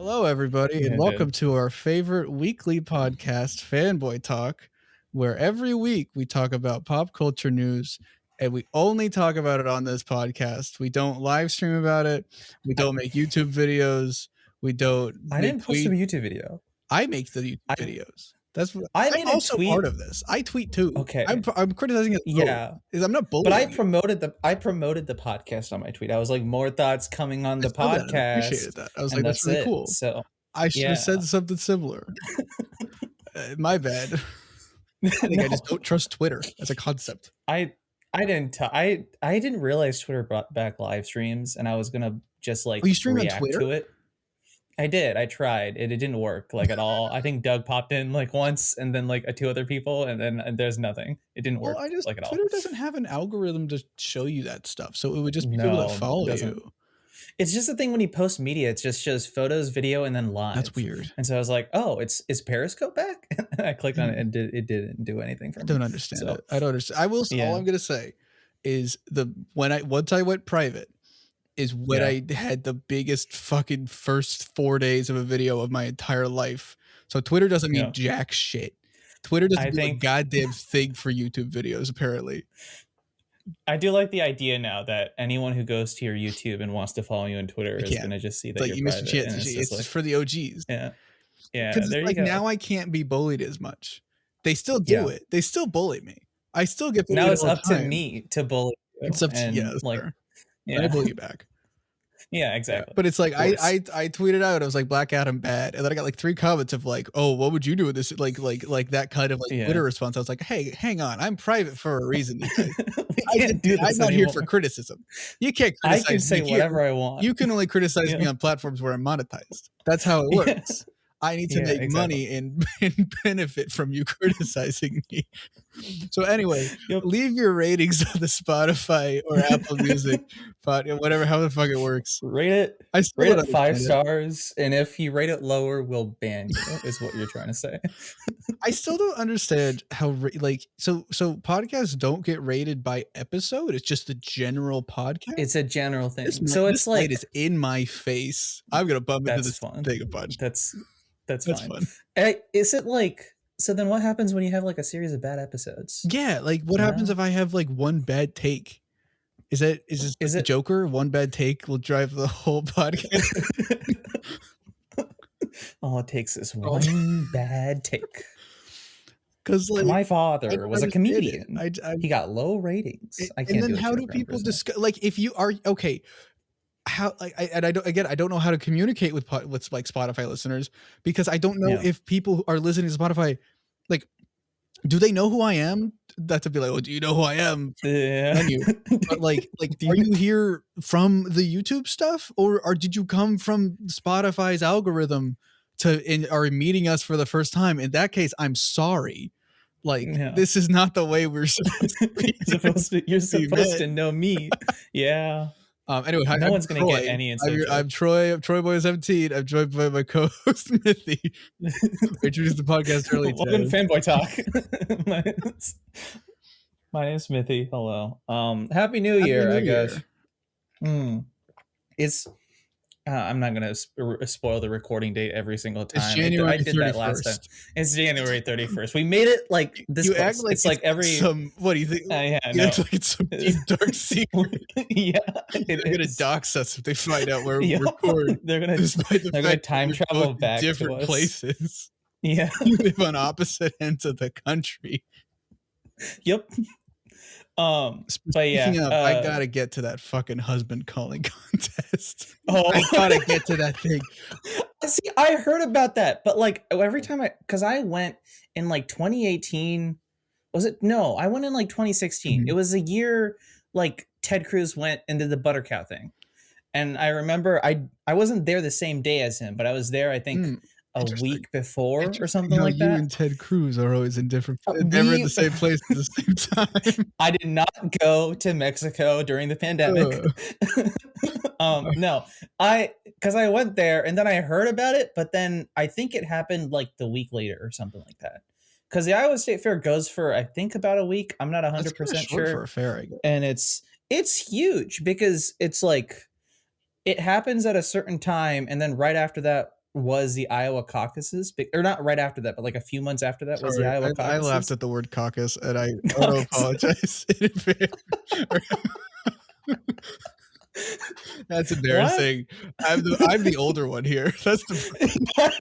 Hello, everybody, and Yeah, welcome dude. to our favorite weekly podcast, Fanboy Talk, where every week we talk about pop culture news, and we only talk about it on this podcast. We don't live stream about it. We don't make YouTube videos. We don't I make didn't post a tweets. YouTube video. I make the YouTube I videos. That's what I I'm made a also part tweet. of this. I tweet too. Okay, I'm criticizing it both. yeah, I'm not but I bullying you. promoted the podcast on my tweet. I was like, more thoughts coming on I the saw that and appreciated podcast, that. I was like, and that's that's really it. cool. So I should have yeah, said something similar. My bad. I think I just don't trust Twitter as a concept. I didn't realize Twitter brought back live streams, and I was gonna just like Oh, you stream on react Twitter? to it. I did. I tried. It didn't work like at all. I think Doug popped in like once, and then like two other people, and then there's nothing. It didn't work like at all. Twitter doesn't have an algorithm to show you that stuff, so it would just be people that No, it follow doesn't. you. It's just the thing when you post media, it just shows photos, video, and then live. That's weird. And so I was like, "Oh, is Periscope back?" I clicked on it, and it didn't do anything for me. I don't understand it. I don't understand. I will. Yeah. All I'm gonna say is once I went private is when I had the biggest fucking first 4 days of a video of my entire life. So Twitter doesn't mean jack shit. Twitter doesn't do a goddamn thing for YouTube videos, apparently. I do like the idea now that anyone who goes to your YouTube and wants to follow you on Twitter is going to just see that like you're you missed a private. chance. It's just for the OGs. Yeah. Yeah. Because there like you go. now I can't be bullied as much. They still do it. They still bully me. I still get bullied. Now it's up to me to bully you. It's up to you. I bully you back. Yeah, exactly. But it's like I tweeted out, I was like, Black Adam bad, and then I got like 3 comments of like, oh, what would you do with this? Like that kind of like Twitter response. I was like, hey, hang on, I'm private for a reason. I'm not here for criticism. You can't criticize I can say whatever I want. You can only criticize me on platforms where I'm monetized. That's how it works. I need to make money and benefit from you criticizing me. So anyway, leave your ratings on the Spotify or Apple Music, whatever, how the fuck it works. Rate it. Rate it 5 stars, and if you rate it lower, we'll ban you. Is what you're trying to say. I still don't understand how so podcasts don't get rated by episode. It's just a general podcast. It's a general thing. It's like it's in my face. I'm gonna bump into this thing a bunch. That's fun. Is it like, so then what happens when you have like a series of bad episodes? Yeah, like what happens if I have like one bad take? Is it Joker? One bad take will drive the whole podcast. All it takes is one bad take. Because like my father was a comedian. He got low ratings. I can't. And then how do people discuss? Like, if you are okay, how? I don't know how to communicate with like Spotify listeners, because I don't know if people who are listening to Spotify, like, do they know who I am? That to be like, oh, do you know who I am? Yeah. But like, are you here from the YouTube stuff, or did you come from Spotify's algorithm and are meeting us for the first time? In that case, I'm sorry. Like, this is not the way we're supposed to be. You're supposed to know me. Yeah. Anyway, no one's going to get any insight. I'm Troy. I'm Troy Boy 17. I'm joined by my co-host Smithy. Introduced the podcast early. Welcome to Fanboy Talk. My name's Smithy. Hello. Happy New Year, I guess. It's. I'm not going to spoil the recording date every single time. It's January I did 31st. that last time. It's January 31st. We made it like this. You act like it's like every. What do you think? Yeah, you act like it's some deep dark secret. Yeah, they're going to dox us if they find out where we record. They're going to time travel back to different places. Yeah, we live on opposite ends of the country. Yep. But yeah, I gotta get to that fucking husband calling contest. Oh, I gotta get to that thing. See, I heard about that, but like every time because I went in like 2018, was it? No, I went in like 2016. Mm-hmm. It was a year like Ted Cruz went and did the butter cow thing, and I remember I wasn't there the same day as him, but I was there. I think. A week before or something like that. You and Ted Cruz are always in different, never in the same place at the same time. I did not go to Mexico during the pandemic. No, because I went there and then I heard about it, but then I think it happened like the week later or something like that. Because the Iowa State Fair goes for, I think, about a week. I'm not 100% sure. For a fair, I guess. And it's huge because it's like it happens at a certain time, and then right after that, was the Iowa caucuses, or not right after that, but like a few months after that was the Iowa caucuses. I laughed at the word caucus, and I auto apologize in advance. That's embarrassing. I'm the older one here. That's the.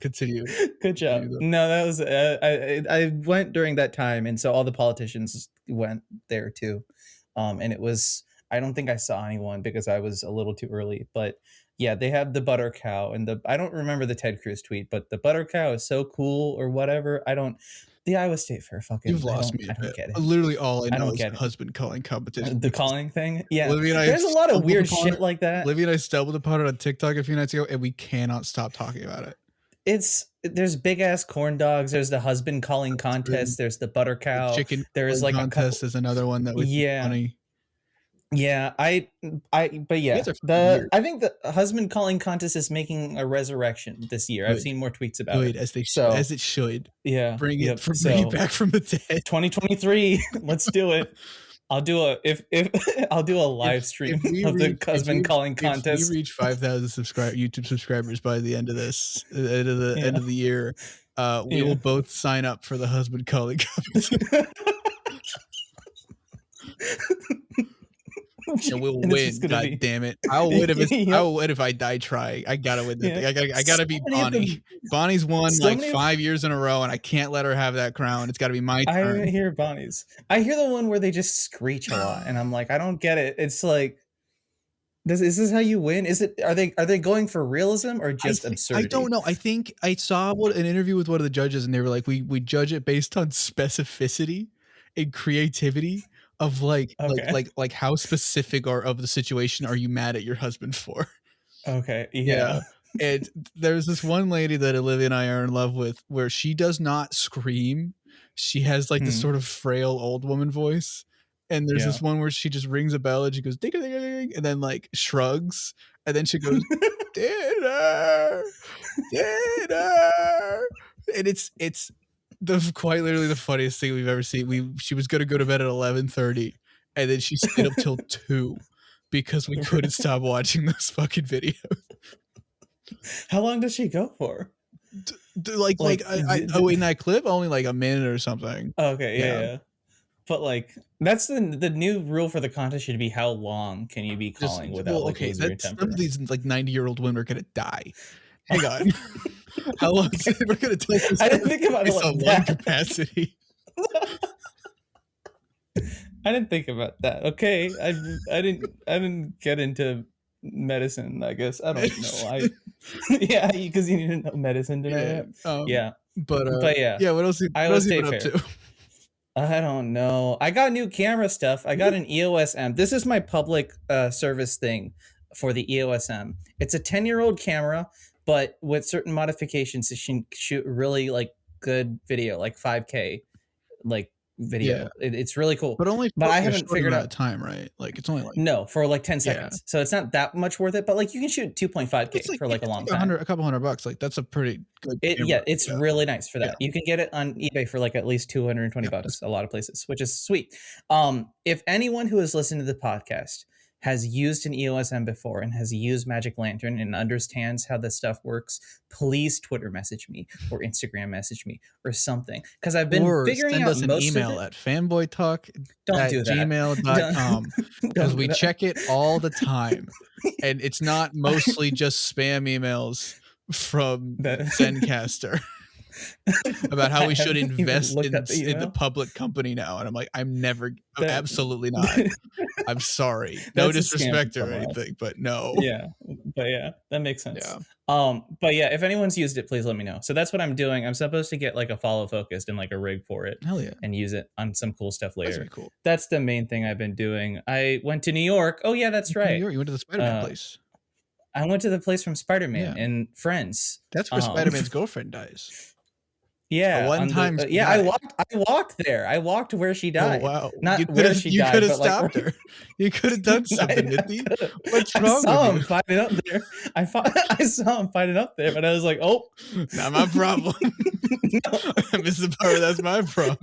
Continue. Good job. No, that was I went during that time, and so all the politicians went there too, and it was. I don't think I saw anyone because I was a little too early, but yeah, they have the butter cow, and I don't remember the Ted Cruz tweet, but the butter cow is so cool or whatever. The Iowa State Fair fucking. You've lost me. I don't get it. Literally all I know is husband calling competition. The calling thing, yeah. There's a lot of weird shit like that. Olivia and I stumbled upon it on TikTok a few nights ago, and we cannot stop talking about it. There's big ass corn dogs. There's the husband calling contest. There's the butter cow. The chicken. There is like contest is another one that was funny. Yeah, I I think the husband calling contest is making a resurrection this year. I've seen more tweets about it. As it should. Yeah, bring it back from the dead. 2023. Let's do it. I'll do a live stream of the husband calling contest. If we reach 5,000 YouTube subscribers by the end of this, end of the year, we will both sign up for the husband calling contest. And we'll win. God damn it! I'll win if I die trying. I gotta win. I gotta beat Bonnie. Bonnie's won like 5 years in a row, and I can't let her have that crown. It's got to be my turn. I hear Bonnie's. I hear the one where they just screech a lot, and I'm like, I don't get it. It's like, is this how you win? Is it? Are they going for realism or just absurdity? I don't know. I think I saw an interview with one of the judges, and they were like, we judge it based on specificity and creativity. Of like how specific of the situation are you mad at your husband for? Okay. Yeah. And there's this one lady that Olivia and I are in love with where she does not scream. She has like this sort of frail old woman voice. And there's this one where she just rings a bell and she goes ding ding ding ding and then like shrugs and then she goes dinner. And it's quite literally the funniest thing we've ever seen. She was gonna go to bed at 11:30, and then she stayed up till 2 because we couldn't stop watching those fucking videos. How long does she go for? In that clip, only like a minute or something. Okay, yeah. But like that's the new rule for the contest should be how long can you be calling without losing your temper? Some of these like 90-year-old women are gonna die. Hang on. How long is it? We're going to take this? I didn't think about it like that. Capacity. I didn't think about that. Okay. I didn't get into medicine, I guess. I don't know. Yeah, because you need to know medicine to know that. Yeah. But yeah. Yeah, what else have you been up to? I don't know. I got new camera stuff. I got an EOS M. This is my public service thing for the EOS M. It's a 10-year-old camera. But with certain modifications, it can shoot really like good video, like 5K, like video. Yeah. It's really cool. But I haven't figured out time, right? Like it's only like for like 10 seconds, so it's not that much worth it. But like you can shoot 2.5K for like a long time. A couple $100. Like that's a pretty good. It's really nice for that. You can get it on eBay for like at least $220. A lot of places, which is sweet. If anyone who has listened to the podcast has used an EOS M before and has used Magic Lantern and understands how this stuff works, please Twitter message me or Instagram message me or something. Because I've been figuring out most of it. Send us an email at fanboytalk@gmail.com because we check it all the time. And it's not mostly just spam emails from Zencaster. About how we should invest in the public company now, and I'm like, absolutely not. I'm sorry, no disrespect or anything, but no. That makes sense. But yeah, if anyone's used it, please let me know. So that's what I'm doing. I'm supposed to get like a follow focused and like a rig for it. Hell yeah, and use it on some cool stuff later. That's cool. That's the main thing I've been doing. I went to New York. Oh yeah, that's right. New York. You went to the Spider-Man place. I went to the place from Spider-Man and Friends. That's where Spider-Man's girlfriend dies. Yeah, I walked there. I walked where she died. Oh, wow. Not where she died. You could have stopped her. You could have done something, Nithy. What's wrong with you? I saw him fighting up there. I saw him fighting up there, but I was like, oh. Not my problem. Mr. Power, that's my problem.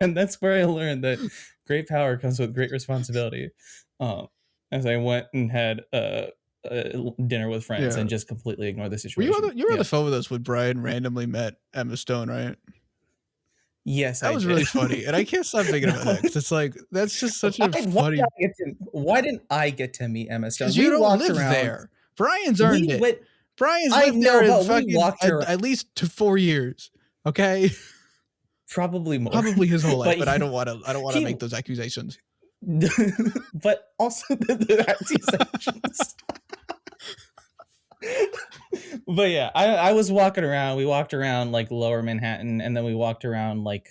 And that's where I learned that great power comes with great responsibility. As I went and had dinner with friends and just completely ignore the situation. You were on the phone with us when Brian randomly met Emma Stone, right? Yes, that was really funny, and I can't stop thinking about that because it's like that's just such a funny. Why didn't I get to meet Emma Stone? You don't live there. Brian's earned it. Brian's lived there at least 4 years. Okay, probably more. Probably his whole life, but I don't want to make those accusations. But also the accusations. But yeah, I was walking around. We walked around like Lower Manhattan, and then we walked around like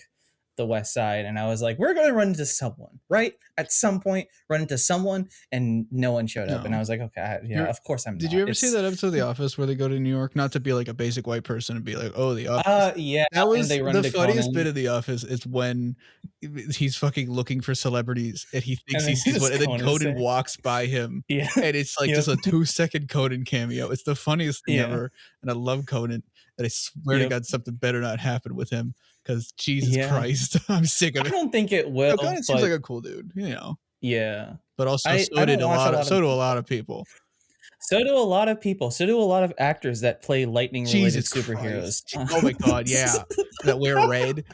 the West Side, and I was like, we're gonna run into someone, right? At some point, run into someone, and no one showed up. And I was like, okay, of course I'm. Did you ever see that episode of The Office where they go to New York? Not to be like a basic white person and be like, oh, The Office. Yeah, that was the funniest bit of The Office. Is when he's fucking looking for celebrities and he thinks he sees one, and then Conan walks by him. Yeah, and it's like just a 2-second Conan cameo. It's the funniest thing ever, and I love Conan. And I swear to God, something better not happen with him. Because Jesus Christ, I'm sick of it. I don't think it will. Conan seems like a cool dude, you know. Yeah, but also so do a lot of people. So do a lot of people. So do a lot of actors that play lightning-related superheroes. Oh my God, yeah, that wear red.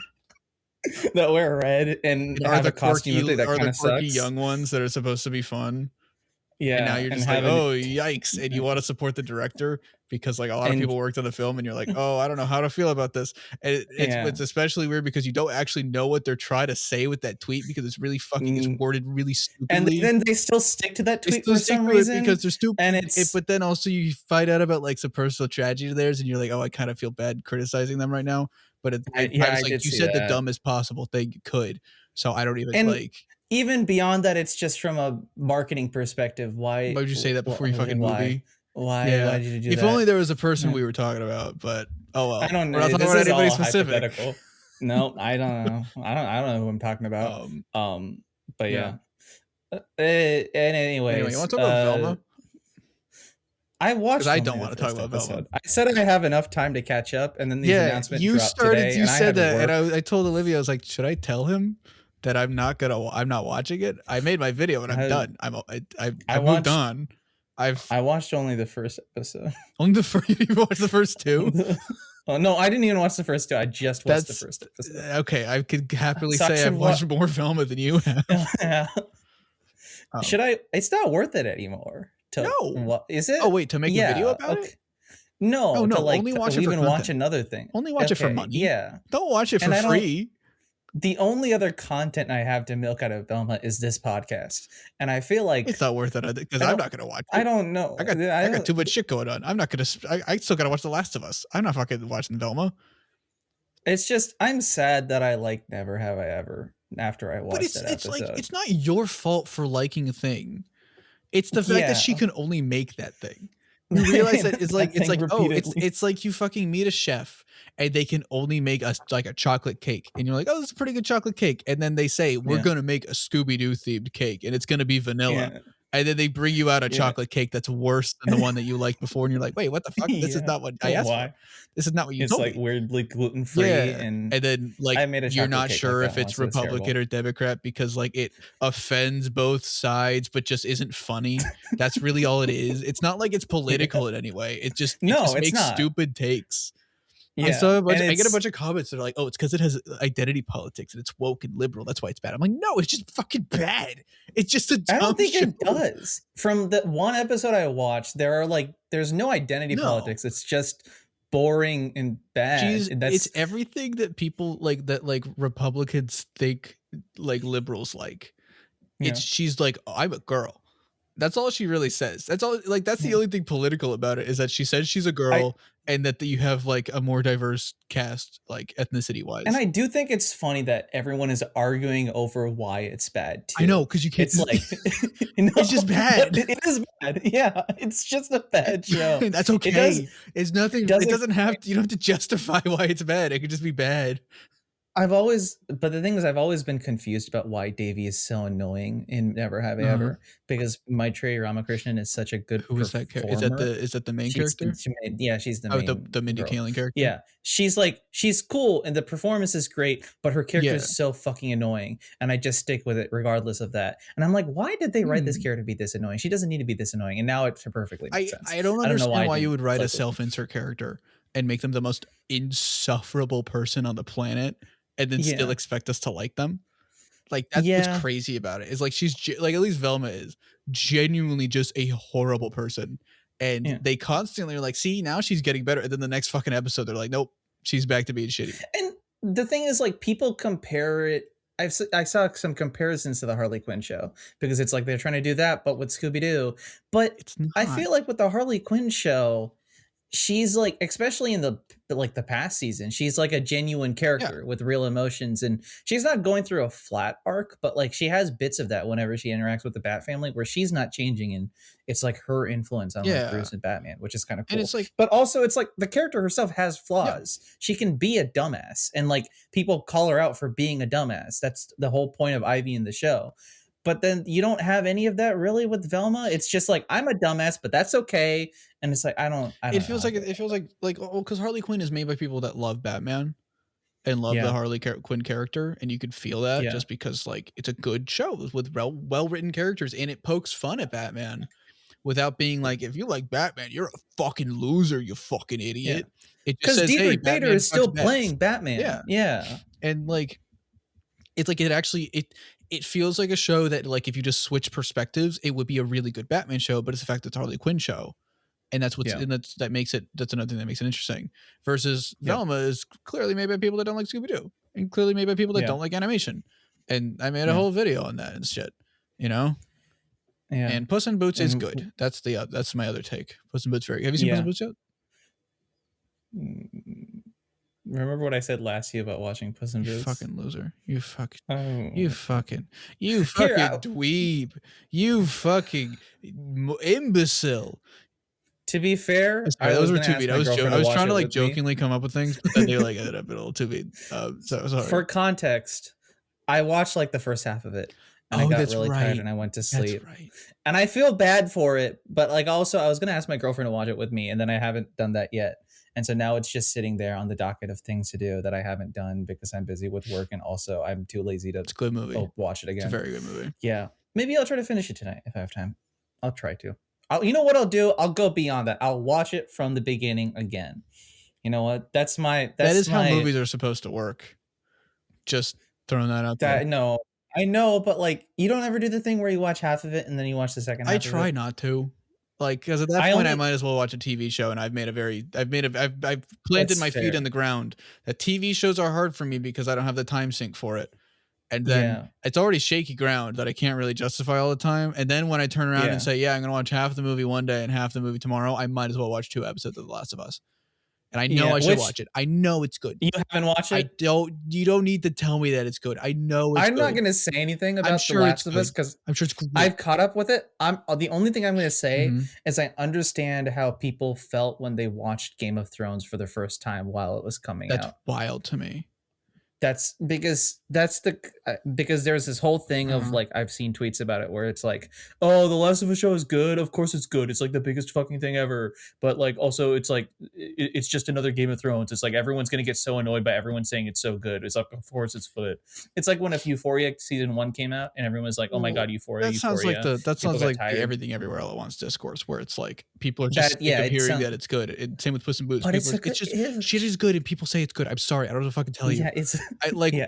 That wear red and have a costume that kind of quirky sucks. Young ones that are supposed to be fun. Yeah, and now you're just like, oh yikes, and you want to support the director because like a lot of people worked on the film, and you're like, oh, I don't know how to feel about this. And it's especially weird because you don't actually know what they're trying to say with that tweet because it's really fucking it's worded really stupidly. And then they still stick to that tweet for some reason because they're stupid. And but then also you find out about like some personal tragedy of theirs, and you're like, oh, I kind of feel bad criticizing them right now. But I was like, you said the dumbest possible thing you could, so I don't even Even beyond that, it's just from a marketing perspective. Why would you say that before you fucking movie? Why did you do that? If only there was a person we were talking about, but oh well. I don't know. We're not talking about anybody specific. No, I don't know. I don't know who I'm talking about. But yeah. And anyway, you want to talk about Velma? I watched. I don't want to talk about Velma. I said I have enough time to catch up, and then the announcement dropped today. You said that, and I told Olivia, I was like, should I tell him that I'm not watching it? I made my video and I'm done. I moved on. I watched only the first episode. Only the first? You watched the first two? Oh no, I didn't even watch the first two. I just watched the first episode. Okay, I could happily say I've watched more Velma than you have. Yeah. Should I? It's not worth it anymore. No. What is it? Oh wait, to make a video about it? No, only watch it for content. Watch another thing. Only watch it for money. Yeah. Don't watch it for free. The only other content I have to milk out of Velma is this podcast, and I feel like it's not worth it because I'm not going to watch it. I don't know. I got too much shit going on. I'm not going to. I still got to watch The Last of Us. I'm not fucking watching Velma. It's just I'm sad that I Never Have I Ever after I watched that episode. But it's not your fault for liking a thing. It's the fact that she can only make that thing. You realize that it's like it's like you fucking meet a chef and they can only make a chocolate cake, and you're like, oh, this is a pretty good chocolate cake, and then they say we're gonna make a Scooby-Doo themed cake and it's gonna be vanilla, and then they bring you out a chocolate cake that's worse than the one that you liked before, and you're like, wait, what the fuck? This is not what I asked for. This is not what you told me. It's like weirdly gluten-free, and then you're not sure if it's Republican or Democrat because it offends both sides but just isn't funny. That's really all it is. It's not like it's political in any way. It just makes stupid takes. Yeah, I get a bunch of comments that are like, oh, it's because it has identity politics and it's woke and liberal. That's why it's bad. I'm like, no, it's just fucking bad. It's just a dumb I don't think show. It does. From the one episode I watched, there's no identity politics. It's just boring and bad. It's everything that people Republicans think liberals like. She's like, oh, I'm a girl. That's all she really says. That's all. That's the only thing political about it is that she says she's a girl and that you have a more diverse cast, ethnicity wise. And I do think it's funny that everyone is arguing over why it's bad too. I know, because you can't. It's it's just bad. It is bad. Yeah, it's just a bad show. That's okay. It's nothing. It doesn't have. You don't have to justify why it's bad. It could just be bad. But the thing is, I've always been confused about why Davy is so annoying in Never Have I Ever, because Maitreyi Ramakrishnan is such a good Who is that character? Is that the main character? She's the Oh, main the Mindy girl. Kaling character? Yeah. She's cool and the performance is great, but her character Yeah. is so fucking annoying. And I just stick with it regardless of that. And I'm like, why did they write this character to be this annoying? She doesn't need to be this annoying. And now it perfectly makes sense. I don't understand why you would write a like self-insert character and make them the most insufferable person on the planet and then still expect us to like them. Like, that's what's crazy about it. Is like, she's like, at least Velma is genuinely just a horrible person. And they constantly are like, see, now she's getting better. And then the next fucking episode, they're like, nope, she's back to being shitty. And the thing is, like, people compare it. I saw some comparisons to the Harley Quinn show because it's like they're trying to do that, but with Scooby-Doo. But it's not. I feel like with the Harley Quinn show, she's like, especially in the past season, she's like a genuine character with real emotions, and she's not going through a flat arc, but like she has bits of that whenever she interacts with the Bat family where she's not changing, and it's like her influence on like Bruce and Batman, which is kind of cool. And it's like, but also it's like the character herself has flaws. She can be a dumbass, and like people call her out for being a dumbass. That's the whole point of Ivy in the show. But then you don't have any of that really with Velma. It's just like, I'm a dumbass, but that's okay. And it's like, I don't it feels like oh, because Harley Quinn is made by people that love Batman and love the Harley Quinn character, and you could feel that just because like it's a good show with well-written characters, and it pokes fun at Batman without being like, if you like Batman, you're a fucking loser, you fucking idiot. Because Diedrich Bader is still playing Batman. And like, it's like it feels like a show that, like, if you just switch perspectives, it would be a really good Batman show, but it's the fact that it's a Harley Quinn show. And that's what's and that's another thing that makes it interesting. Versus Velma is clearly made by people that don't like Scooby-Doo, and clearly made by people that don't like animation. And I made a whole video on that and shit, you know? Yeah. And Puss in Boots is good. That's my other take. Puss in Boots have you seen Puss in Boots yet? Remember what I said last year about watching Puss in Boots? You fucking loser. You fucking dweeb. You fucking imbecile. To be fair, those were too mean. I was trying to like jokingly come up with things, but then they like ended up a little too mean. So sorry. For context, I watched like the first half of it. And I got really tired and I went to sleep. And I feel bad for it, but like also I was gonna ask my girlfriend to watch it with me, and then I haven't done that yet. And so now it's just sitting there on the docket of things to do that I haven't done because I'm busy with work, and also I'm too lazy to it's a good movie. Watch it again. It's a very good movie. Yeah. Maybe I'll try to finish it tonight if I have time. I'll try to. You know what I'll do? I'll go beyond that. I'll watch it from the beginning again. You know what? That is how movies are supposed to work. Just throwing that out there. No, I know, but like you don't ever do the thing where you watch half of it and then you watch the second half. I try not to. Like, because at that point I might as well watch a TV show, and I've planted my feet in the ground that TV shows are hard for me because I don't have the time sink for it. And then it's already shaky ground that I can't really justify all the time. And then when I turn around and say, I'm going to watch half the movie one day and half the movie tomorrow, I might as well watch 2 episodes of The Last of Us. And I know I should watch it. I know it's good. You haven't watched it? You don't need to tell me that it's good. I know it's good. I'm not going to say anything about The Last of Us because I'm sure it's great. I've caught up with it. The only thing I'm going to say is I understand how people felt when they watched Game of Thrones for the first time while it was coming out. That's wild to me. That's because there's this whole thing of like, I've seen tweets about it where it's like, oh, The Last of Us show is good. Of course it's good. It's like the biggest fucking thing ever. But like, also it's like, it's just another Game of Thrones. It's like, everyone's going to get so annoyed by everyone saying it's so good. It's like, of course it's good. It's like when Euphoria season 1 came out and everyone was like, oh my God, Euphoria. That sounds like the Everything Everywhere All at Once discourse where it's like, people are just hearing that it's good. Same with Puss in Boots. But shit is good and people say it's good. I'm sorry. I don't know if I can tell you.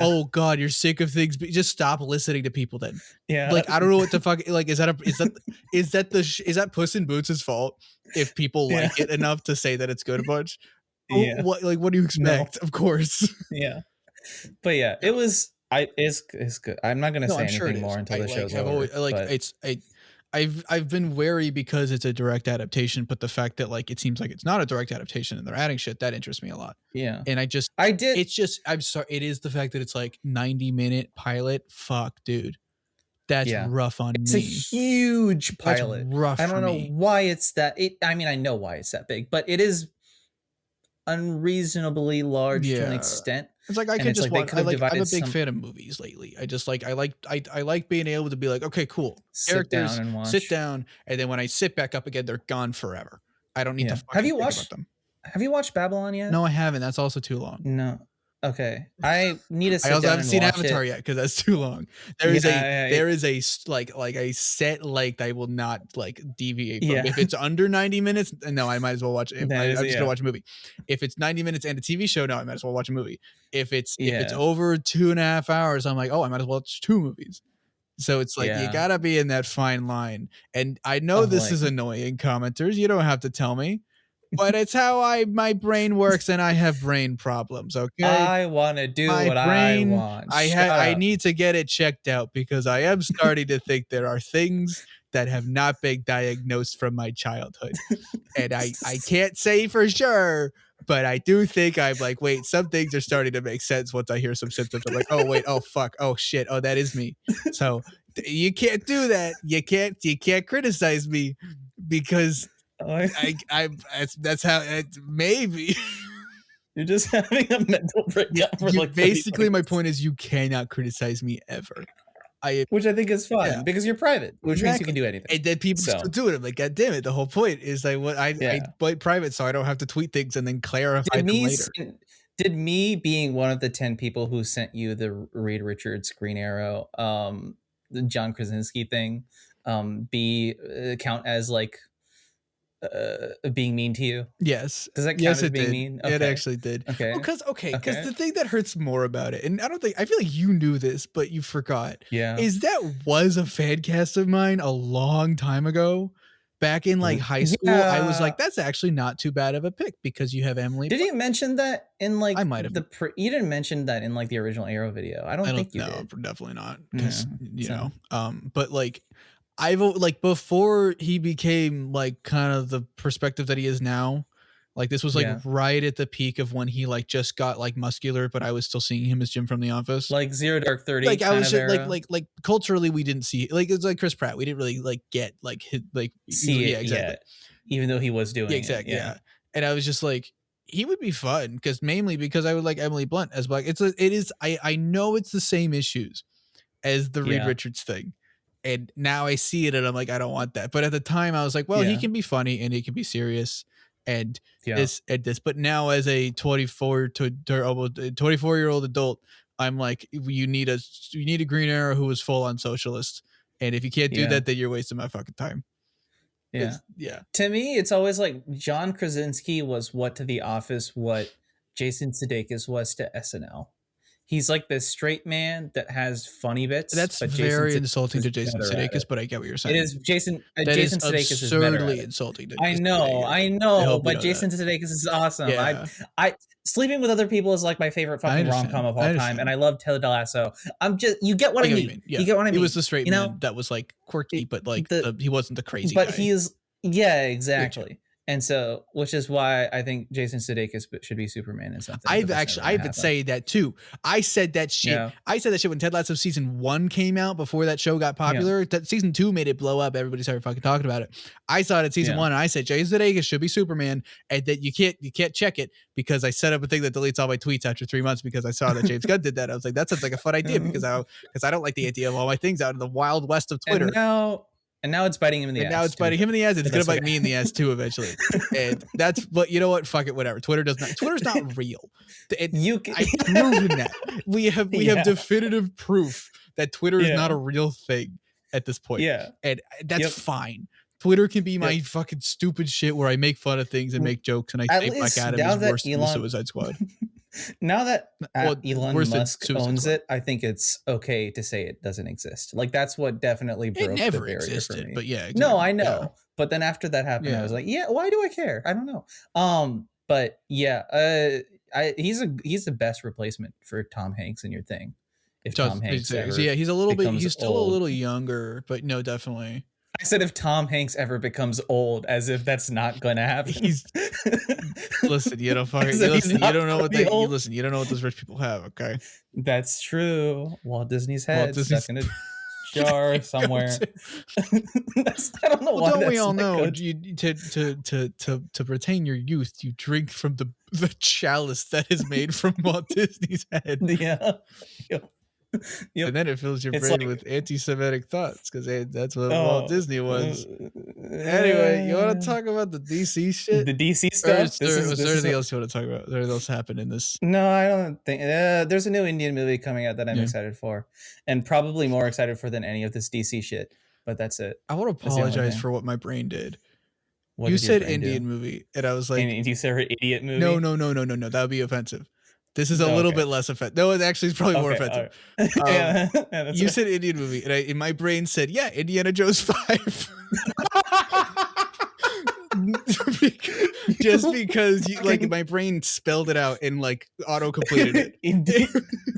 Oh God, you're sick of things, but just stop listening to people then. Yeah. Like, I don't know what the fuck, like, is that Puss in Boots' fault if people like it enough to say that it's good a bunch? Yeah. What do you expect? No. Of course. Yeah. But yeah, it's good. I'm not going to say anything more until the show's over. I've been wary because it's a direct adaptation, but the fact that like it seems like it's not a direct adaptation and they're adding shit, that interests me a lot. Yeah. And I'm sorry, it is the fact that it's like 90-minute pilot. Fuck, dude. That's rough on me. It's a huge pilot. That's rough. I don't know why it's that. I mean, I know why it's that big, but it is unreasonably large to an extent. It's like I could just watch. I'm a big fan of movies lately. I just like I like being able to be like, okay, cool. Characters, sit down, and then when I sit back up again, they're gone forever. I don't need to fucking think about them. Have you watched Babylon yet? No, I haven't. That's also too long. No. Okay. I need to sit down. I also haven't seen Avatar yet because that's too long. There is a like a set length I will not like deviate from. If it's under 90 minutes, no, I might as well watch it. I'm just gonna watch a movie. If it's 90 minutes and a TV show, no, I might as well watch a movie. If it's over 2.5 hours, I'm like, oh, I might as well watch 2 movies. So it's like you gotta be in that fine line. And I know this is annoying, commenters. You don't have to tell me. But it's how my brain works, and I have brain problems. Okay, I want to do what I want. I need to get it checked out because I am starting to think there are things that have not been diagnosed from my childhood, and I can't say for sure. But I do think I'm like, wait, some things are starting to make sense once I hear some symptoms. I'm like, oh wait, oh fuck, oh shit, oh that is me. So you can't do that. You can't criticize me because. That's how maybe you're just having a mental breakdown. Basically, my point is you cannot criticize me ever. Which I think is fun because you're private, which means you can do anything. And then people still do it. I'm like, God damn it! The whole point is like, what I play private, so I don't have to tweet things and then clarify them later. Did me being one of the 10 people who sent you the Reed Richards Green Arrow, the John Krasinski thing, count as like? Being mean to you? Yes. Does that count as being mean? Okay. It actually did. Okay. Because the thing that hurts more about it, and I feel like you knew this, but you forgot. Yeah. Is that was a fan cast of mine a long time ago. Back in like high school, I was like, that's actually not too bad of a pick because you have Emily. Did you mention that in like I might have you didn't mention that in like the original Arrow video? I don't think you did. Definitely not. Because but like I've like before he became like kind of the perspective that he is now, like this was like right at the peak of when he like just got like muscular, but I was still seeing him as Jim from The Office, like Zero Dark 30. Like I was just, like culturally we didn't see like it's like Chris Pratt. We didn't really like get like hit like see it yet, even though he was doing exactly. And I was just like he would be fun mainly because I would like Emily Blunt as well. I know it's the same issues as the Reed Richards thing. And now I see it and I'm like, I don't want that. But at the time I was like, well, he can be funny and he can be serious and this. But now as a 24-year-old adult, I'm like, you need a Green Arrow who is full on socialist. And if you can't do that, then you're wasting my fucking time. Yeah. To me, it's always like John Krasinski was what to The Office, what Jason Sudeikis was to SNL. He's like this straight man that has funny bits. That's very insulting to Jason Sudeikis, but I get what you're saying. It is Jason Sudeikis is absurdly insulting to I know, but Jason Sudeikis is awesome. Yeah. I Sleeping with Other People is like my favorite fucking rom-com of all time, and I love Ted Lasso. You get what I mean. You get what I mean. He was the straight man that was like quirky, but like he wasn't the crazy guy. But he's exactly. And so, which is why I think Jason Sudeikis should be Superman and something. I would say that too. I said that shit. Yeah. I said that shit when Ted Lasso season 1 came out before that show got popular. Yeah. That season 2 made it blow up. Everybody started fucking talking about it. I saw it at season 1 and I said Jason Sudeikis should be Superman, and that you can't check it because I set up a thing that deletes all my tweets after 3 months because I saw that James Gunn did that. I was like, that sounds like a fun idea because I don't like the idea of all my things out in the wild west of Twitter. And now it's biting him in the ass. Now it's biting him in the ass. It's going to bite me in the ass too eventually. And that's, but you know what? Fuck it, whatever. Twitter's not real. I've proven that. We have definitive proof that Twitter is not a real thing at this point. Yeah. And that's fine. Twitter can be my fucking stupid shit where I make fun of things and make jokes and I say Black Adam is worse than the Suicide Squad. Now that Elon Musk owns it, I think it's okay to say it doesn't exist. Like that's what definitely broke the barrier for me. But yeah, exactly. No, I know. Yeah. But then after that happened, I was like, why do I care? I don't know. But yeah, he's the best replacement for Tom Hanks in your thing. If Tom Hanks he's a little bit, he's still a little younger, but no, definitely. I said if Tom Hanks ever becomes old, as if that's not going to happen. Listen, you don't know what those rich people have. Okay, that's true. Walt Disney's head stuck in a jar somewhere. I don't know why. Don't we all know to retain your youth, you drink from the chalice that is made from Walt Disney's head. Yeah. Yep. And then it fills your brain with anti-Semitic thoughts because that's what Walt Disney was. Anyway, you want to talk about the DC shit? The DC stuff? Was there anything else you want to talk about? Is there anything else happened in this? No, I don't think. There's a new Indian movie coming out that I'm excited for, and probably more excited for than any of this DC shit. But that's it. I want to apologize for what my brain did. You said Indian movie, and I was like, and you said idiot movie? No. That would be offensive. This is a little bit less offensive. No, it actually is probably more offensive. Right. You said Indian movie, and in my brain said, yeah, Indiana Jones 5. Just because like my brain spelled it out and like auto completed it. Indeed.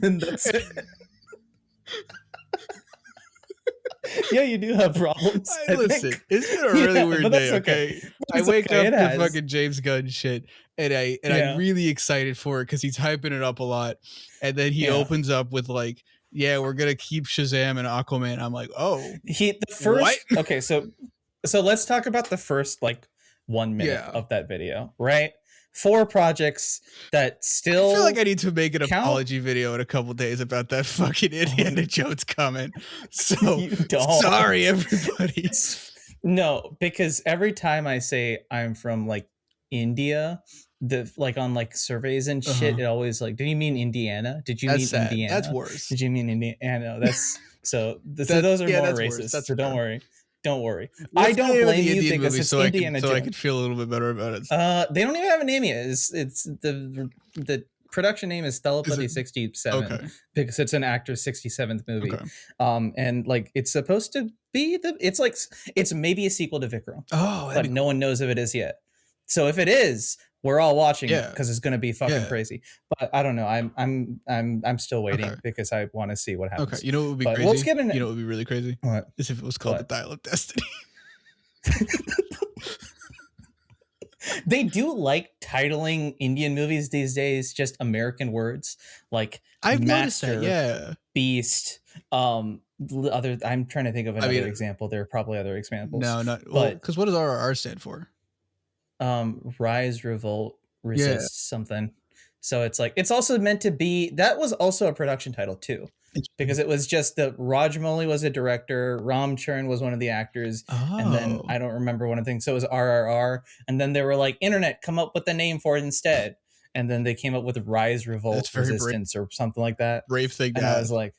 And that's it. Yeah, you do have problems. Listen, it's been a really weird day. Okay, I wake up to fucking James Gunn shit, and I'm really excited for it because he's hyping it up a lot, and then he opens up with like, "Yeah, we're gonna keep Shazam and Aquaman." I'm like, "Oh, Okay, so let's talk about the first like 1 minute of that video, right? 4 projects that still. I feel like I need to make an apology video in a couple days about that fucking Indiana Jones comment. So sorry, everybody. No, because every time I say I'm from like India, like on like surveys and shit, it always like, did you mean Indiana? Did you mean sad. Indiana? That's worse. Did you mean Indiana? That's so those are more racist. So don't worry. Don't worry. I don't blame you because it's Indiana Jones. So I could feel a little bit better about it. They don't even have a name yet. It's the production name is Telepathy 67 because it's an actor's 67th movie. And like it's supposed to be it's maybe a sequel to Vikram. But no one knows if it is yet. So if it is, we're all watching it because it's going to be fucking crazy. But I don't know. I'm still waiting because I want to see what happens. Okay, you know what would be crazy? Let's get you know what would be really crazy? What? Is if it was called The Dial of Destiny. They do like titling Indian movies these days just American words like I've Master, noticed that, Beast. I'm trying to think of another example. There are probably other examples. No, not because what does RRR stand for? Rise, revolt, resist, something. So it's like it's also meant to be. That was also a production title too, because it was just the Rajamouli was a director, Ram Charan was one of the actors, and then I don't remember one of the things. So it was RRR, and then they were like, "Internet, come up with a name for it instead." And then they came up with Rise, Revolt, Resistance, or something like that. Brave thing. And I was like,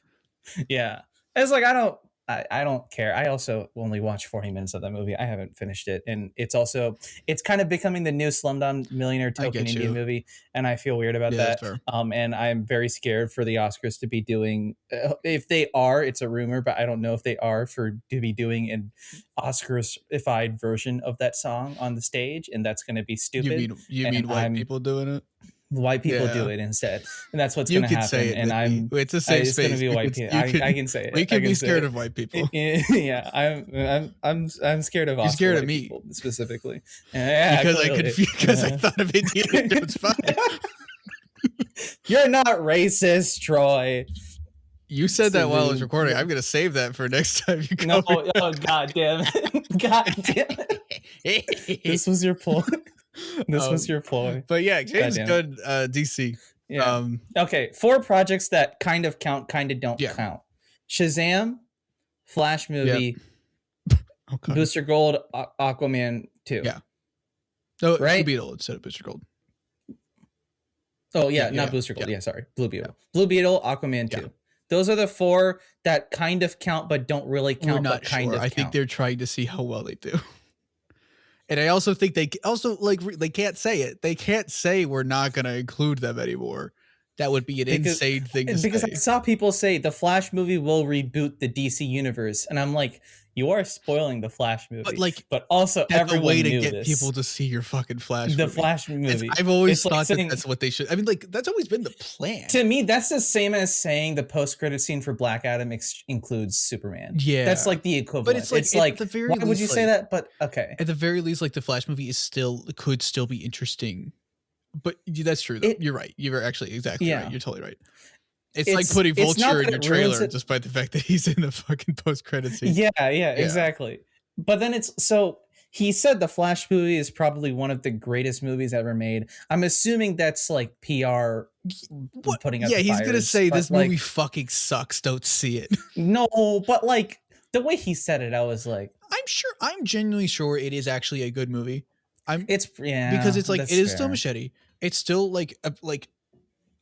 yeah, I was like, I don't care. I also only watched 40 minutes of that movie. I haven't finished it. And it's kind of becoming the new Slumdog Millionaire token Indian movie. And I feel weird about that. And I'm very scared for the Oscars to be doing, if they are, it's a rumor, but I don't know if they are to be doing an Oscars-ified version of that song on the stage. And that's going to be stupid. You mean white people doing it? White people do it instead, and that's what's going to happen. Say it, and it's a safe space. It's going to be white people. I can say it. We can be scared of white people. Yeah, I'm scared of. You're scared of me specifically. Because I thought of Indiana Jones 5. You're not racist, Troy. You said that while I was recording. I'm going to save that for next time you come. Oh, god damn it! God damn it! This was your point. This was your ploy. But yeah, James Gunn DC. Yeah. Okay, 4 projects that kind of count, kind of don't count. Shazam, Flash movie, Booster Gold, Aquaman 2. Yeah. No, right? Blue Beetle instead of Booster Gold. Oh yeah, not Booster Gold. Yeah, sorry. Blue Beetle. Yeah. Blue Beetle, Aquaman 2. Those are the 4 that kind of count but don't really count. We're not but kind sure. of I think they're trying to see how well they do. And I also think they can't say it. They can't say we're not going to include them anymore. That would be an insane thing to say. Because I saw people say the Flash movie will reboot the DC universe. And I'm like, you are spoiling the Flash movie. But also everyone way to knew get this. people to see your fucking Flash movie. The Flash movie. I've always thought that's what they should. I mean, like, that's always been the plan. To me, that's the same as saying the post-credit scene for Black Adam includes Superman. Yeah. That's like the equivalent. But it's like at the very why least, would you say that? But okay. At the very least, like the Flash movie could still be interesting. But that's true though. You're right. You're actually exactly right. You're totally right. It's like putting Vulture in your trailer, despite the fact that he's in the fucking post-credit scene. Yeah, exactly. But then he said the Flash movie is probably one of the greatest movies ever made. I'm assuming that's like PR putting out. Yeah, he's gonna say this movie fucking sucks. Don't see it. No, but like the way he said it, I was like, I'm genuinely sure it is actually a good movie. Because it's like it is still Machete. It's still like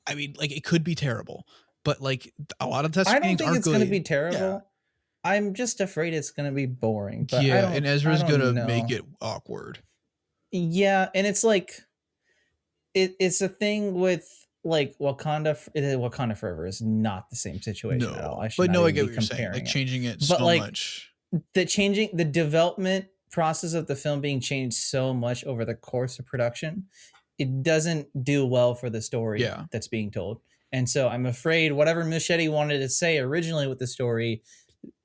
I mean, like it could be terrible, but like a lot of test I don't think it's going to be terrible. Yeah. I'm just afraid it's going to be boring. But and Ezra's going to make it awkward. Yeah, and it's like it's a thing with like Wakanda Forever is not the same situation at all. I get what you're saying. Like changing it so much. The development process of the film being changed so much over the course of production, it doesn't do well for the story that's being told. And so I'm afraid whatever Muschietti wanted to say originally with the story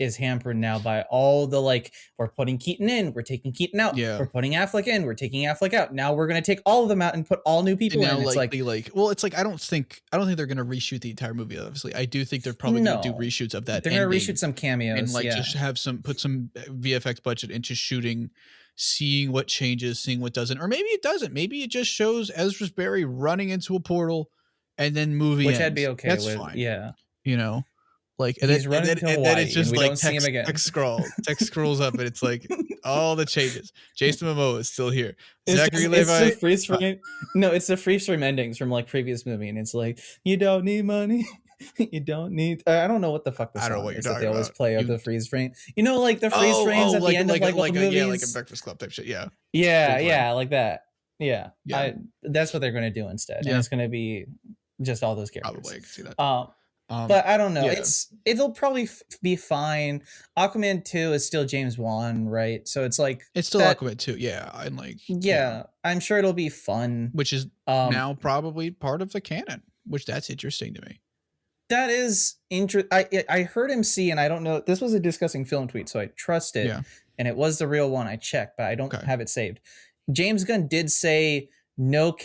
is hampered now by all the like, we're putting Keaton in, we're taking Keaton out, we're putting Affleck in, we're taking Affleck out. Now we're going to take all of them out and put all new people in. It's like I don't think they're going to reshoot the entire movie. Obviously, I do think they're probably going to do reshoots of that. They're going to reshoot some cameos and just have put some VFX budget into shooting, seeing what changes, seeing what doesn't, or maybe it doesn't. Maybe it just shows Ezra Barry running into a portal and then movie which ends. I'd be okay That's with. fine. Yeah, like and then it's just like text scrolls up and it's like all the changes. Jason Momoa is still here. Zachary Levi. It's the freeze frame. No, it's the freeze frame endings from like previous movie, and it's like, you don't need money. You don't need. I don't know what the fuck the song is that they always play of the freeze frame. Like the freeze frames at the end of like movies. Yeah, like a Breakfast Club type shit. Yeah. Yeah, like that. Yeah. That's what they're going to do instead. Yeah. And it's going to be just all those characters. Probably, I can see that. But I don't know. It'll probably be fine. Aquaman 2 is still James Wan, right? So it's like it's still Aquaman 2, yeah. And like I'm sure it'll be fun. Which is now probably part of the canon, which that's interesting to me. That is interesting. I heard him see, and I don't know. This was a discussing film tweet, so I trust it. Yeah. And it was the real one. I checked, but I don't have it saved. James Gunn did say no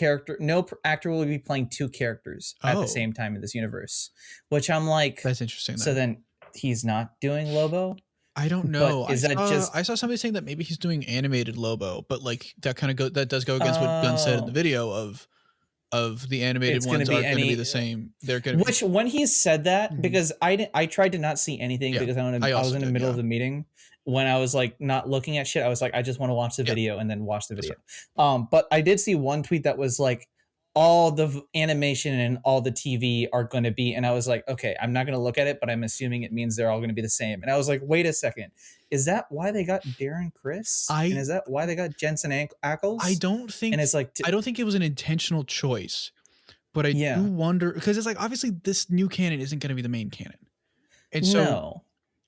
actor will be playing two characters at the same time in this universe, which I'm like, that's interesting. So then he's not doing Lobo? I don't know. I saw somebody saying that maybe he's doing animated Lobo, but like that does go against what Gunn said in the video of the animated ones are going to be the same. They're going to. Which when he said that, because I tried to not see anything because I was in the middle of the meeting when I was like not looking at shit. I was like, I just want to watch the video and then watch the video. Right. But I did see one tweet that was like, all the animation and all the TV are going to be, and I was like, okay, I'm not going to look at it, but I'm assuming it means they're all going to be the same. And I was like, wait a second, is that why they got Darren Criss? And is that why they got Jensen Ackles? I don't think. And it's like, I don't think it was an intentional choice, but I do wonder, because it's like obviously this new canon isn't going to be the main canon, and so.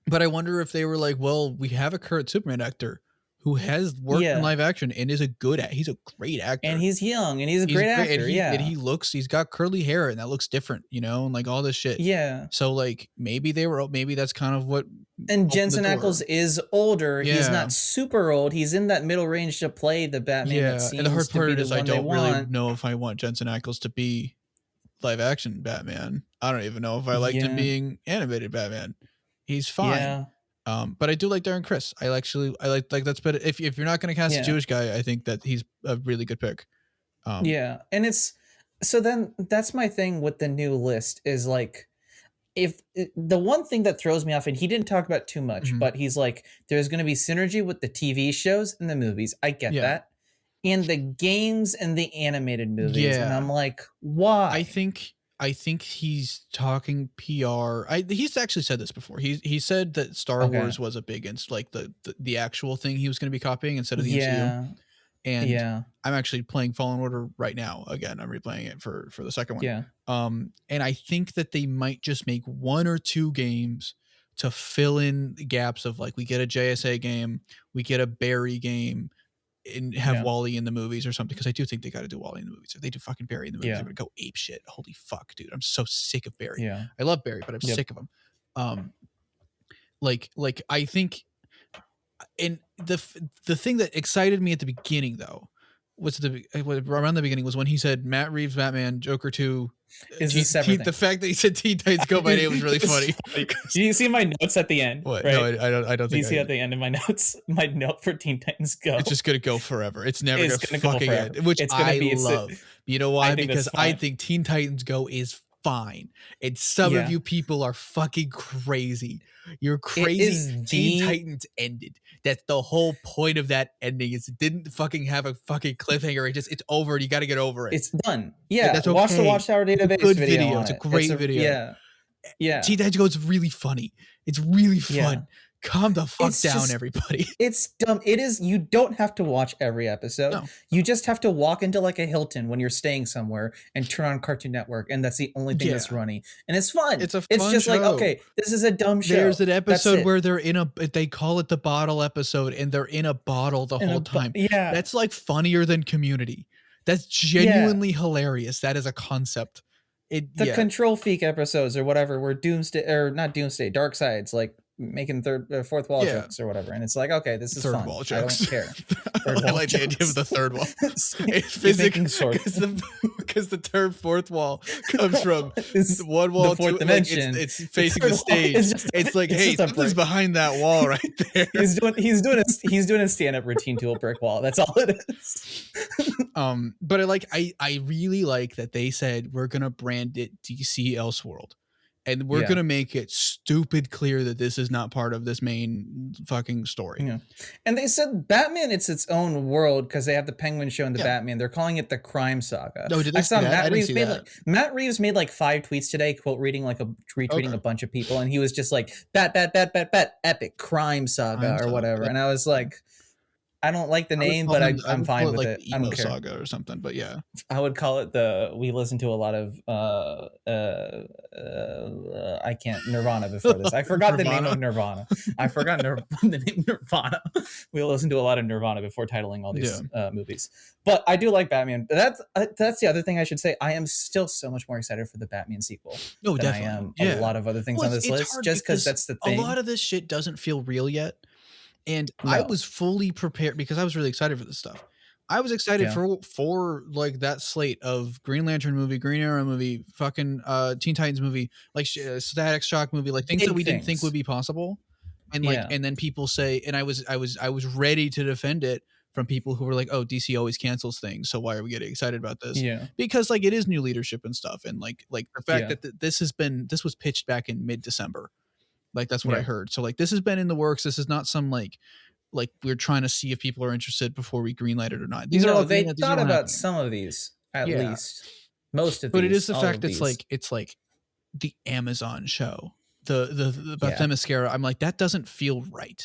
But I wonder if they were like, well, we have a current Superman actor who has worked in live action and is he's a great actor. And he's young and he's a great actor. And he's got curly hair and that looks different, and like all this shit. Yeah. So like maybe that's kind of what. And Jensen Ackles is older. Yeah. He's not super old. He's in that middle range to play the Batman. Yeah. And the hard part is I don't really know if I want Jensen Ackles to be live action Batman. I don't even know if I liked him being animated Batman. He's fine. Yeah. But I do like Darren Criss. I like that's better. If you're not going to cast a Jewish guy, I think that he's a really good pick. And it's so then that's my thing with the new list is like, if the one thing that throws me off, and he didn't talk about too much, but he's like, there's going to be synergy with the TV shows and the movies. I get that. And the games and the animated movies. Yeah. And I'm like, why? I think he's talking PR. He's actually said this before. He said that Star Wars was a big like the actual thing he was going to be copying instead of the MCU. And I'm actually playing Fallen Order right now. Again, I'm replaying it for the second one. Yeah. And I think that they might just make one or two games to fill in the gaps of like, we get a JSA game, we get a Barry game, and have Wally in the movies or something, because I do think they got to do Wally in the movies. If they do fucking Barry in the movies, they're gonna go ape shit. Holy fuck, dude! I'm so sick of Barry. Yeah, I love Barry, but I'm sick of him. Like I think, and the thing that excited me at the beginning though around the beginning was when he said Matt Reeves Batman, Joker 2. Is this everything? The fact that he said Teen Titans Go by Name was really funny. Do you see my notes at the end? What? Right? No, I don't think. Do you see at the end of my notes? My note for Teen Titans Go. It's just gonna go forever. It's never gonna fucking end. Which it's gonna I love. You know why? Because I think Teen Titans Go is fine, and some of you people are fucking crazy. You're crazy. Teen Titans ended. That's the whole point of that ending. Is it didn't fucking have a fucking cliffhanger. It's over. You got to get over it. It's done. Yeah. That's okay. Watch the Watchtower Database good video. It's a great video. Yeah. Teen Titans Go is really funny. It's really fun. Yeah. Calm the fuck down, everybody. It's dumb. It is. You don't have to watch every episode. No. You just have to walk into like a Hilton when you're staying somewhere and turn on Cartoon Network, and that's the only thing that's running. And it's fun. It's just show. Like, okay, this is a dumb show. There's an episode where they're in they call it the bottle episode, and they're in a bottle the whole time. Yeah. That's like funnier than Community. That's genuinely hilarious. That is a concept. The Control Freak episodes or whatever, where Doomsday, or not Doomsday, Darkseid's like making fourth wall jokes or whatever, and it's like, okay, this is third fun. Wall jokes. I don't care. I like the idea of the third wall. It's physical because the term fourth wall comes from one wall, the fourth dimension. Like it's facing the stage. It's like, hey, something's behind that wall right there. He's doing a stand-up routine to a brick wall. That's all it is. But I really like that they said we're gonna brand it DC Elseworld. And we're going to make it stupid clear that this is not part of this main fucking story. Yeah. And they said Batman, it's its own world because they have the Penguin show and the Batman. They're calling it the Crime Saga. No, did I saw Matt Reeves made like 5 tweets today, retweeting a bunch of people. And he was just like, bat, epic crime saga or whatever. And I was like, I don't like the name, but I'm fine with it. I don't care. Saga or something, but yeah. I would call it we listened to a lot of Nirvana before this. I forgot the name of Nirvana. I forgot the name Nirvana. We listened to a lot of Nirvana before titling all these movies. But I do like Batman. That's the other thing I should say. I am still so much more excited for the Batman sequel than I am a lot of other things on this list, just because that's the thing. A lot of this shit doesn't feel real yet. And I was fully prepared because I was really excited for this stuff. I was excited for like that slate of Green Lantern movie, Green Arrow movie, fucking Teen Titans movie, like Static Shock movie, like things that we didn't think would be possible. And and then people say, and I was ready to defend it from people who were like, oh, DC always cancels things, so why are we getting excited about this? Yeah, because like it is new leadership and stuff, and like the fact that this was pitched back in mid-December. Like that's what I heard. So like this has been in the works. This is not some like we're trying to see if people are interested before we greenlight it or not. They thought about some of these at least. Most of these. But it is the fact that it's like the Amazon show. The about Themyscira. I'm like, that doesn't feel right.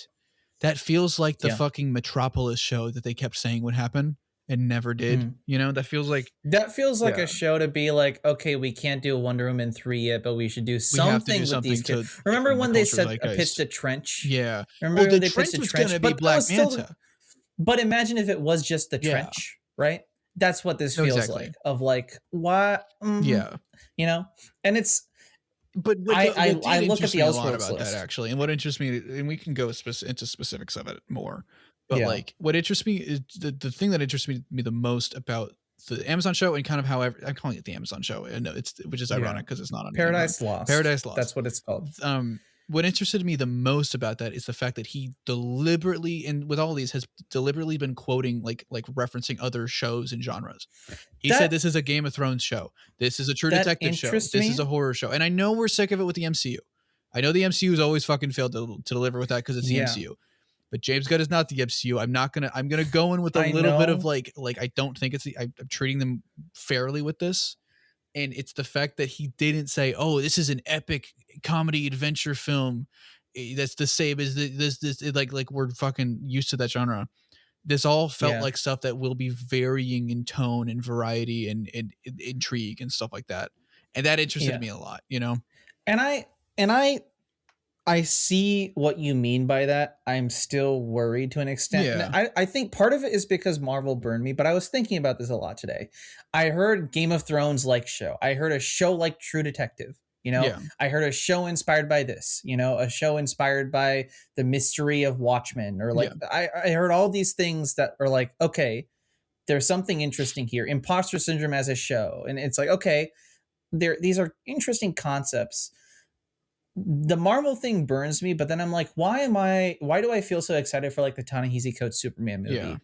That feels like the fucking Metropolis show that they kept saying would happen and never did. You know, that feels like a show to be like, okay, we can't do Wonder Woman 3 yet, but we should do something with these kids. Remember when they said pitched a Trench? Yeah. Remember when they pitched a Trench? But Black Manta. But imagine if it was just the Trench, right? That's what this feels like. Of like, what? Yeah. You know, and it's. But I look at the Elseworld about that actually, and what interests me, and we can go into specifics of it more. But like, what interests me is the thing that interests me the most about the Amazon show, and kind of how I'm calling it the Amazon show, and which is ironic because it's not on Paradise Lost. Paradise Lost. That's what it's called. What interested me the most about that is the fact that he deliberately, and with all these, has deliberately been quoting like referencing other shows and genres. He said this is a Game of Thrones show. This is a True Detective show. This is a horror show. And I know we're sick of it with the MCU. I know the MCU has always fucking failed to deliver with that because it's the MCU. But James Gunn is not the MCU. I'm gonna go in with a little bit of like I don't think it's I'm treating them fairly with this. And it's the fact that he didn't say, oh, this is an epic comedy adventure film that's the same as this like we're fucking used to that genre. This all felt like stuff that will be varying in tone and variety and intrigue and stuff like that. And that interested me a lot, you know? And I see what you mean by that. I'm still worried to an extent. Yeah. I think part of it is because Marvel burned me, but I was thinking about this a lot today. I heard Game of Thrones like show. I heard a show like True Detective. You know, I heard a show inspired by this, you know, a show inspired by the mystery of Watchmen, or like I heard all these things that are like, okay, there's something interesting here. Imposter syndrome as a show. And it's like, okay, these are interesting concepts. The Marvel thing burns me, but then I'm like, why do I feel so excited for like the Ta-Nehisi Coates Superman movie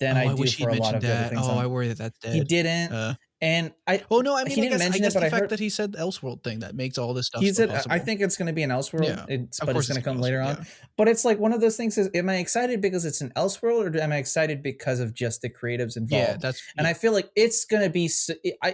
than I do for a lot of the other things? I worry that that's dead. He didn't. And I no, I mean, he didn't mention it, but the I fact heard that he said the Elseworld thing that makes all this stuff he so said possible. I think it's going to be an Elseworld, but it's going to come later on. Yeah. But it's like one of those things is, am I excited because it's an Elseworld, or am I excited because of just the creatives involved? And I feel like it's going to be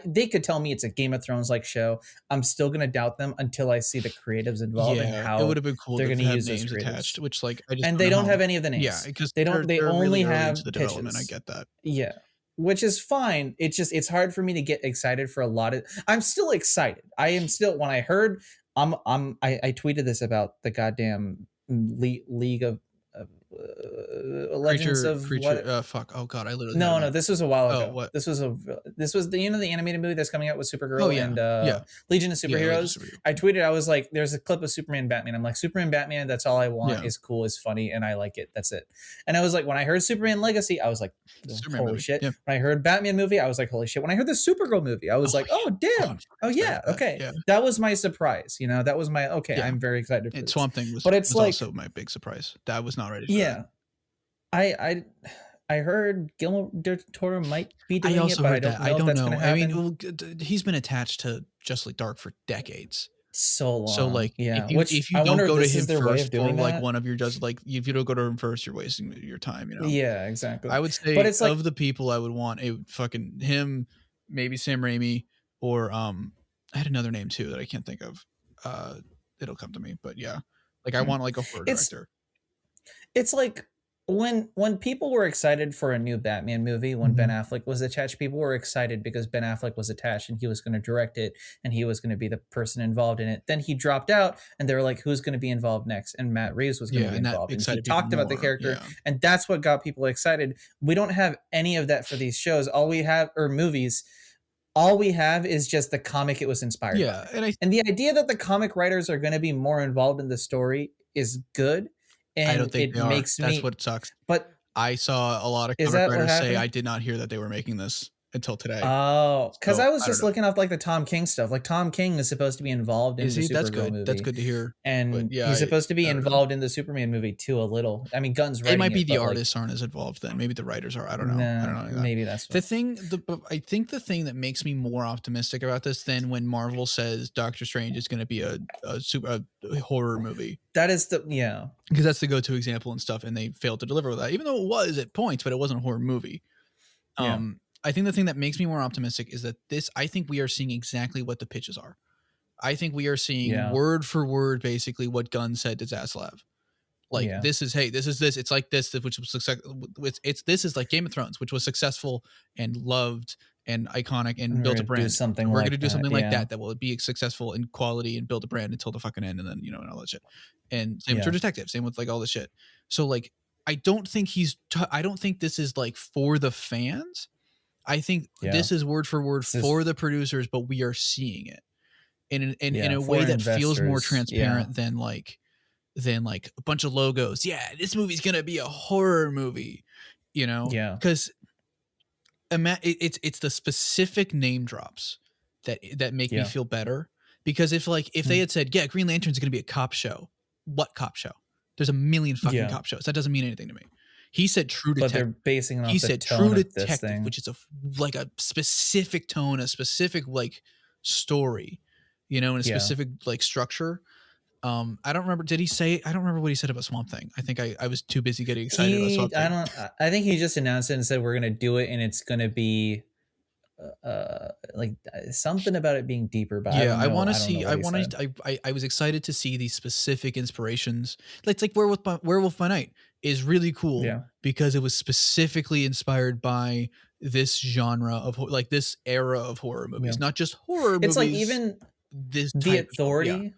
they could tell me it's a Game of Thrones like show. I'm still going to doubt them until I see the creatives involved and how it would have been cool they're going to use those names attached, which like I just and they don't have any of the names. Yeah, because they only really have into the pitches. development. I get that. Yeah. Which is fine. It's hard for me to get excited for a lot of. I'm still excited. I am still, when I heard, I tweeted this about the goddamn League of Legends of Creature. Fuck. Oh god, I literally. No. This was a while ago. What? This was the animated movie that's coming out with Supergirl and Legion of Superheroes. I tweeted. I was like, there's a clip of Superman Batman. I'm like, Superman Batman. That's all I want. Is cool. Is funny, and I like it. That's it. And I was like, when I heard Superman Legacy, I was like, holy shit. When I heard Batman movie, I was like, holy shit. When I heard the Supergirl movie, I was like, oh damn. Oh yeah. Okay. That was my surprise. That was my okay. I'm very excited for this. Swamp Thing was, but it's was like, also my big surprise. That was not ready for that. I heard Guillermo del Toro might be doing it, but I don't know if that's going to happen. I mean, he's been attached to Justice League Dark for decades. So long. So like, if you don't go to him first for like one of your just like, if you don't go to him first, you're wasting your time. Yeah, exactly. I would say, but it's of the people I would want a fucking him, maybe Sam Raimi, or I had another name too that I can't think of. It'll come to me, but yeah, like I want like a horror director. It's like when people were excited for a new Batman movie, when Ben Affleck was attached, people were excited because Ben Affleck was attached and he was going to direct it and he was going to be the person involved in it. Then he dropped out and they were like, who's going to be involved next? And Matt Reeves was going to be involved. And he talked about the character and that's what got people excited. We don't have any of that for these shows. All we have are movies. All we have is just the comic it was inspired by. And the idea that the comic writers are going to be more involved in the story is good. And I don't think it makes That's what sucks. But I saw a lot of comic writers say I did not hear that they were making this until today. Oh, because I was just looking up like the Tom King stuff. Like Tom King is supposed to be involved in the Supergirl movie. That's good to hear. And he's supposed to be involved in the Superman movie too a little. I mean, Gunn's writing. It might be the artists aren't as involved then. Maybe the writers are. I don't know. I don't know. Maybe that's the thing. I think the thing that makes me more optimistic about this than when Marvel says Doctor Strange is going to be a horror movie. That is because that's the go-to example and stuff, and they failed to deliver with that, even though it was at points, but it wasn't a horror movie. I think the thing that makes me more optimistic is that I think we are seeing exactly what the pitches are. I think we are seeing word for word, basically what Gunn said to Zaslav. Like, this is this. It's like this, which was success. This is like Game of Thrones, which was successful and loved and iconic and built a brand. We're going to do something like that will be successful in quality and build a brand until the fucking end. And then, and all that shit. And same with True Detective, same with like all this shit. So like, I don't think I don't think this is like for the fans. I think this is word for word for the producers, but we are seeing it in a way that feels more transparent than like a bunch of logos. Yeah, this movie's gonna be a horror movie, because it's the specific name drops that make me feel better. Because if they had said, Green Lantern's gonna be a cop show, what cop show? There's a million fucking cop shows. That doesn't mean anything to me. He said True Detective. But they're basing it on the tone True of Detective, this thing. which is a specific tone, a specific like story, and a specific like structure. I don't remember. Did he say? I don't remember what he said about Swamp Thing. I think I was too busy getting excited about Swamp Thing. I think he just announced it and said we're gonna do it, and it's gonna be like something about it being deeper. But I want to see. I was excited to see these specific inspirations. It's like Werewolf by Night is really cool because it was specifically inspired by this genre of like this era of horror movies, not just horror movies. It's like even this The Authority.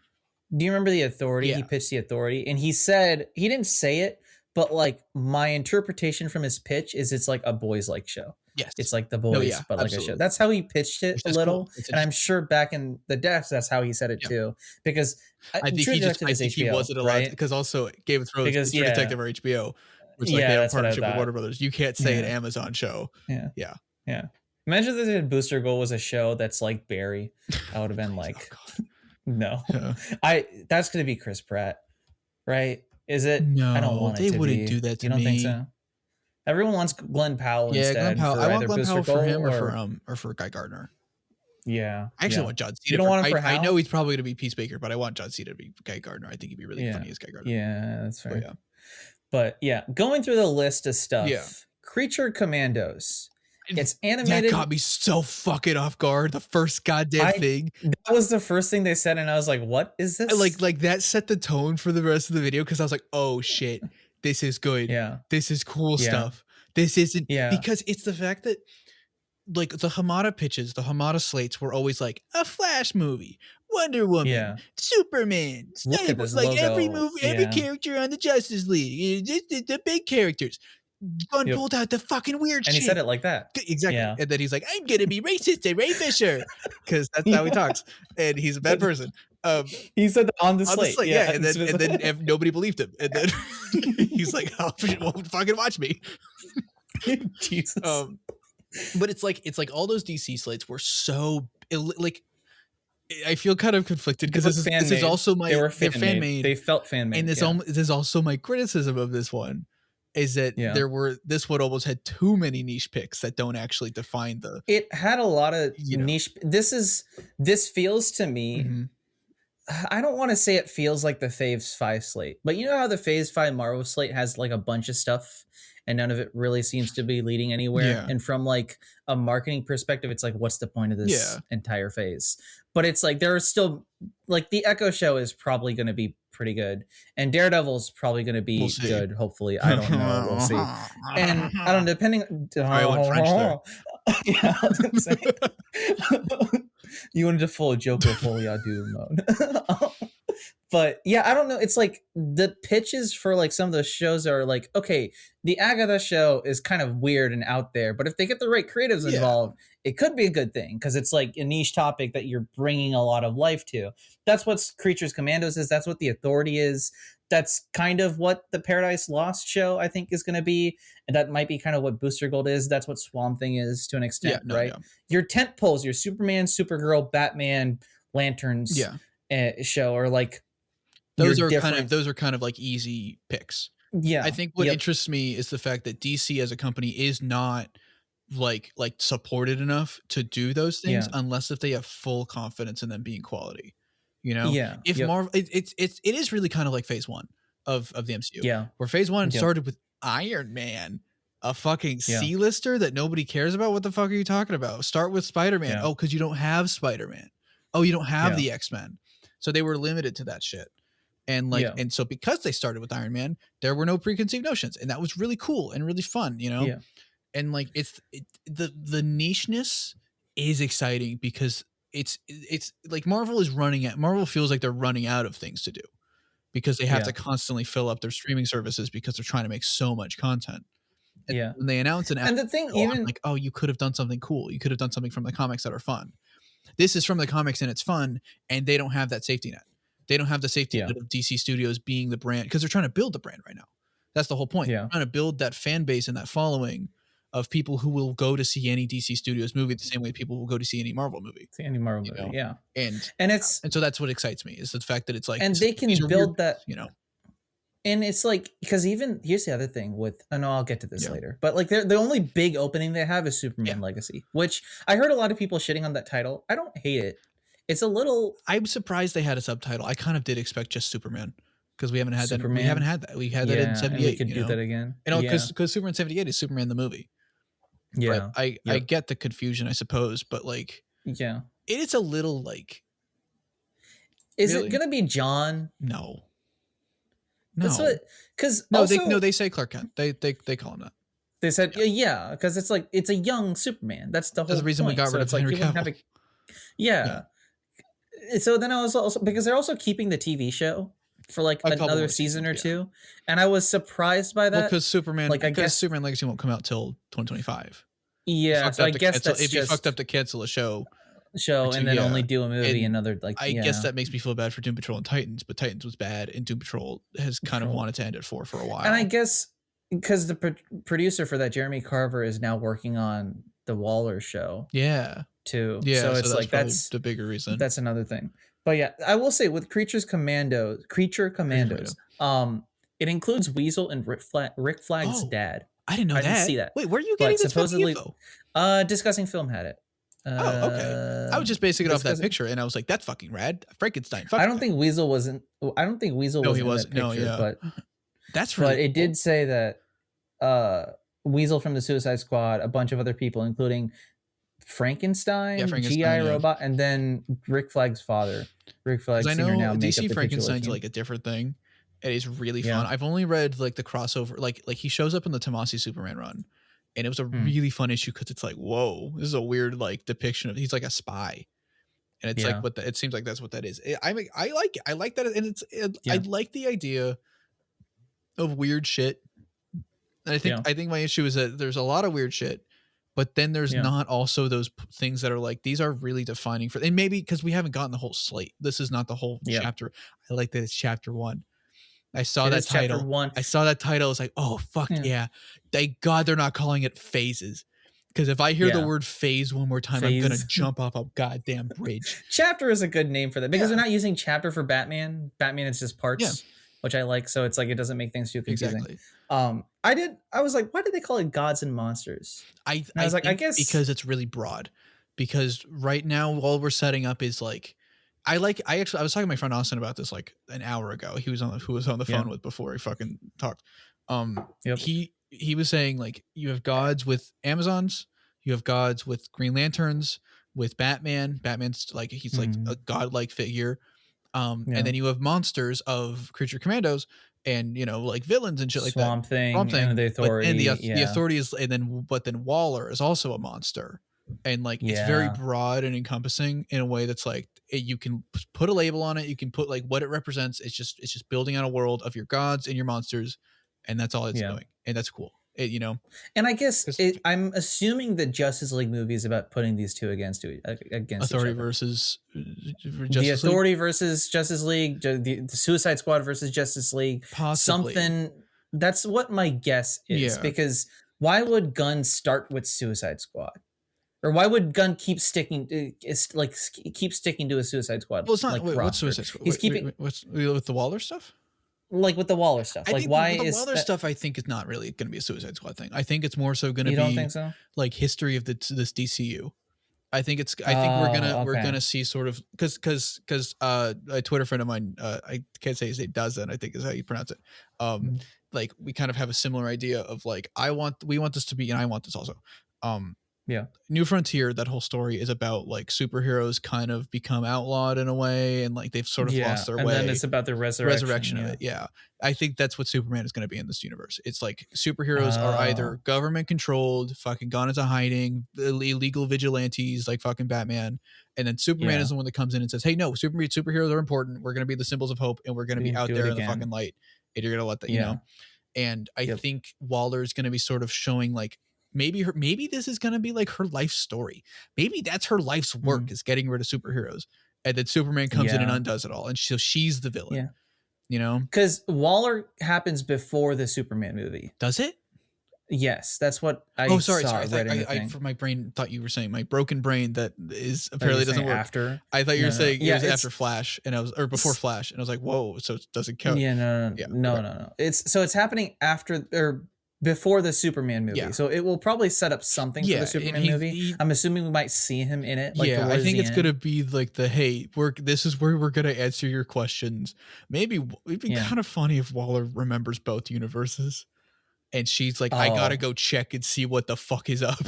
Do you remember The Authority? Yeah. He pitched The Authority and he said, he didn't say it, but like my interpretation from his pitch is it's like a boys like show. Yes. It's like The Boys, but like a show. That's how he pitched it a little. Cool. And I'm sure back in the depths, that's how he said it too. Because I think he wasn't allowed because also Game of Thrones and True Detective are HBO. It's like they have a partnership with Warner Brothers. You can't say an Amazon show. Yeah. Imagine if the Booster Goal was a show that's like Barry. I would have been like, no. That's gonna be Chris Pratt, right? Is it? No, I don't want it to be. They wouldn't do that to me. You don't think so? Everyone wants Glenn Powell instead. Glenn Powell. I want Glenn Powell for him or for Guy Gardner. Yeah. I actually want John Cena. You don't want him for Hal? I know he's probably going to be Peacemaker, but I want John Cena to be Guy Gardner. I think he'd be really funny as Guy Gardner. Yeah, that's fair. But going through the list of stuff. Yeah. Creature Commandos. It's animated. That got me so fucking off guard. The first goddamn thing. That was the first thing they said, and I was like, "What is this?" Like that set the tone for the rest of the video because I was like, "Oh shit, this is good. Yeah, this is cool stuff. This isn't because it's the fact that like the Hamada pitches, the Hamada slates were always like a Flash movie, Wonder Woman, Superman, like logo. Every movie, every character on the Justice League, the big characters." Gunn pulled out the fucking weird shit. And he said it like that. Exactly. Yeah. And then he's like, I'm going to be racist and Ray Fisher. Because that's how he talks. And he's a bad person. He said that on the slate. Yeah. And then nobody believed him. And then he's like, oh, won't fucking watch me. Jesus. But it's like all those DC slates were so like I feel kind of conflicted because this is also my they're fan made. They felt fan made. And this is also my criticism of this one. Is that this one almost had too many niche picks that don't actually define the. It had a lot of niche. This feels to me. I don't want to say it feels like the Phase 5 slate, but you know how the Phase 5 Marvel slate has like a bunch of stuff and none of it really seems to be leading anywhere. Yeah. And from like a marketing perspective, it's like, what's the point of this entire phase? But it's like, there are still like the Echo show is probably going to be pretty good. And Daredevil's probably going to be good. Hopefully. I don't know. We'll see. And I don't know, depending. I went French there. Yeah, I was going to say. You wanted to full Joker Folie à Deux mode. But yeah, I don't know. It's like the pitches for like some of those shows are like, okay, the Agatha show is kind of weird and out there, but if they get the right creatives involved, it could be a good thing because it's like a niche topic that you're bringing a lot of life to. That's what Creatures Commandos is. That's what The Authority is. That's kind of what the Paradise Lost show, I think, is going to be. And that might be kind of what Booster Gold is. That's what Swamp Thing is to an extent, right? Yeah. Your tent poles, your Superman, Supergirl, Batman, Lanterns show are like, those are kind of like easy picks. Yeah. I think what interests me is the fact that DC as a company is not like supported enough to do those things unless if they have full confidence in them being quality. You know? Yeah. If Marvel it is really kind of like phase 1 of the MCU. Yeah. Where phase 1 started with Iron Man, a fucking C-lister that nobody cares about. What the fuck are you talking about? Start with Spider-Man. Yeah. Oh, because you don't have Spider-Man. Oh, you don't have the X-Men. So they were limited to that shit. And and so because they started with Iron Man, there were no preconceived notions, and that was really cool and really fun, you know. Yeah. And like the nicheness is exciting because it's like Marvel feels like they're running out of things to do because they have to constantly fill up their streaming services because they're trying to make so much content. And when they announce and the thing, even like, oh, you could have done something cool. You could have done something from the comics that are fun. This is from the comics and it's fun, and they don't have that safety net. They don't have the safety net of DC Studios being the brand because they're trying to build the brand right now. That's the whole point. Yeah. They're trying to build that fan base and that following of people who will go to see any DC Studios movie the same way people will go to see any Marvel movie. See any Marvel movie, yeah. And so that's what excites me is the fact that it's like, and they can build that, you know. And it's like, because even here's the other thing with, I know I'll get to this later, but like the only big opening they have is Superman Legacy, which I heard a lot of people shitting on that title. I don't hate it. It's a little. I'm surprised they had a subtitle. I kind of did expect just Superman because we haven't had that. We haven't had that. We had that in 78. We could do that again. You know, because Superman 78 is Superman the movie. Yeah, but I get the confusion, I suppose, but like, it is a little like. Is it gonna be John? No. That's what, because they say Clark Kent. They call him that. They said because it's like it's a young Superman. That's the whole. That's the reason we got rid of Henry Cavill. So then I was also, because they're also keeping the TV show for like another season or two, and I was surprised by that. Because Superman, like I guess Superman Legacy won't come out till 2025. Yeah, so I guess that's it'd be fucked up to cancel a show and then only do a movie. Another like I guess that makes me feel bad for Doom Patrol and Titans, but Titans was bad, and Doom Patrol has kind of wanted to end at 4 for a while. And I guess because the producer for that, Jeremy Carver, is now working on the Waller show. Yeah. Too. Yeah. So it's like that's the bigger reason. That's another thing. But yeah, I will say with Creature Commandos, it includes Weasel and Rick Flag's dad. I didn't know that. I didn't see that. Wait, where are you getting this supposedly info? Discussing Film had it. Okay. I was just basing it off that picture, and I was like, "That's fucking rad." Frankenstein. I don't think Weasel wasn't. I don't think Weasel was in that picture. No, yeah. But that's really. But it did say that Weasel from the Suicide Squad, a bunch of other people, including Frankenstein, GI Robot, and then Rick Flag's father. Rick Flag. I know now DC Frankenstein's like a different thing. It is really fun. I've only read like the crossover, like he shows up in the Tomasi Superman run, and it was a really fun issue because it's like, whoa, this is a weird like depiction of he's like a spy, and it's like it seems like that's what that is. I like that, and I like the idea of weird shit. And I think my issue is that there's a lot of weird shit. But then there's not also those things that are like, these are really defining for, and maybe because we haven't gotten the whole slate. This is not the whole chapter. I like that it's chapter 1. I saw that title. I saw that title. I was like, oh, fuck yeah. Thank God they're not calling it phases. Because if I hear the word phase one more time, I'm going to jump off a goddamn bridge. Chapter is a good name for that because they're not using chapter for Batman. Batman is just parts, which I like. So it's like, it doesn't make things too confusing. Exactly. I was like, why did they call it Gods and Monsters? I was like, I guess because it's really broad. Because right now, all we're setting up is like, I was talking to my friend Austin about this like an hour ago. Who was on the phone with before he fucking talked. He was saying like, you have gods with Amazons, you have gods with Green Lanterns, with Batman. Batman's like, he's like a godlike figure. And then you have monsters of Creature Commandos, and like villains and shit like Swamp Thing, and the Authority, the Authority is, but then Waller is also a monster, and like it's very broad and encompassing in a way that's like you can put a label on it, you can put like what it represents. It's just building out a world of your gods and your monsters, and that's all it's doing, and that's cool. And I guess I'm assuming that Justice League movie is about putting these two against Authority versus the Authority versus Justice League, the Suicide Squad versus Justice League. Possibly. Something. That's what my guess is, because why would Gunn start with Suicide Squad? Or why would Gunn keep sticking to a Suicide Squad? Well, it's not. What's Suicide Squad? He's keeping with the Waller stuff. Like with the Waller stuff, I think the Waller stuff, I think is not really going to be a Suicide Squad thing. I think it's more so going to be. You don't think so? Like history of this DCU. I think we're gonna see sort of because a Twitter friend of mine, I can't say his name, Dozen, I think is how you pronounce it. Like we kind of have a similar idea of like we want this to be, and I want this also. New Frontier, that whole story is about like superheroes kind of become outlawed in a way, and like they've sort of lost their way. And then it's about the resurrection of it. Yeah. I think that's what Superman is going to be in this universe. It's like superheroes are either government controlled, fucking gone into hiding, illegal vigilantes like fucking Batman, and then Superman is the one that comes in and says, hey, no, superheroes are important. We're going to be the symbols of hope, and we're going to be out there in the fucking light, and you're going to let that, you know? And I think Waller's going to be sort of showing like, maybe this is going to be like her life story. Maybe that's her life's work is getting rid of superheroes. And then Superman comes in and undoes it all. And so she's the villain, Because Waller happens before the Superman movie. Does it? Yes. That's what I sorry. I for my brain thought you were saying, my broken brain that is apparently doesn't work. After? I thought you were saying it was after Flash, or before Flash. And I was like, whoa, so it doesn't count. No. It's happening after or before the Superman movie. So it will probably set up something for the Superman movie. I'm assuming we might see him in it. Like I think it's going to be like this is where we're going to answer your questions. Maybe it'd be kind of funny if Waller remembers both universes and she's like, I got to go check and see what the fuck is up.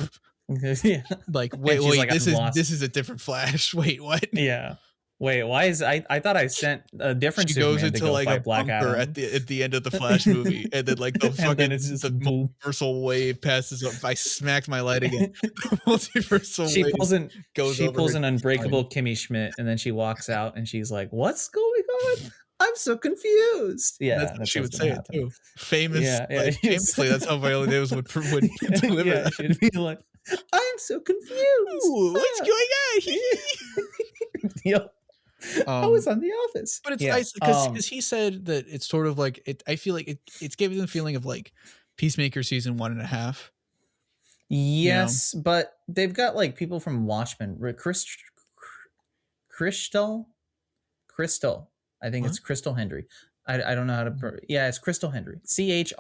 Like, wait, like, this is a different Flash. Wait, what? Yeah. Wait, why is I thought I sent a different she Superman goes into like a Black bunker at the end of the Flash movie, and then like the fucking the multiversal wave passes up. I smacked my light again. The multiversal wave she pulls an unbreakable Kimmy Schmidt, and then she walks out and she's like, what's going on? I'm so confused. Yeah, that's what she would say it too. Famously, that's how Viola Davis would deliver that. She'd be like, I'm so confused. Ooh, what's going on? I was on The Office, but it's nice because he said that it's sort of like I feel like it's giving them the feeling of like Peacemaker season 1.5. Yes, but they've got like people from Watchmen. Christal. I think it's Christal Hendry. I don't know how to. Yeah, it's Christal Hendry. Christal.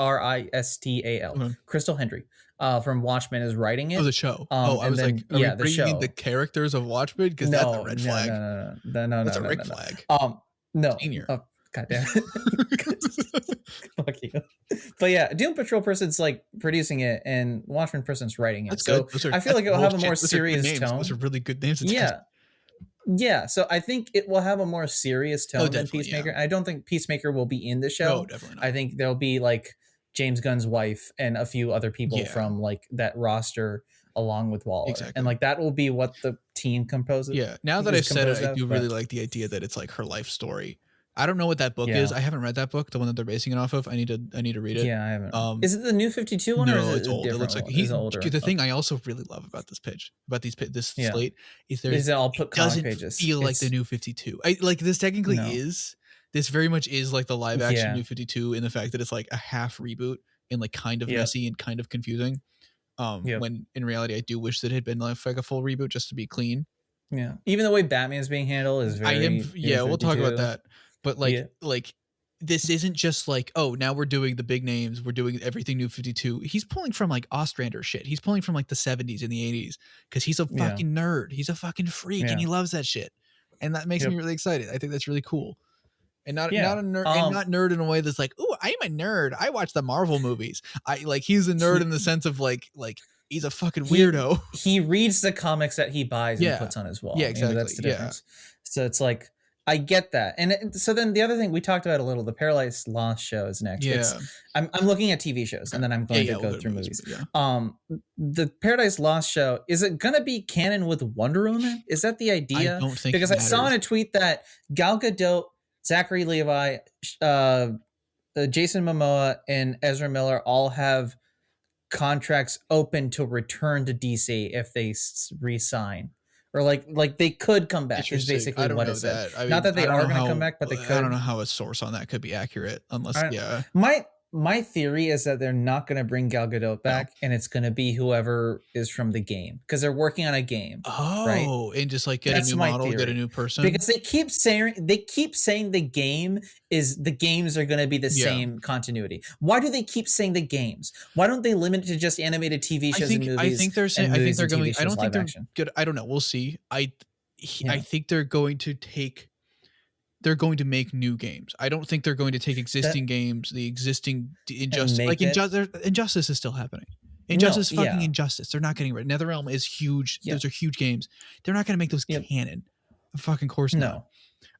Christal Hendry from Watchmen is writing it. Oh, the show. I was like, are we bringing in the characters of Watchmen? Because that's a red flag. No. That's a red flag. No. Senior. Oh, God damn it. Fuck you. But yeah, Doom Patrol person's like producing it and Watchmen person's writing it. That's so good. I feel like it will have a more serious tone. Those are really good names. Yeah. So I think it will have a more serious tone than Peacemaker. Yeah. I don't think Peacemaker will be in the show. No, definitely not. I think there'll be like James Gunn's wife and a few other people from like that roster along with Waller. Exactly. And like that will be what the team composes. Yeah. Now that I've said it, I do really like the idea that it's like her life story. I don't know what that book is. I haven't read that book, the one that they're basing it off of. I need to read it. Yeah, I haven't. Is it the New 52 one? No, or is it's old. It looks like he's older. The thing I also really love about this slate is it all put doesn't pages. Feel like the New 52. Like this technically is. This very much is like the live action New 52 in the fact that it's like a half reboot and like kind of messy and kind of confusing. When in reality I do wish that it had been like a full reboot just to be clean. Yeah. Even the way Batman's being handled is very we'll talk about that. But like this isn't just like, oh, now we're doing the big names, we're doing everything New 52. He's pulling from like Ostrander shit. He's pulling from like the 70s and the 80s because he's a fucking nerd. He's a fucking freak and he loves that shit. And that makes me really excited. I think that's really cool. And not a nerd, and not nerd in a way that's like, oh, I'm a nerd. I watch the Marvel movies. He's a nerd in the sense of like he's a fucking weirdo. He reads the comics that he buys and puts on his wall. Yeah, exactly. That's the difference. So it's like, I get that. And so then the other thing we talked about a little, the Paradise Lost show is next. Yeah. I'm looking at TV shows and then I'm going to go through movies. The Paradise Lost show, is it going to be canon with Wonder Woman? Is that the idea? I don't think because I saw in a tweet that Gal Gadot, Zachary Levi, Jason Momoa, and Ezra Miller all have contracts open to return to DC if they re-sign. Or like they could come back is basically what it said. Not that they are going to come back, but they could. I don't know how a source on that could be accurate unless My theory is that they're not going to bring Gal Gadot back, and it's going to be whoever is from the game because they're working on a game. Oh, right? And just like get a new model, get a new person. Because they keep saying the games are going to be the same continuity. Why do they keep saying the games? Why don't they limit it to just animated TV shows and movies? I think they're saying. I think they're going. I don't think they're good. I don't know. We'll see. I think they're going to take. They're going to make new games. I don't think they're going to take existing games, the existing Injustice. Like Injustice is still happening. Injustice, Injustice. They're not getting rid. NetherRealm is huge. Yeah. Those are huge games. They're not going to make those canon. Of fucking course not.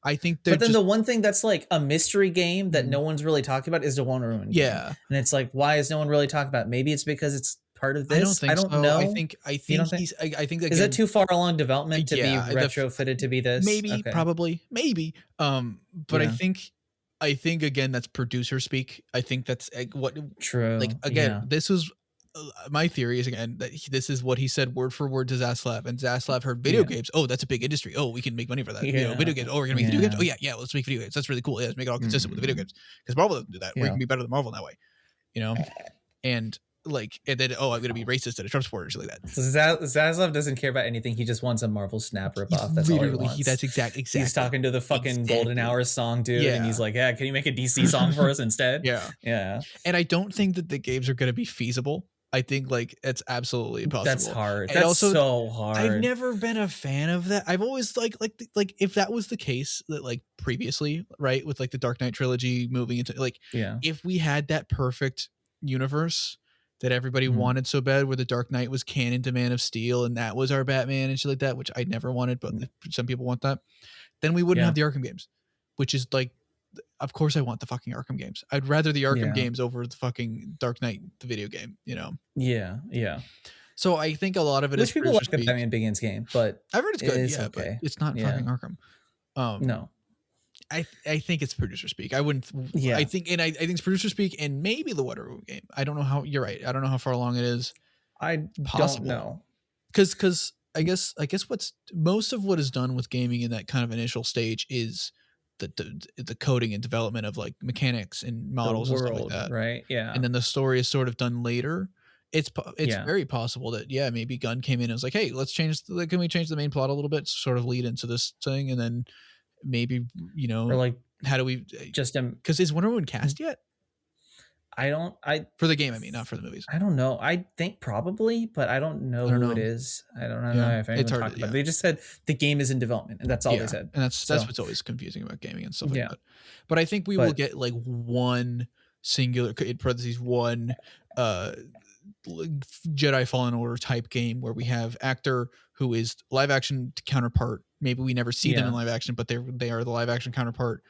I think they're. But then the one thing that's like a mystery game that no one's really talking about is the Wonder Woman game. Yeah, and it's like, why is no one really talking about it? Maybe it's because it's part of this. I don't know. I think again, is it too far along development to be retrofitted to be this? Maybe, probably, maybe. But I think again that's producer speak. I think that's what true. Like again, this was my theory is again that this is what he said word for word to Zaslav, and Zaslav heard video games. Oh, that's a big industry. Oh, we can make money for that. Video games. Oh, we're gonna make video games. Oh yeah, let's make video games. That's really cool. Yeah, let's make it all consistent with the video games because Marvel doesn't do that. We can be better than Marvel that way, and. And then I'm gonna be racist at a Trump supporter or something like that. Zaslav doesn't care about anything. He just wants a Marvel Snap ripoff. That's all he wants. That's exactly. He's talking to the fucking Golden Hour song, dude, and he's like, "Yeah, can you make a DC song for us instead?" Yeah. And I don't think that the games are gonna be feasible. I think it's absolutely impossible. That's hard. That's also so hard. I've never been a fan of that. I've always like if that was the case that previously, right, with the Dark Knight trilogy moving into if we had that perfect universe that everybody wanted so bad, where the Dark Knight was canon to Man of Steel and that was our Batman and shit like that, which I never wanted, but some people want that, then we wouldn't have the Arkham games, which is of course I want the fucking Arkham games. I'd rather the Arkham games over the fucking Dark Knight, the video game, Yeah. So I think a lot of it is people like the Batman Begins game, but I've heard it's good, but it's not fucking Arkham. No. I think it's producer speak. I wouldn't. Yeah. I think it's producer speak, and maybe the Wonder Woman game. I don't know how. You're right. I don't know how far along it is. I don't know. Because I guess what's most of what is done with gaming in that kind of initial stage is the coding and development of like mechanics and models and stuff like that, right? Yeah, and then the story is sort of done later. It's very possible that maybe Gunn came in and was like, hey, let's change can we change the main plot a little bit to sort of lead into this thing, and then maybe or like how do we just because is Wonder Woman cast yet? For the game, I mean, not for the movies. I don't know. I think probably, but I don't know who it is. I don't know if anyone talked about it. They just said the game is in development, and that's all they said. And that's what's always confusing about gaming and stuff like that. But I think we will get like one singular, in parentheses, one Jedi Fallen Order type game where we have actor who is live action counterpart. Maybe we never see them in live action, but they are the live action counterpart.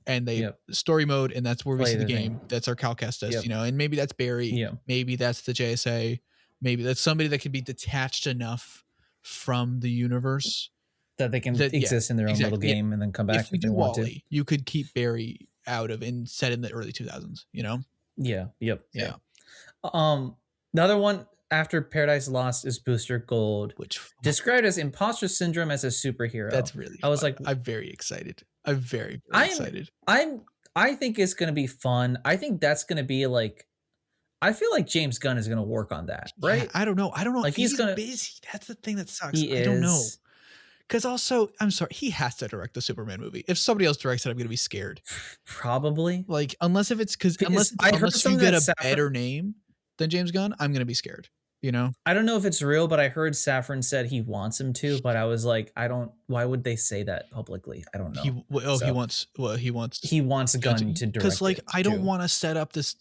And they story mode, and that's where we see the game. That's our Cal Kestis, and maybe that's Barry, maybe that's the JSA, maybe that's somebody that can be detached enough from the universe that they can exist in their own little game and then come back if they want to. You could keep Barry out of and set in the early 2000s, Yeah. The other one after Paradise Lost is Booster Gold, which described as imposter syndrome as a superhero. That's really I was like, I'm very excited. I'm very excited. I think it's going to be fun. I think that's going to be like, I feel like James Gunn is going to work on that, right? Yeah, I don't know. Like he's busy. That's the thing that sucks. I don't know. Because also, I'm sorry, he has to direct the Superman movie. If somebody else directs it, I'm going to be scared. Probably. Like, unless you get a better name than James Gunn, I'm going to be scared. I don't know if it's real, but I heard Safran said he wants him to, but I was like, why would they say that publicly? I don't know. He wants Gunn to direct. Because like, I don't want to set up this.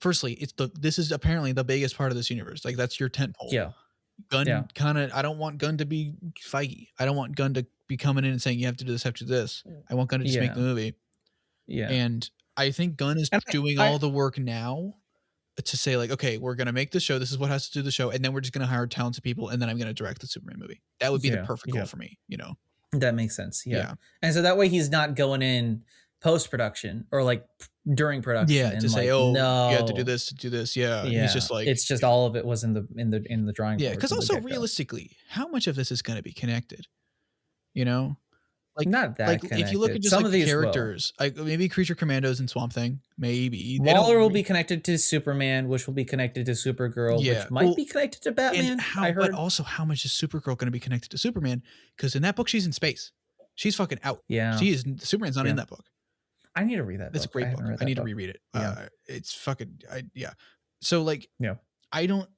Firstly, this is apparently the biggest part of this universe. Like, that's your tentpole. Yeah. Gunn kind of, I don't want Gunn to be Feige. I don't want Gunn to be coming in and saying, you have to do this, have to do this. I want Gunn to just make the movie. Yeah. And I think Gunn is doing all the work now to say like, okay, we're going to make the show. This is what has to do the show. And then we're just going to hire talented people. And then I'm going to direct the Superman movie. That would be the perfect goal for me, That makes sense. Yeah. And so that way he's not going in post-production or like during production. Yeah. And to say, no, you have to do this. Yeah. He's just like, it's just all of it was in the drawing board. Yeah. Cause also realistically, how much of this is going to be connected? Like, not that connected. If you look at just some of these characters, like maybe Creature Commandos and Swamp Thing, maybe Waller will be connected to Superman, which will be connected to Supergirl, which might be connected to Batman. But also, how much is Supergirl going to be connected to Superman? Because in that book, she's in space. She's fucking out. Yeah, Superman's not in that book. I need to read that. That's a great book. I need to reread it. It's fucking So like, I don't.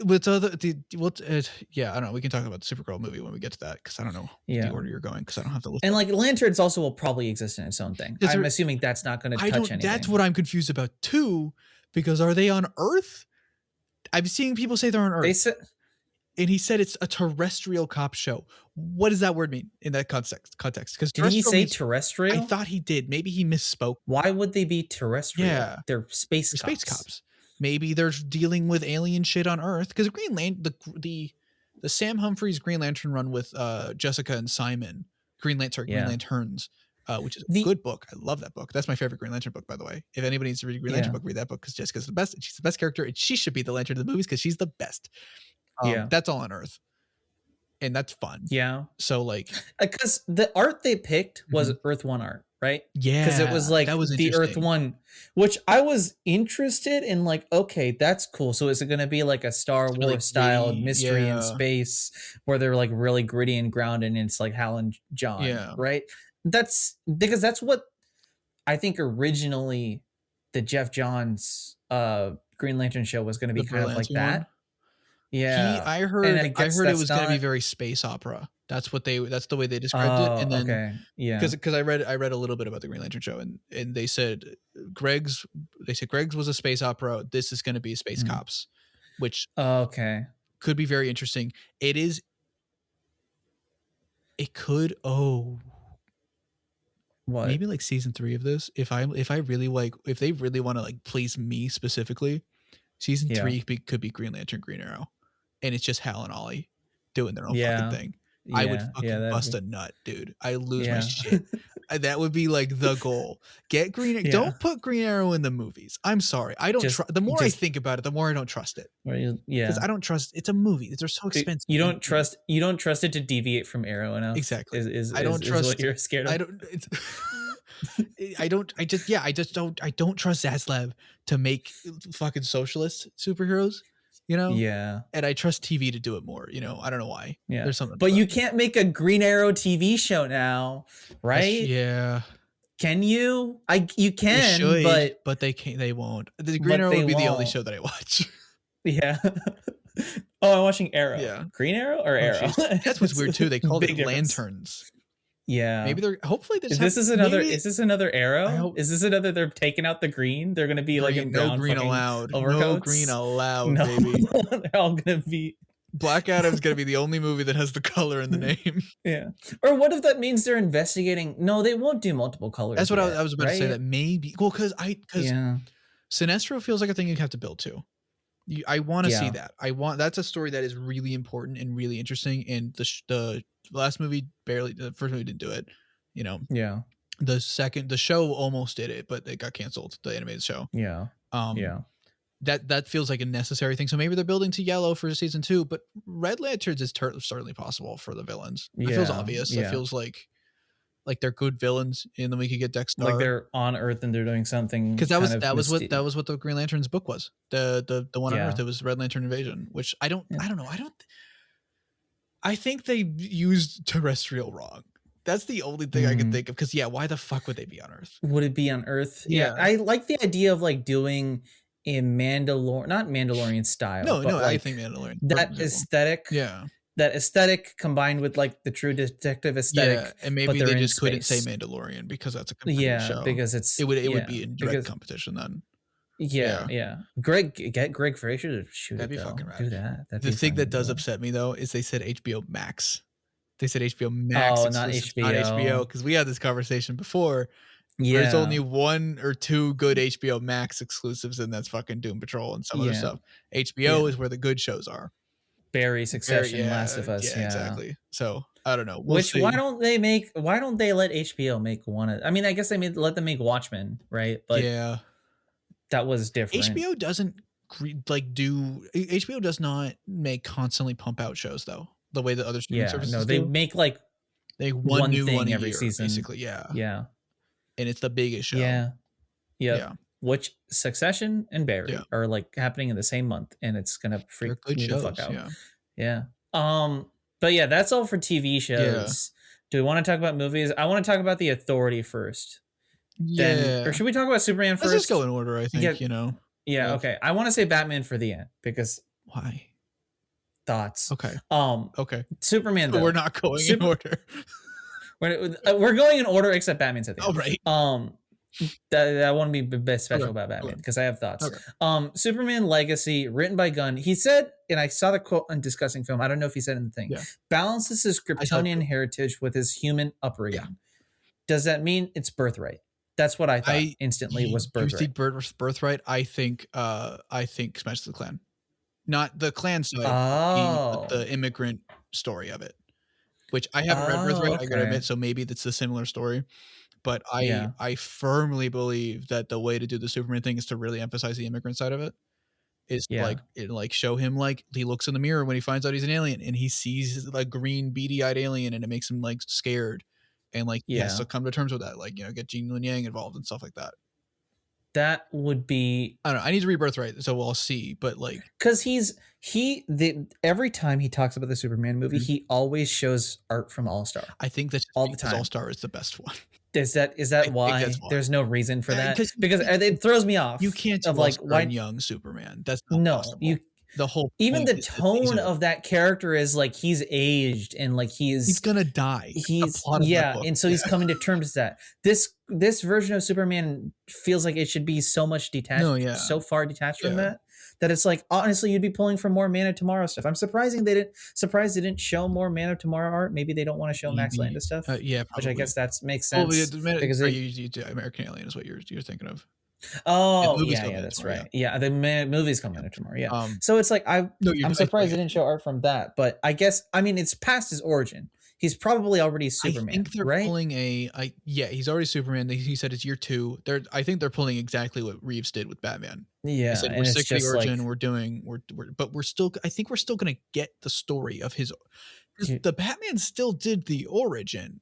With I don't know. We can talk about the Supergirl movie when we get to that, because I don't know the order you're going, because I don't have to listen. And like Lanterns also will probably exist in its own thing. I'm assuming that's not going to touch anything. That's what I'm confused about too, because are they on Earth? I'm seeing people say they're on Earth. And he said it's a terrestrial cop show. What does that word mean in that context? Because did he say terrestrial? I thought he did. Maybe he misspoke. Why would they be terrestrial? Yeah, they're space cops. Maybe they're dealing with alien shit on Earth, because Green Lantern, the Sam Humphries Green Lantern run with Jessica and Simon, Green Lanterns, which is a good book. I love that book. That's my favorite Green Lantern book, by the way. If anybody needs to read a Green Lantern book, read that book, because Jessica's the best. And she's the best character, and she should be the Lantern of the movies because she's the best. That's all on Earth, and that's fun. Yeah. So like, because the art they picked was Earth 1 art. Right? Yeah. Because it was like the Earth 1, which I was interested in, like, okay, that's cool. So is it going to be like a Star Wars style mystery in space where they're like really gritty and grounded, and it's like Hal and John, right? That's because that's what I think originally the Jeff Johns Green Lantern show was going to be, kind of like that. One? Yeah. I heard it was going to be very space opera. That's the way they described it. And then, because I read a little bit about the Green Lantern show, and they said Greg's was a space opera. This is going to be space cops, which could be very interesting. It could what? Maybe like season 3 of this. If they really want to like please me specifically, season 3 could be Green Lantern, Green Arrow, and it's just Hal and Ollie doing their own fucking thing. I would fucking bust a nut, dude. I lose my shit. That would be like the goal. Get Green. Don't put Green Arrow in the movies. I'm sorry. I don't trust. The more I think about it, the more I don't trust it. Because I don't trust. It's a movie. They're so expensive. You don't trust it to deviate from Arrow enough. Exactly. I don't trust what you're scared of. I don't. I just don't trust Zaslav to make fucking socialist superheroes. Yeah. And I trust TV to do it more. I don't know why. Yeah. There's something. But you can't make a Green Arrow TV show now, right? Yeah. Can you? You can, but they can't. They won't. The Green Arrow would be the only show that I watch. Yeah. Oh, I'm watching Arrow. Yeah. Green Arrow or Arrow? That's what's weird too. They called it Lanterns. Yeah. Maybe they're hopefully Is this another Arrow? Is this another they're taking out the green? They're gonna be like in brown. No green allowed. Overcoats? No green allowed, baby. They're all gonna be Black Adam's gonna be the only movie that has the color in the name. Yeah. Or what if that means they're investigating? No, they won't do multiple colors. That's what I was about to say. That maybe because Sinestro feels like a thing you have to build to. I want to see that. That's a story that is really important and really interesting. And the last movie the first movie didn't do it. Yeah. The show almost did it, but it got canceled. The animated show. Yeah. That feels like a necessary thing. So maybe they're building to yellow for season 2, but Red Lanterns is certainly possible for the villains. It feels obvious. It feels like they're good villains, and then we could get Dexter. Like they're on Earth and they're doing something. Because that was what the Green Lantern's book was. The one on Earth. It was Red Lantern Invasion, which I don't know. I think they used terrestrial wrong. That's the only thing I can think of. Because why the fuck would they be on Earth? Would it be on Earth? Yeah. I like the idea of like doing a not Mandalorian style. No, like I think Mandalorian. That aesthetic. Yeah. That aesthetic combined with like the true detective aesthetic. Yeah, and maybe they just couldn't say Mandalorian because that's a competitive show. Because it would be in direct competition then. Yeah. Get Greg Fraser to shoot That'd be fucking rad. Do that. The thing that does upset me though is they said HBO Max. They said HBO Max. Oh, not HBO. Because we had this conversation before. Yeah. There's only 1 or 2 good HBO Max exclusives, and that's fucking Doom Patrol and some other stuff. HBO is where the good shows are. Barry, Succession, Last of Us. Yeah, exactly. So I don't know. Why don't they let HBO make one of? I mean, I guess let them make Watchmen, right? But that was different. HBO doesn't HBO does not constantly pump out shows though. The way that other streaming services they make like one new thing one every year, season, basically. Yeah. And it's the biggest show. Yeah. Which Succession and Barry are like happening in the same month, and it's gonna freak me the fuck out. Yeah. But yeah, that's all for TV shows. Do we want to talk about movies? I want to talk about The Authority first. Or should we talk about Superman first? Let's just go in order. I think Yeah. Okay. I want to say Batman for the end because why? Thoughts. Okay. Okay. Superman. Though. We're not going in order. We're going in order except Batman's at the end. Right. That I want to be best special about Batman because I have thoughts. Superman Legacy, written by Gunn. He said, and I saw the quote on discussing film. I don't know if he said in the thing. Balances his Kryptonian heritage with his human upbringing. Does that mean it's birthright? That's what I thought instantly was birthright. You think birthright? I think Smash the Clan, not the clan side. The immigrant story of it, which I haven't read birthright. I gotta admit, so maybe that's a similar story. But I firmly believe that the way to do the Superman thing is to really emphasize the immigrant side of it. Is show him like he looks in the mirror when he finds out he's an alien and he sees like green beady-eyed alien and it makes him like scared and like he has to come to terms with that, like get Jean Lin Yang involved and stuff like that. That would be, I don't know. I need to read Birthright, so we'll see. But like, because every time he talks about the Superman movie, he always shows art from All Star. I think that's all the time. All Star is the best one. Is that why there's no reason for that? Because it throws me off. You can't do why young Superman. That's not possible. The whole even the tone of that character is like he's aged and like he's gonna die. And so he's coming to terms with that. This version of Superman feels like it should be so much detached, so far detached from that it's like honestly you'd be pulling from more Man of Tomorrow stuff. I'm surprised they didn't show more Man of Tomorrow art. Maybe they don't want to show Max Landis stuff. Probably. Which I guess that makes sense. Because American Alien is what you're thinking of. Oh yeah, that's right. Yeah, the movie's coming out tomorrow. So it's like I'm surprised they didn't show art from that, but I guess it's past his origin. he's probably already Superman. I think they're right? pulling he's already Superman. He said it's year 2. I think they're pulling exactly what Reeves did with Batman. Yeah, They said and we're it's sick of the just origin. like But we're still. I think we're still gonna get the story of his. Because the Batman still did the origin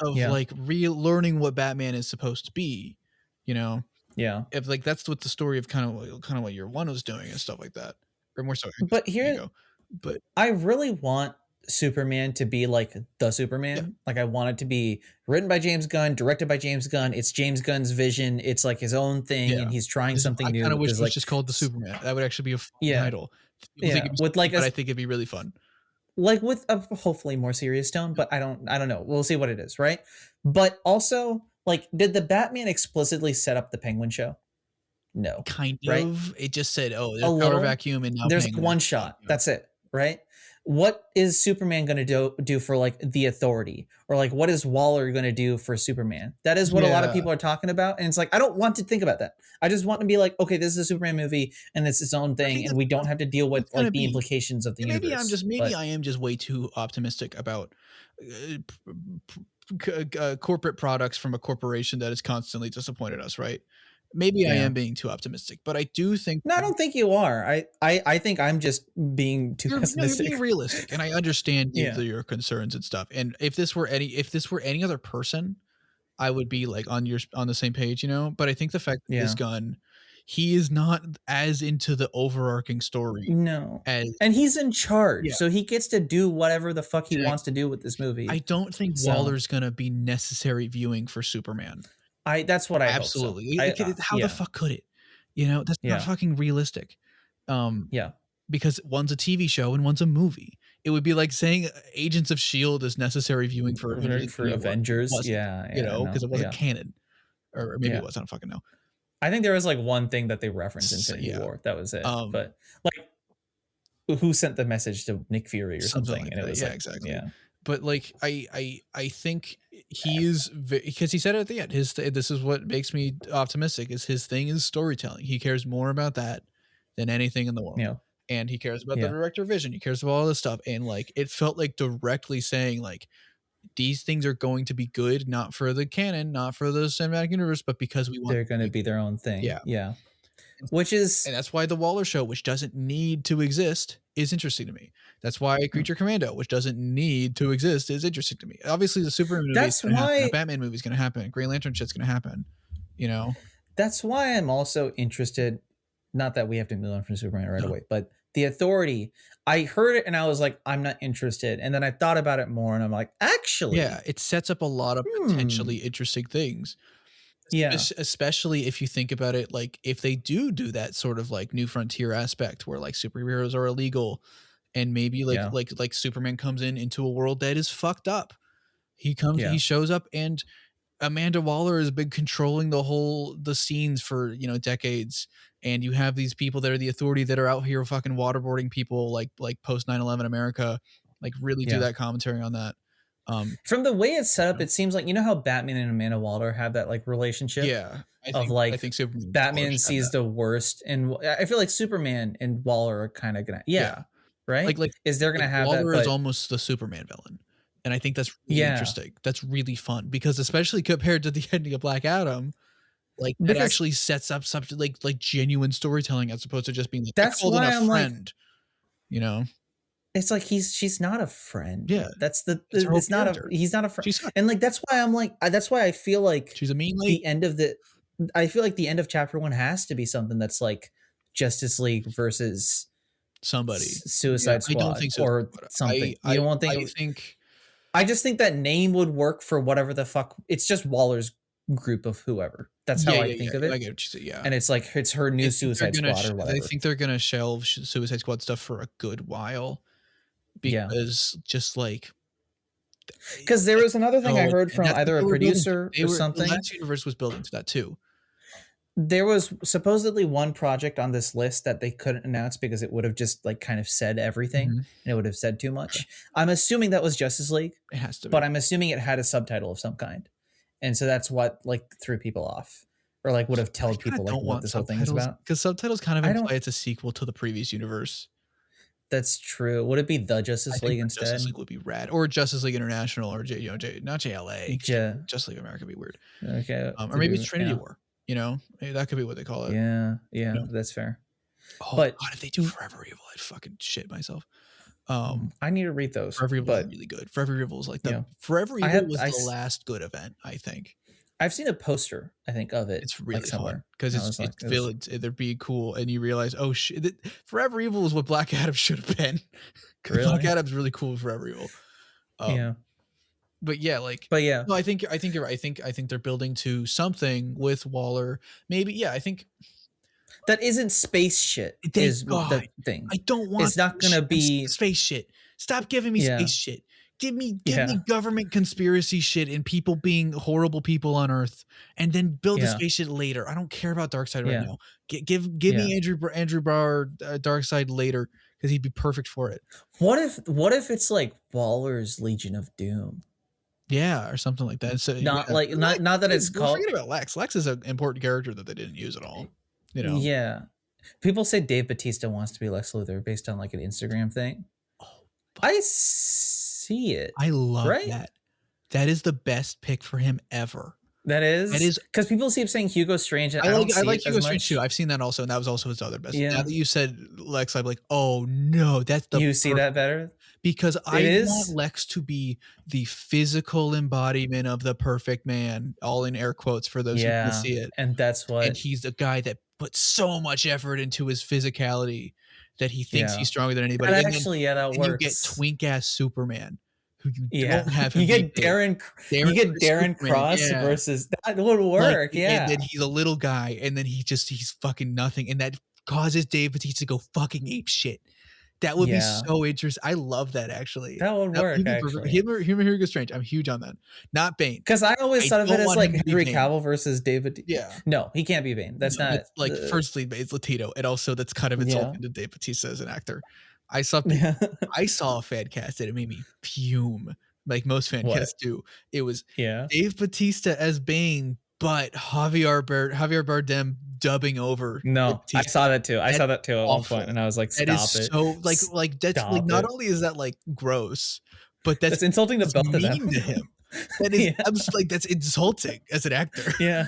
of like relearning what Batman is supposed to be. You know. Yeah. If like that's what the story of kind of what year 1 was doing and stuff like that, or more so. But here, I really want Superman to be like the Superman. Like I want it to be written by James Gunn, directed by James Gunn. It's James Gunn's vision. It's like his own thing, and he's trying something new. I kind of wish it was like just called the Superman. That would actually be a fun title. With like, but I think it'd be really fun. Like with a hopefully more serious tone, but I don't know. We'll see what it is, right? But also, like, did the Batman explicitly set up the Penguin show? No, kind right? of. It just said, "Oh, there's power vacuum, and now there's like one shot. That's it, right?" What is Superman going to do for like the Authority, or like what is Waller going to do for Superman? That is what a lot of people are talking about, and it's like I don't want to think about that. I just want to be like, okay, this is a Superman movie, and it's its own thing, and we don't have to deal with like the implications of the universe. Maybe I am just way too optimistic about corporate products from a corporation that has constantly disappointed us, right? Maybe I am being too optimistic, but I do think. No, I don't think you are. I think I'm just being too pessimistic. You're being realistic, and I understand your concerns and stuff. And if this were any other person, I would be like on the same page, you know. But I think the fact that this Gunn, he is not as into the overarching story. No, and he's in charge, so he gets to do whatever the fuck he wants to do with this movie. I don't think Waller's gonna be necessary viewing for Superman. That's what I absolutely hope so. How the fuck could it? You know, that's not fucking realistic. Because one's a TV show and one's a movie. It would be like saying Agents of S.H.I.E.L.D. is necessary viewing for Avengers. You know, because it wasn't canon, or maybe it was. I don't fucking know. I think there was like one thing that they referenced in Infinity War. That was it. But like, who sent the message to Nick Fury or something? Like and it was exactly. Yeah. But like I think he is, because he said it at the end. This is what makes me optimistic. Is his thing is storytelling. He cares more about that than anything in the world. Yeah. And he cares about the director vision. He cares about all this stuff. And like it felt like directly saying like these things are going to be good, not for the canon, not for the cinematic universe, but because we want they're going to be their own thing. Yeah. Yeah. And that's why the Waller show, which doesn't need to exist, is interesting to me. That's why Creature Commando, which doesn't need to exist, is interesting to me. Obviously, the Superman movie is going to happen. The Batman movie is going to happen. Green Lantern shit's going to happen. You know? That's why I'm also interested, not that we have to move on from Superman right away, but the Authority. I heard it and I was like, I'm not interested. And then I thought about it more and I'm like, actually. Yeah, it sets up a lot of potentially interesting things. Yeah, especially if you think about it, like if they do that sort of like New Frontier aspect where like superheroes are illegal, and maybe like Superman comes into a world that is fucked up. He shows up, and Amanda Waller has been controlling the scenes for decades, and you have these people that are the Authority that are out here fucking waterboarding people like post 9/11 America, like really do that commentary on that. From the way it's set up, it seems like how Batman and Amanda Waller have that like relationship. Yeah, I think Superman Batman sees the worst, and I feel like Superman and Waller are kind of gonna right. Like is they're gonna have Waller that, is almost the Superman villain, and I think that's really interesting. That's really fun because especially compared to the ending of Black Adam, like it actually sets up something like genuine storytelling as opposed to just being like that's why I'm friend, It's like she's not a friend. Yeah, that's it's not a he's not a friend, and like that's why I'm like that's why I feel like she's a mean lady. The end of I feel like the end of chapter 1 has to be something that's like Justice League versus somebody, Suicide Squad, I don't think so, or something. I just think that name would work for whatever the fuck. It's just Waller's group of whoever. That's how I think of it. I get what you say, yeah. And it's like it's her new Suicide Squad or whatever. I think they're gonna shelve Suicide Squad stuff for a good while. Because just like because there was another thing I heard from either a producer or something. The last universe was building to that too. There was supposedly one project on this list that they couldn't announce because it would have just like kind of said everything and it would have said too much. I'm assuming that was Justice League. It has to be. But I'm assuming it had a subtitle of some kind. And so that's what like threw people off, or like would have told people like what this whole thing is about. Because subtitles kind of imply it's a sequel to the previous universe. That's true. Would it be the Justice League instead? Justice League would be rad, or Justice League International, or not JLA. Justice League America would be weird. Okay, or maybe it's Trinity War. You know, maybe that could be what they call it. Yeah, you know? that's fair. Oh but God, if they do Forever Evil, I'd fucking shit myself. I need to read those. Forever Evil is really good. Forever Evil is like Forever Evil was the last good event, I think. I've seen a poster, I think, of it. It's really fun because it'd be cool, and you realize, oh shit, Forever Evil is what Black Adam should have been. Really? Black Adam's really cool with Forever Evil. But no, I think you're right. I think they're building to something with Waller. Maybe, I think that isn't space shit. Is the thing. I don't want. It's not gonna be space shit. Stop giving me space shit. Give me government conspiracy shit and people being horrible people on Earth, and then build the space shit later. I don't care about Darkseid right now. Give me Andrew Bauer Darkseid later, because he'd be perfect for it. What if it's like Waller's Legion of Doom? Yeah, or something like that. So not that it's called. Forget about Lex. Lex is an important character that they didn't use at all. You know. Yeah, people say Dave Bautista wants to be Lex Luthor based on like an Instagram thing. Oh, I see it. I love that. That is the best pick for him ever. That is because people keep saying Hugo Strange. And I like Hugo Strange too. I've seen that also, and that was also his other best. Now that you said Lex, I'm like, oh no, that's the you see that better because I want Lex to be the physical embodiment of the perfect man, all in air quotes for those who can see it. And that's what. And he's the guy that put so much effort into his physicality that he thinks he's stronger than anybody. And actually, that works. You get twink ass Superman. Who you don't have you get Darren Cross versus that would work. And then he's a little guy, and then he's fucking nothing, and that causes Dave Bautista to go fucking ape shit. That would be so interesting. I love that actually. That would work. Actually, Hugo Strange. I'm huge on that. Not Bane, because I always thought of it as like Henry Cavill versus David. Yeah, no, he can't be Bane. That's not like firstly, it's Latino, and also that's kind of insulting to Dave Bautista as an actor. I saw a fan cast and it made me fume, like most fan casts do. It was Dave Bautista as Bane, but Javier Bardem dubbing over. No, I saw that too. I saw that too at one point, and I was like, "Stop it!" So like that's like not only is that like gross, but that's insulting to both of them. To him. That is that's insulting as an actor. Yeah.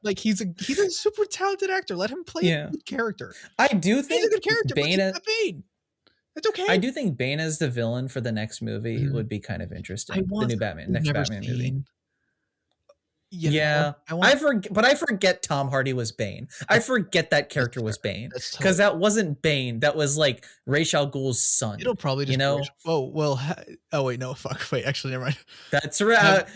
Like he's a super talented actor. Let him play a good character. I do think he's a good character. Bane. That's okay. I do think Bane as the villain for the next movie would be kind of interesting. The new Batman, next Batman movie. I forget Tom Hardy was Bane. I forget that character was Bane because that wasn't Bane. That was like Ra's al Ghul's son. It'll probably just wait, no, fuck. Wait, actually, never mind. That's right.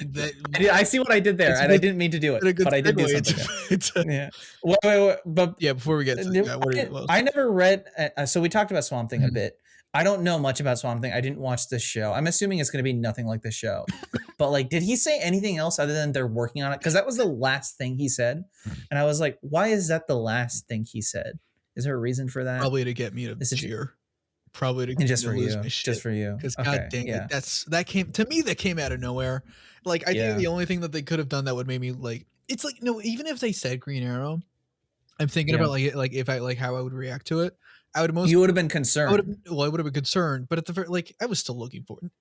I see what I did there, and I didn't mean to do it, but I did do something. Wait, but before we get to I never read. So we talked about Swamp Thing a bit. I don't know much about Swamp Thing. I didn't watch this show. I'm assuming it's going to be nothing like the show. But like, did he say anything else other than they're working on it? Because that was the last thing he said. And I was like, why is that the last thing he said? Is there a reason for that? Probably to get me to cheer. Probably to get just me for to lose you. my shit. Just for you. Because god dang it, that came out of nowhere. Like I think the only thing that they could have done that would make me like, it's like, no, even if they said Green Arrow, I'm thinking about like if I like how I would react to it. You would have been concerned. I would have been concerned, but at the very I was still looking for it.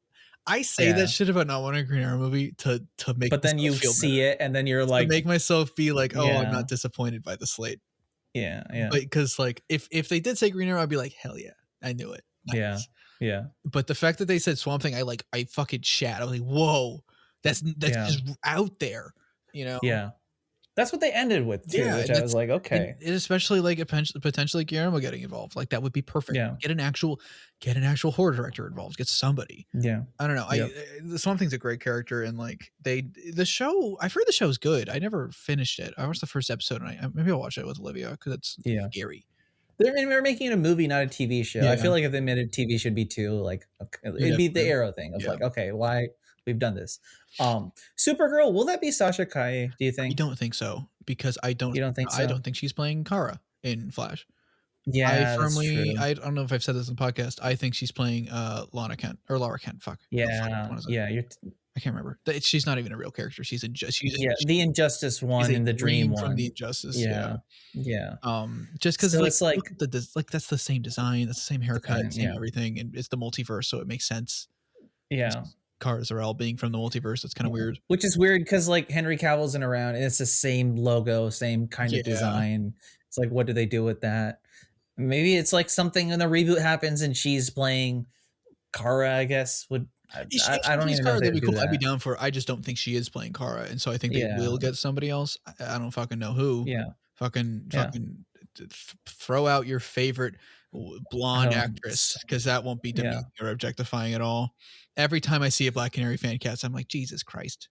I say that shit about not wanting a Green Arrow movie to make. But then you see it, and then you're like, to make myself be like, oh, I'm not disappointed by the slate. Yeah. But because like if they did say Green Arrow, I'd be like, hell yeah, I knew it. Nice. Yeah. But the fact that they said Swamp Thing, I fucking chat. I was like, whoa, that's just out there, you know? Yeah. That's what they ended with too, which I was like, okay. And especially like potentially Guillermo getting involved, like that would be perfect. Yeah. Get an actual horror director involved. Get somebody. Yeah. I don't know. The Swamp Thing's a great character, and like the show. I've heard the show's good. I never finished it. I watched the first episode, and maybe I'll watch it with Olivia because it's scary. They're making it a movie, not a TV show. Yeah. I feel like if they made a TV, should be too. Like it'd be the Arrow thing of like, okay, why? We've done this. Supergirl, will that be Sasha Calle, do you think? I don't think so, because I don't think she's playing Kara in Flash. Yeah, I don't know if I've said this in the podcast. I think she's playing Lara Kent. Fuck. Yeah. I can't remember. She's not even a real character. She's the Injustice one and the Dream one from the Injustice. Yeah. Just because So like, it's like, look at that's the same design, that's the same haircut, same yeah. everything, and it's the multiverse, so it makes sense. Yeah. Kara Zor-El being from the multiverse, that's kind of weird. Which is weird because like Henry Cavill's in around and it's the same logo, same kind of design. It's like, what do they do with that? Maybe it's like something in the reboot happens and she's playing Kara, I guess. I don't even know if they'd be cool. I'd be down for it. I just don't think she is playing Kara, and so I think they will get somebody else. I don't fucking know who. Fucking throw out your favorite blonde actress, because that won't be demeaning or objectifying at all. Every time I see a Black Canary fan cast, I'm like, Jesus Christ.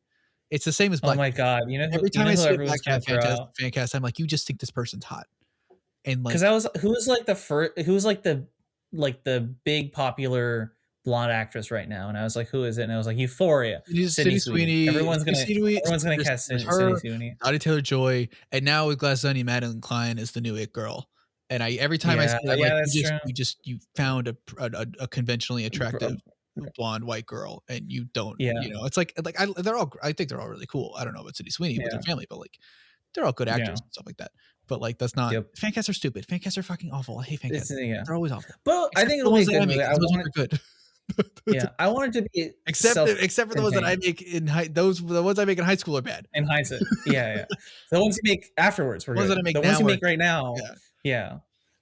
It's the same as Black. Oh my God. Every time I see a Black Cat fan cast, I'm like, you just think this person's hot. And like, because who was the big popular blonde actress right now, and I was like, who is it? And I was like, Euphoria. Sydney Sweeney. Everyone's gonna cast Sydney Sweeney. Anya Taylor-Joy, and now with Glass Onion, Madeline Klein is the new It Girl. And every time I see that, you found a conventionally attractive blonde white girl, and you don't. It's like I think they're all really cool. I don't know about Sydney Sweeney with her family, but like they're all good actors and stuff like that. But like that's not fan casts are stupid. Fan casts are fucking awful. I hate fan casts. They're always awful. But I think it'll be good. Those are good. I want it to be except for the ones that I make the ones I make in high school are bad. In high school, the ones you make afterwards were good. The ones you make right now,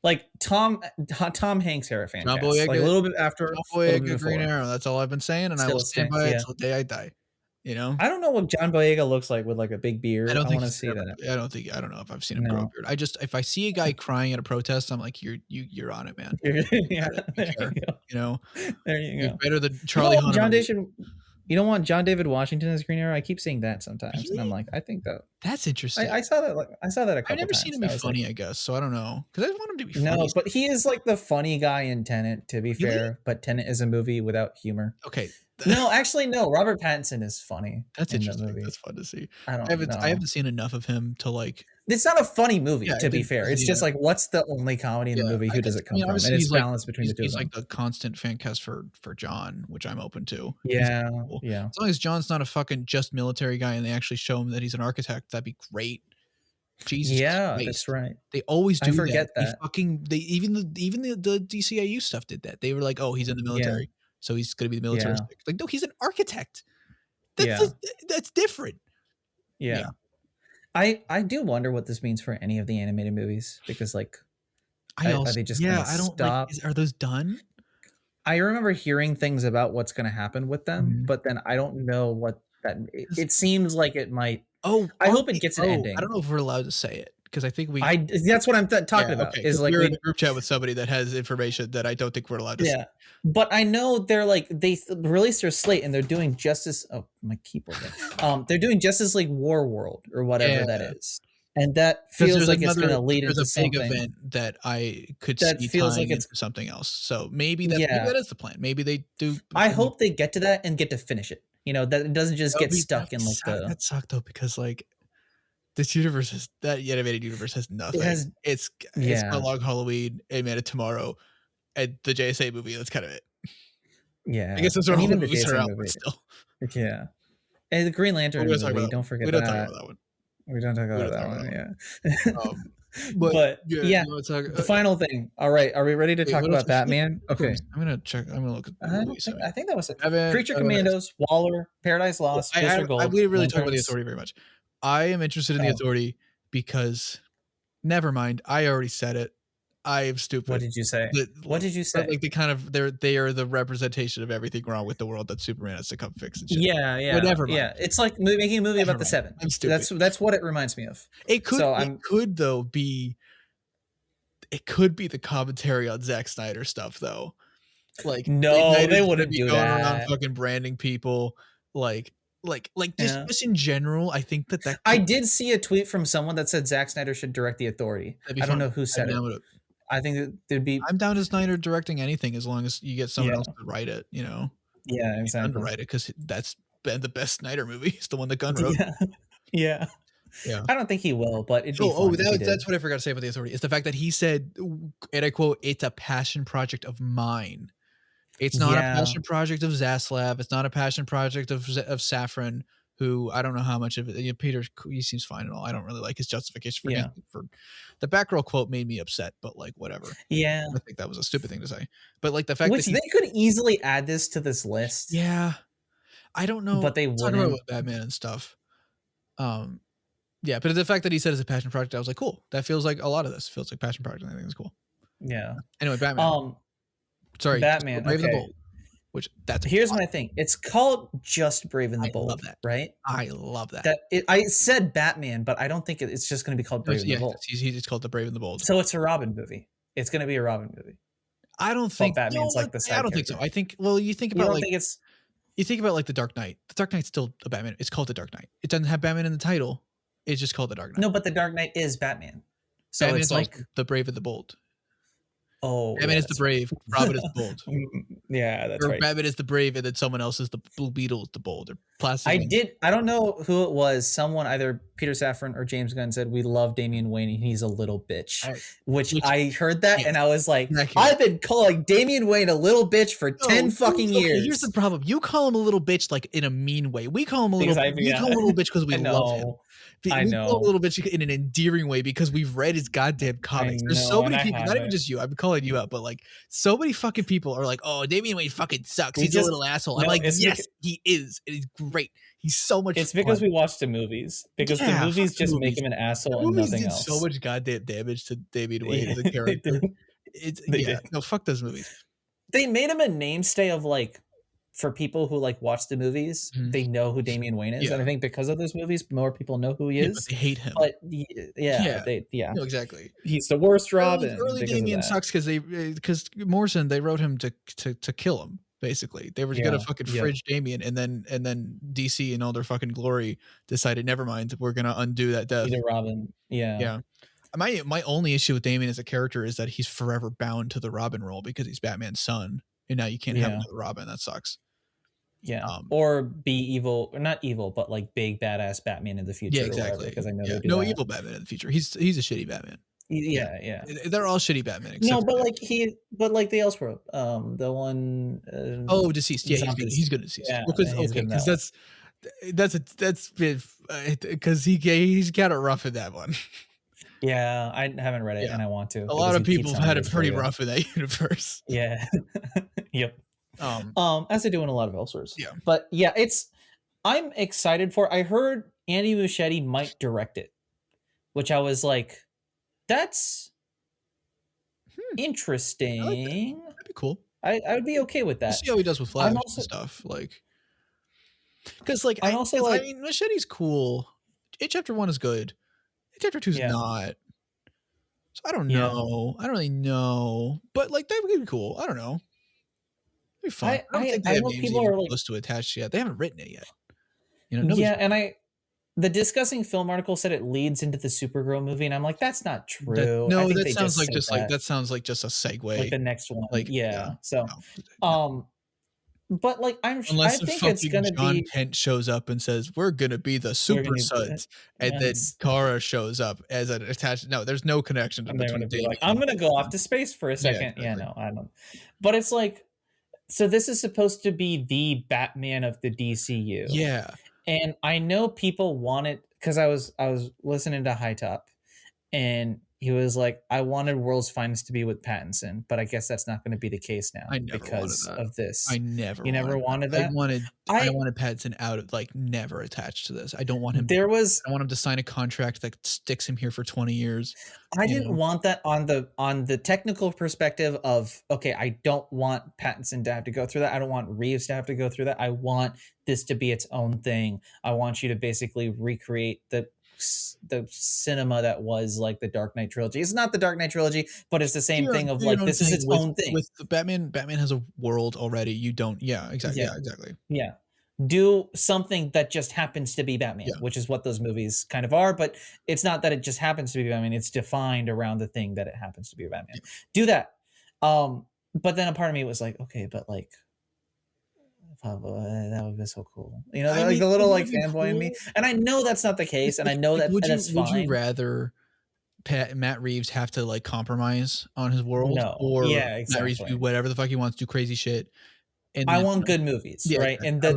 like Tom Hanks era fan cast, like a little bit after John Boyega, Green Arrow. That's all I've been saying, and I will stand by it till the day I die. I don't know what John Boyega looks like with like a big beard. I want to see that. I don't know if I've seen him grow a beard. If I see a guy crying at a protest, I'm like, you're on it, man. There you go. Better than Charlie Hunnam. You don't want John David Washington as Green Arrow? I keep seeing that sometimes, and I'm like, I think that's interesting. I saw that. I saw that a couple times. I've never seen him be funny, I guess, so I don't know, because I want him to be funny. No, but he is like the funny guy in Tenet. To be fair, but Tenet is a movie without humor. Okay. No, actually, no. Robert Pattinson is funny. That's interesting. That's fun to see. I haven't seen enough of him to like. It's not a funny movie, to be fair. It's just like, what's the only comedy in the movie? Who does it come from? And it's balanced between the two. He's like the constant fan cast for John, which I'm open to. Yeah, cool. As long as John's not a fucking just military guy, and they actually show him that he's an architect, that'd be great. Jesus Christ. That's right. They always do. I forget that. Even the DCIU stuff did that. They were like, oh, he's in the military. So he's going to be the military. Like, no, he's an architect. That's different. Yeah. I do wonder what this means for any of the animated movies, because like, are they just going to stop? Are those done? I remember hearing things about what's going to happen with them, but then I don't know what that. It seems like it might. I hope it gets an ending. I don't know if we're allowed to say it, because I think that's what I'm talking about. Is like we're in a group chat with somebody that has information that I don't think we're allowed to say. But I know they released their slate and they're doing Justice. Oh, my keyboard. They're doing Justice League War World or whatever that is, and that feels like it's going to lead into something. There's a big event that I could see feels like it's something else. So maybe that is the plan. Maybe they do. I hope they get to that and get to finish it. That it doesn't just get stuck in like that sucked though, because like this universe that animated universe has nothing. It's got Long Halloween, Animated Tomorrow, and the JSA movie. That's kind of it. Yeah, I guess those are all the movies are out, but still. Yeah, and the Green Lantern movie. Don't forget that. We don't talk about that one. We don't talk about that one. Yeah. But the final thing. All right, are we ready to talk about Batman? Okay, I'm gonna check. I'm gonna look at the movies. I think that was it. Creature Commandos, Waller, Paradise Lost, Mr. Gold. We didn't really talk about the Authority very much. I am interested in the Authority because, never mind, I already said it. I am stupid. What did you say? What did you say? Like they are the representation of everything wrong with the world that Superman has to come fix and shit. Yeah. Whatever. Yeah, it's like making a movie about the Seven. I'm stupid. That's what it reminds me of. It could be the commentary on Zack Snyder stuff though. Like no, they wouldn't do that. Around fucking branding people just in general. I think that I did see a tweet from someone that said Zack Snyder should direct the Authority. I don't know who said it. I think that there'd be. I'm down to Snyder directing anything as long as you get someone else to write it. Yeah, exactly. To write it, because that's been the best Snyder movie. It's the one that Gunn wrote. Yeah. I don't think he will, but it'd be that's what I forgot to say about the Authority. It's the fact that he said, and I quote, "It's a passion project of mine." It's not a passion project of Zaslav. It's not a passion project of Saffron, who I don't know how much of it. You know, Peter, he seems fine and all. I don't really like his justification for the Batgirl quote made me upset, but like whatever. Yeah, I think that was a stupid thing to say. But like the fact which that they could easily add this to this list. Yeah, I don't know, but they wouldn't. Talk about Batman and stuff. Yeah, but the fact that he said it's a passion project, I was like, cool. That feels like a lot of this feels like passion project. I think it's cool. Yeah. Anyway, Batman. Sorry, Batman. Brave and the Bold. Which here's my thing. It's called just Brave and the Bold, love that. Right? I love that. I said Batman, but I don't think it's just going to be called Brave and the Bold. It's called the Brave and the Bold. So it's a Robin movie. It's going to be a Robin movie. I don't think Batman's like the side I don't think so. I think you think about you think about like the Dark Knight. The Dark Knight's still a Batman. It's called the Dark Knight. It doesn't have Batman in the title. It's just called the Dark Knight. No, but the Dark Knight is Batman. So Batman it's like the Brave and the Bold. Oh, Batman is the brave. Robin is the bold. Yeah, that's right. Batman is the brave, and then someone else is the Blue Beetle is the bold. Or plastic. I don't know who it was. Someone, either Peter Safran or James Gunn, said we love Damian Wayne and he's a little bitch. Which I heard that and I was like, I've been calling Damian Wayne a little bitch for 10 fucking years. Here's the problem: you call him a little bitch like in a mean way. We call him a little. We call him a little bitch because we love him. I know. We call him a little bitch in an endearing way because we've read his goddamn comics. There's so many people, not even just you. I've been calling you out, but like so many fucking people are like, "Oh, Damian Wayne fucking sucks. He's a little asshole." I'm like, yes, he is. And he's great. He's so much. It's because we watched the movies. Because the movies just make him an asshole and nothing else. So much goddamn damage to Damian Wayne as a character. No, fuck those movies. They made him a mainstay of like. For people who like watch the movies, they know who Damian Wayne is, and I think because of those movies, more people know who he is. But they hate him. But no, exactly. He's the worst Robin. Early Damien sucks because Morrison they wrote him to kill him. Basically, they were gonna fucking fridge Damien, and then DC in all their fucking glory decided, never mind, we're gonna undo that death. Either Robin, yeah. My only issue with Damien as a character is that he's forever bound to the Robin role because he's Batman's son. And now you can't have another Robin. That sucks. Yeah. Or be evil, or not evil, but like big badass Batman in the future. Yeah, exactly. Because I know they do no that. Evil Batman in the future. He's a shitty Batman. Yeah. They're all shitty Batman. No, but like the Elseworld, the one. Deceased. Yeah, he's good at Deceased. Yeah, because that's been because he's got it rough in that one. Yeah, I haven't read it and I want to. A lot of people have had it pretty rough in that universe. Yeah. Yep. As they do in a lot of Elseworlds. Yeah. But yeah, I'm excited for. I heard Andy Muschietti might direct it, which I was like, that's interesting. I like that. That'd be cool. I would be okay with that. We'll see how he does with Flash and stuff. Like, because like I mean, Muschietti's cool. Chapter 1 is good. Chapter 2 is not. So I don't know. I don't really know. But like that would be cool. I don't know. It'd be fun. I don't think they have names people are like close to attached yet. They haven't written it yet. And the discussing film article said it leads into the Supergirl movie, and I'm like, that's not true. That sounds like that sounds like just a segue. Like the next one. Like So but like I think it's gonna John be Kent shows up and says we're gonna be the Super Suds, and then Kara shows up as an attached. No, there's no connection. I'm gonna go off to space for a second. I don't. But it's like, so this is supposed to be the Batman of the DCU. Yeah, and I know people want it because I was listening to High Top, and he was like, I wanted World's Finest to be with Pattinson, but I guess that's not going to be the case now because of this. You never wanted that? I wanted Pattinson out of, like, never attached to this. I don't want him. I want him to sign a contract that sticks him here for 20 years. I didn't want that on the technical perspective of, okay, I don't want Pattinson to have to go through that. I don't want Reeves to have to go through that. I want this to be its own thing. I want you to basically recreate the cinema that was like the Dark Knight trilogy. It's not the Dark Knight trilogy, but it's the same thing of like, this is its own thing. With the Batman has a world already. You don't. Yeah, exactly. Yeah, exactly. Yeah. Do something that just happens to be Batman, which is what those movies kind of are, but it's not that it just happens to be Batman. It's defined around the thing that it happens to be Batman. Do that. But then a part of me was like, okay, but like, that would be so cool. You know, like the little like fanboy in me. And I know that's not the case, and I know that's fine. Would you rather Matt Reeves have to like compromise on his world, No. or Yeah, Matt Reeves do exactly. whatever the fuck he wants, do crazy shit. And I then, want good movies, right? exactly. And I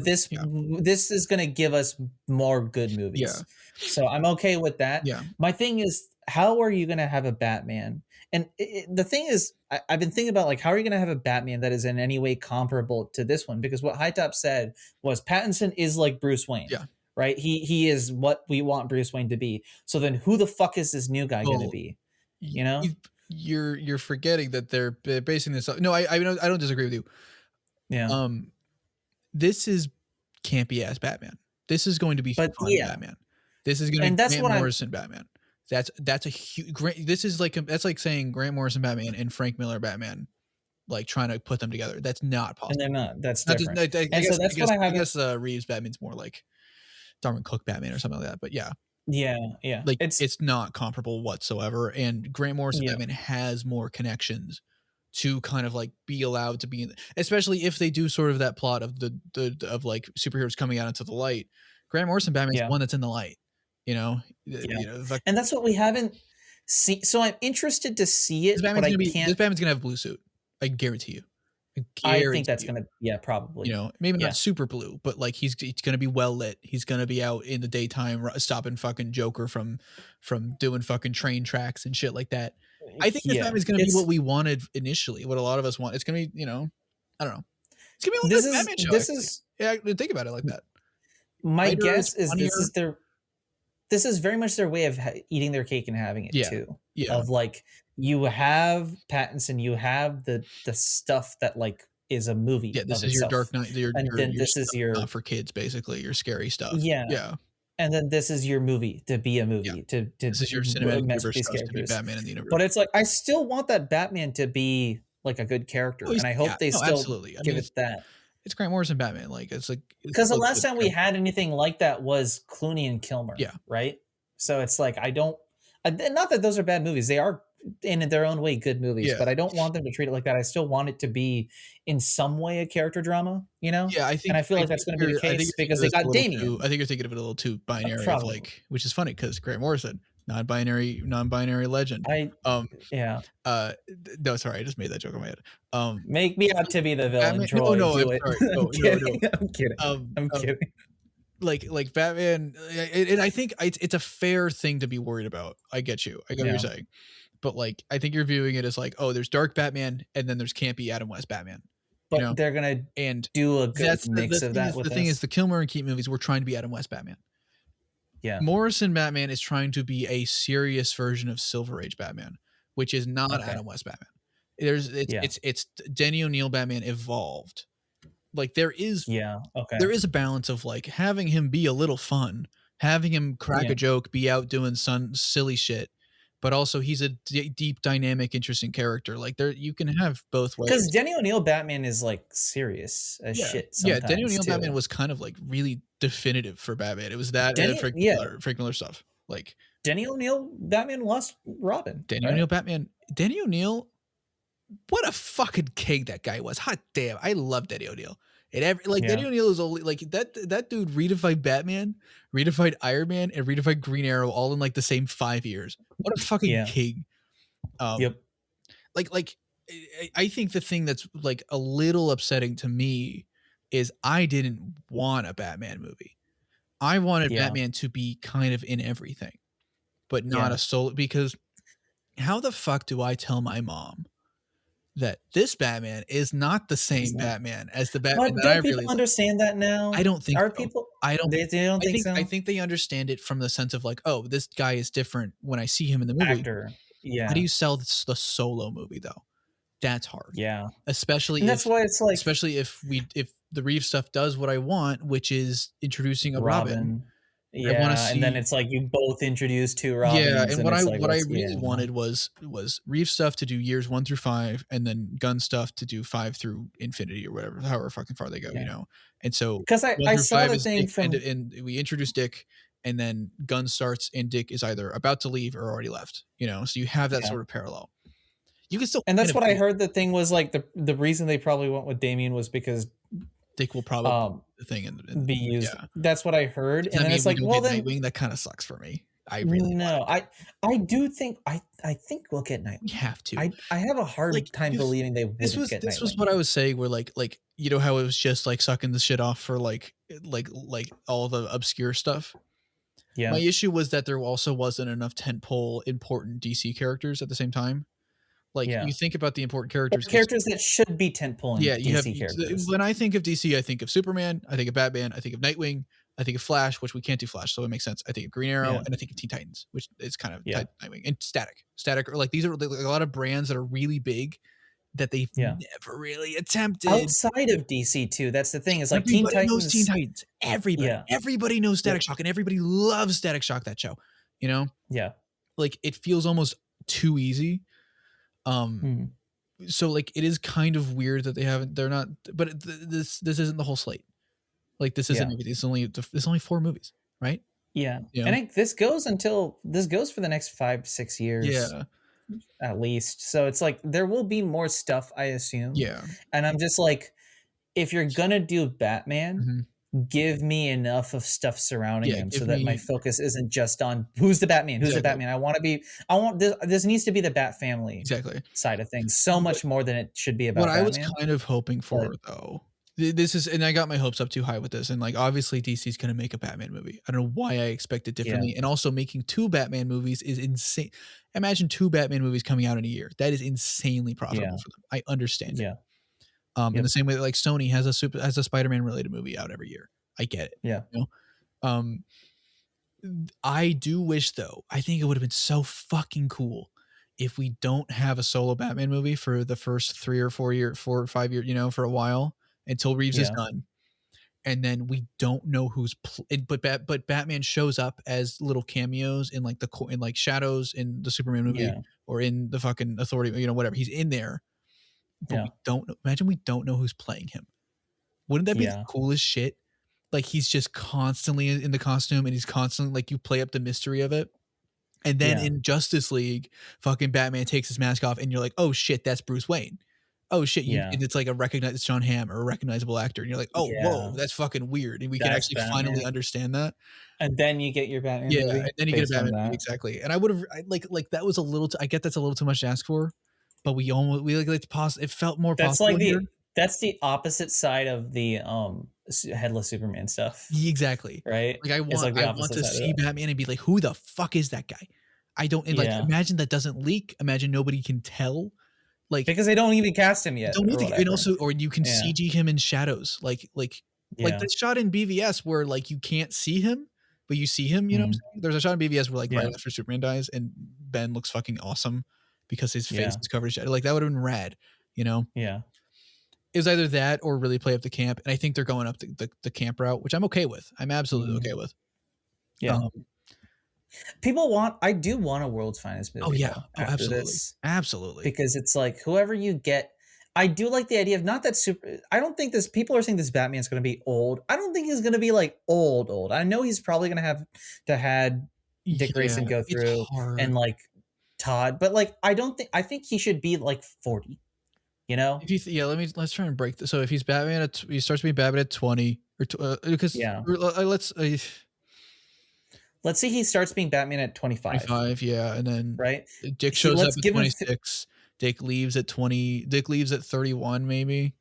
would, this is gonna give us more good yeah, movies. So I'm okay with that. yeah. My thing is, how are you gonna have a Batman? And the thing is, I've been thinking about like, how are you gonna have a Batman that is in any way comparable to this one? Because what High Top said was Pattinson is like Bruce Wayne. Yeah. Right? He is what we want Bruce Wayne to be. So then who the fuck is this new guy gonna Well, be? You know? you're forgetting that they're basing this off. No, I don't disagree with you. Yeah. This is campy ass Batman. This is going to be But fun yeah. Batman. This is going to And be that's Grant what Morrison Batman. That's a huge. This is like that's like saying Grant Morrison Batman and Frank Miller Batman, like trying to put them together. That's not possible. And they're not. That's Not just, different. I And so guess, that's what I I haven't. guess Reeves Batman's more like Darwin Cook Batman or something like that. But yeah, Yeah, yeah. like it's not comparable whatsoever. And Grant Morrison Yeah. Batman has more connections to kind of like be allowed to be in, especially if they do sort of that plot of the of like superheroes coming out into the light. Grant Morrison Batman's the one that's in the light, you know. And that's what we haven't seen. So I'm interested to see it, but I can't. This Batman's gonna have a blue suit. I guarantee you. I think that's gonna, probably. You know, maybe not super blue, but like he's gonna be well lit. He's gonna be out in the daytime stopping fucking Joker from doing fucking train tracks and shit like that. I think this Batman's gonna be what we wanted initially, what a lot of us want. It's gonna be, you know, I don't know. It's gonna be a little bit Batman show. This is think about it like that. My guess is this is very much their way of eating their cake and having it too. Yeah. Of like, you have Pattinson, you have the stuff that like is a movie. Yeah, this is your Dark Knight. And then this is your for kids, basically your scary stuff. Yeah, yeah. And then this is your movie to be a movie. To this is your cinematic universe to be Batman in the universe. But it's like I still want that Batman to be like a good character, and I hope they still give it that. It's Grant Morrison Batman. Like it's like because the last time we had anything like that was Clooney and Kilmer. Yeah, right. So it's like I don't. Not that those are bad movies; they are in their own way good movies. But I don't want them to treat it like that. I still want it to be in some way a character drama. You know? Yeah, I think, and I feel like that's going to be the case because they got Damien. I think you're thinking of it a little too binary, of like, which is funny because Grant Morrison, non-binary legend. Yeah. No, sorry, I just made that joke in my head. Make me out to be the villain. Troy, no, I'm sorry. No, I'm kidding. I'm kidding. Like Batman, and I think it's a fair thing to be worried about. I get you. I get what you're saying, but like I think you're viewing it as like, oh, there's dark Batman, and then there's campy Adam West Batman. But they're gonna do a good mix of that. The thing is, the Kilmer and Keaton movies were trying to be Adam West Batman. Yeah. Morrison Batman is trying to be a serious version of Silver Age Batman, which is not Adam West Batman. It's Denny O'Neil Batman evolved. Like there is there is a balance of like having him be a little fun, having him crack a joke, be out doing some silly shit, but also he's a deep, dynamic, interesting character. Like there, you can have both ways. Because Denny O'Neil Batman is like serious as shit. Yeah, Denny O'Neil Batman was kind of like really definitive for Batman. It was that Frank Miller stuff. Like Denny O'Neil Batman lost Robin. Denny O'Neil Batman. Denny O'Neil. What a fucking king that guy was. Hot damn. I love Denny O'Neil. Denny O'Neil is only like that dude redefined Batman, redefined Iron Man, and redefined Green Arrow all in like the same 5 years. What a fucking king. Like I think the thing that's like a little upsetting to me is I didn't want a Batman movie. I wanted Batman to be kind of in everything, but not a solo, because how the fuck do I tell my mom that this Batman is not the same Batman as the Batman that I really understand that now? I don't think Are so. people? I don't. They don't think so. I think they understand it from the sense of like, oh, this guy is different when I see him in the movie. Actor. Yeah. How do you sell the solo movie though? That's hard. Yeah. Especially that's why it's like, especially if the Reeves stuff does what I want, which is introducing a Robin. Yeah, and then it's like you both introduced two Robins. Yeah, and what I really wanted was Reeves stuff to do years 1 through 5, and then Gunn stuff to do 5 through Infinity or whatever, however fucking far they go, you know. And so because I saw the thing from and we introduce Dick, and then Gunn starts, and Dick is either about to leave or already left, you know. So you have that sort of parallel. You can still, and that's what I heard. The thing was like the reason they probably went with Damien was because Dick will probably the thing and be used. That's what I heard. And then it's like, well, then Nightwing, that kind of sucks for me. I really No, wanted it. I do think I think we'll get We Nightwing. have to. I have a hard time Because believing they this wouldn't was get this was Nightwing. what I was saying where you know how it was just like sucking the shit off for all the obscure stuff. My Yeah. issue was that there also wasn't enough tentpole important DC characters at the same time. Like Yeah. you think about the important Or characters. characters that should be tentpole in Yeah, you have DC characters. when I think of DC, I think of Superman, I think of Batman, I think of Nightwing, I think of Flash, which we can't do Flash, so it makes sense. I think of Green Arrow, Yeah. and I think of Teen Titans, which is kind of Yeah. Nightwing, and Static, or like these are like a lot of brands that are really big that they've Yeah. never really attempted. Outside of DC too, that's the thing, is like Teen Everybody knows Teen Titans. Titans. Yeah. Everybody knows Static Shock, and everybody loves Static Shock. That show, you know, Yeah. like it feels almost too easy. Hmm. So like it is kind of weird that they're not, but this isn't the whole slate. Like this isn't Yeah. everything. It's only 4 movies, right? Yeah. You know? And this goes for the next 5-6 years. Yeah. At least. So it's like there will be more stuff, I assume. Yeah. And I'm just like, if you're gonna do Batman, give me enough of stuff surrounding him so that my focus isn't just on who's the Batman, who's the Batman. I want this needs to be the Bat family side of things so much more than it should be about what Batman. I was kind of hoping for though, this is, and I got my hopes up too high with this, and like obviously DC's gonna make a Batman movie. I don't know why I expect it differently. And also making 2 Batman movies is insane. Imagine 2 Batman movies coming out in a year. That is insanely profitable for them. I understand it. In the same way that like Sony has a Spider-Man related movie out every year. I get it. Yeah. You know? I do wish though, I think it would have been so fucking cool if we don't have a solo Batman movie for the first 4 or 5 years, you know, for a while until Reeves is done. And then we don't know who's but Batman shows up as little cameos in like shadows in the Superman movie or in the fucking Authority, you know, whatever. He's in there. But we don't know. Imagine we don't know who's playing him. Wouldn't that be the coolest shit? Like he's just constantly in the costume and he's constantly like you play up the mystery of it. And then in Justice League, fucking Batman takes his mask off and you're like, oh shit, that's Bruce Wayne. Oh shit, and it's like it's John Hamm or a recognizable actor. And you're like, oh, whoa, that's fucking weird. And we can actually finally understand that. And then you get your Batman movie. And then you get a Batman movie, exactly. And I would have like that was a little I get that's a little too much to ask for, but we it felt more possible. That's the opposite side of the Headless Superman stuff. Exactly. Right? Like I want to see Batman and be like, who the fuck is that guy? I don't like imagine that doesn't leak. Imagine nobody can tell. Like because they don't even cast him yet. And also or you can CG him in shadows. Like the shot in BVS where like you can't see him, but you see him, you know what I'm saying? There's a shot in BVS where like right after Superman dies and Ben looks fucking awesome because his face is covered in shadow. Like that would have been rad, you know? Yeah. It was either that or really play up the camp. And I think they're going up the camp route, which I'm okay with. I'm absolutely okay with. Yeah. I do want a World's Finest movie. Oh yeah. Absolutely. Absolutely. Because it's like whoever you get, I do like the idea of not that I don't think people are saying this Batman's going to be old. I don't think he's going to be like old. I know he's probably going to have to had Dick Grayson go through and like Todd, but like, I think he should be like 40. You know? Let's try and break this. So if he's Batman, he starts being Batman at 20, because let's see, he starts being Batman at 25. 25, yeah, and then right. Dick shows up at 26. Dick leaves at 20. Dick leaves at 31, maybe.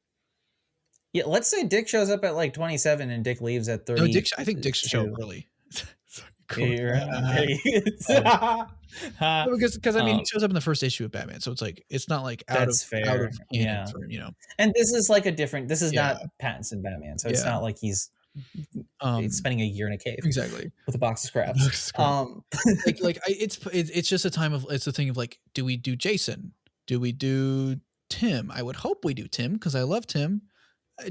Yeah, let's say Dick shows up at like 27 and Dick leaves at 30. No, I think Dick should show up early. Cool. Because I mean he shows up in the first issue of Batman, so it's like it's not like out of canon for him, you know. And this is like this is not Pattinson Batman, so it's not like he's spending a year in a cave exactly with a box of scraps. It's just a time of it's a thing of like, do we do Jason? Do we do Tim? I would hope we do Tim because I love Tim.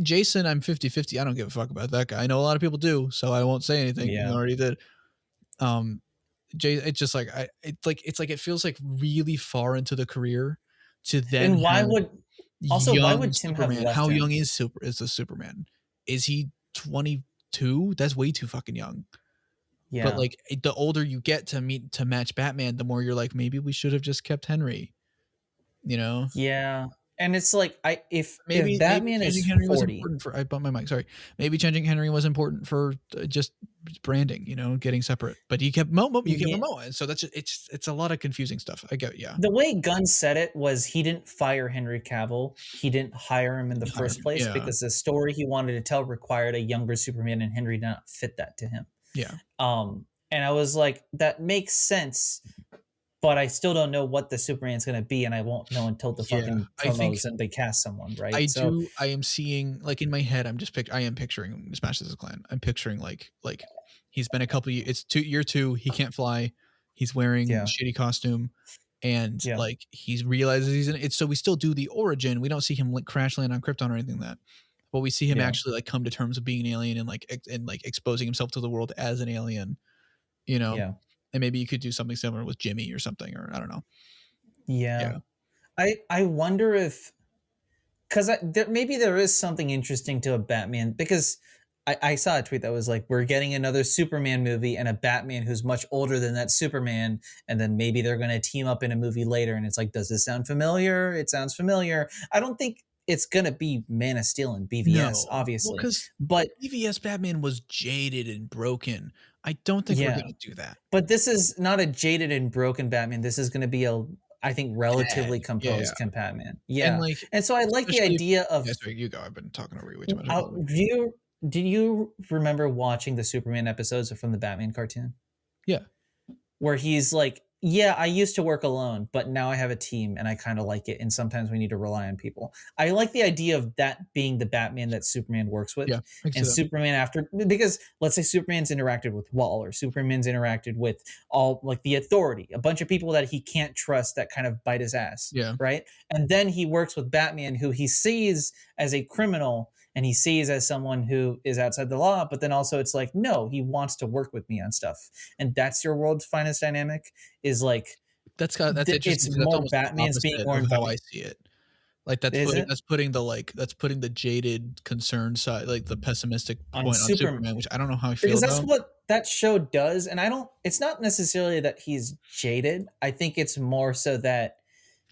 Jason, I'm 50-50. I don't give a fuck about that guy. I know a lot of people do, so I won't say anything. Yeah. I already did. It's just like it feels like really far into the career to then. And why would Tim Superman, have left how him? young is the Superman? Is he 22? That's way too fucking young. Yeah. But like the older you get to match Batman, the more you're like, maybe we should have just kept Henry. You know? Yeah. And it's like if maybe Batman changing is Henry was 40, important for. I bumped my mic. Sorry. Maybe changing Henry was important for just branding. Getting separate. But you kept Momo. You kept yeah, Momo, and so that's it's a lot of confusing stuff. I get. Yeah. the way Gunn said it was he didn't fire Henry Cavill. He didn't hire him in the Hired first him. place Yeah. because the story he wanted to tell required a younger Superman, and Henry did not fit that to him. Yeah. And I was like, that makes sense, but I still don't know what the Superman's going to be, and I won't know until the fucking I think promos and they cast someone, right? I So do. I am seeing like in my head. I am picturing Smash as a clan. I'm picturing like he's been a couple. It's year 2. He can't fly. He's wearing yeah, shitty costume, and yeah, like he realizes he's in it. So we still do the origin. We don't see him like crash land on Krypton or anything like that. But we see him yeah, actually like come to terms with being an alien and like exposing himself to the world as an alien. You know, yeah, and maybe you could do something similar with Jimmy or something, or I don't know. yeah. Yeah. I wonder if because maybe there is something interesting to a Batman because I saw a tweet that was like, we're getting another Superman movie and a Batman who's much older than that Superman, and then maybe they're going to team up in a movie later, and it's like, does this sound familiar? It sounds familiar. I don't think it's going to be Man of Steel and BVS, No, well, obviously, because but BVS Batman was jaded and broken. I don't think we're yeah, gonna do that. but this is not a jaded and broken Batman. This is going to be I think, Bad. relatively Yeah, composed Batman. and Yeah, like and so I like the especially. idea Yeah, of. sorry, you go. I've been talking over you way too much. I Uh, apologize. do you did you remember watching the Superman episodes from the Batman cartoon Yeah, where he's like, "Yeah, I used to work alone, but now I have a team and I kind of like it. And sometimes we need to rely on people." I like the idea of that being the Batman that Superman works with, yeah, I can see and that. Superman after because let's say Superman's interacted with Waller, Superman's interacted with all like the Authority, a bunch of people that he can't trust that kind of bite his ass, Yeah, right? And then he works with Batman, who he sees as a criminal and he sees as someone who is outside the law, but then also it's like, no, he wants to work with me on stuff. And that's your world's finest dynamic is like that's interesting. it's Because that's more almost the Batman's being opposite more of how I involved. see it. Like Is it that's putting the jaded, concerned side, like the pessimistic on point on Superman? Superman, which I don't know how I feel Because that's about. what that show does. And I don't, it's not necessarily that he's jaded. I think it's more so that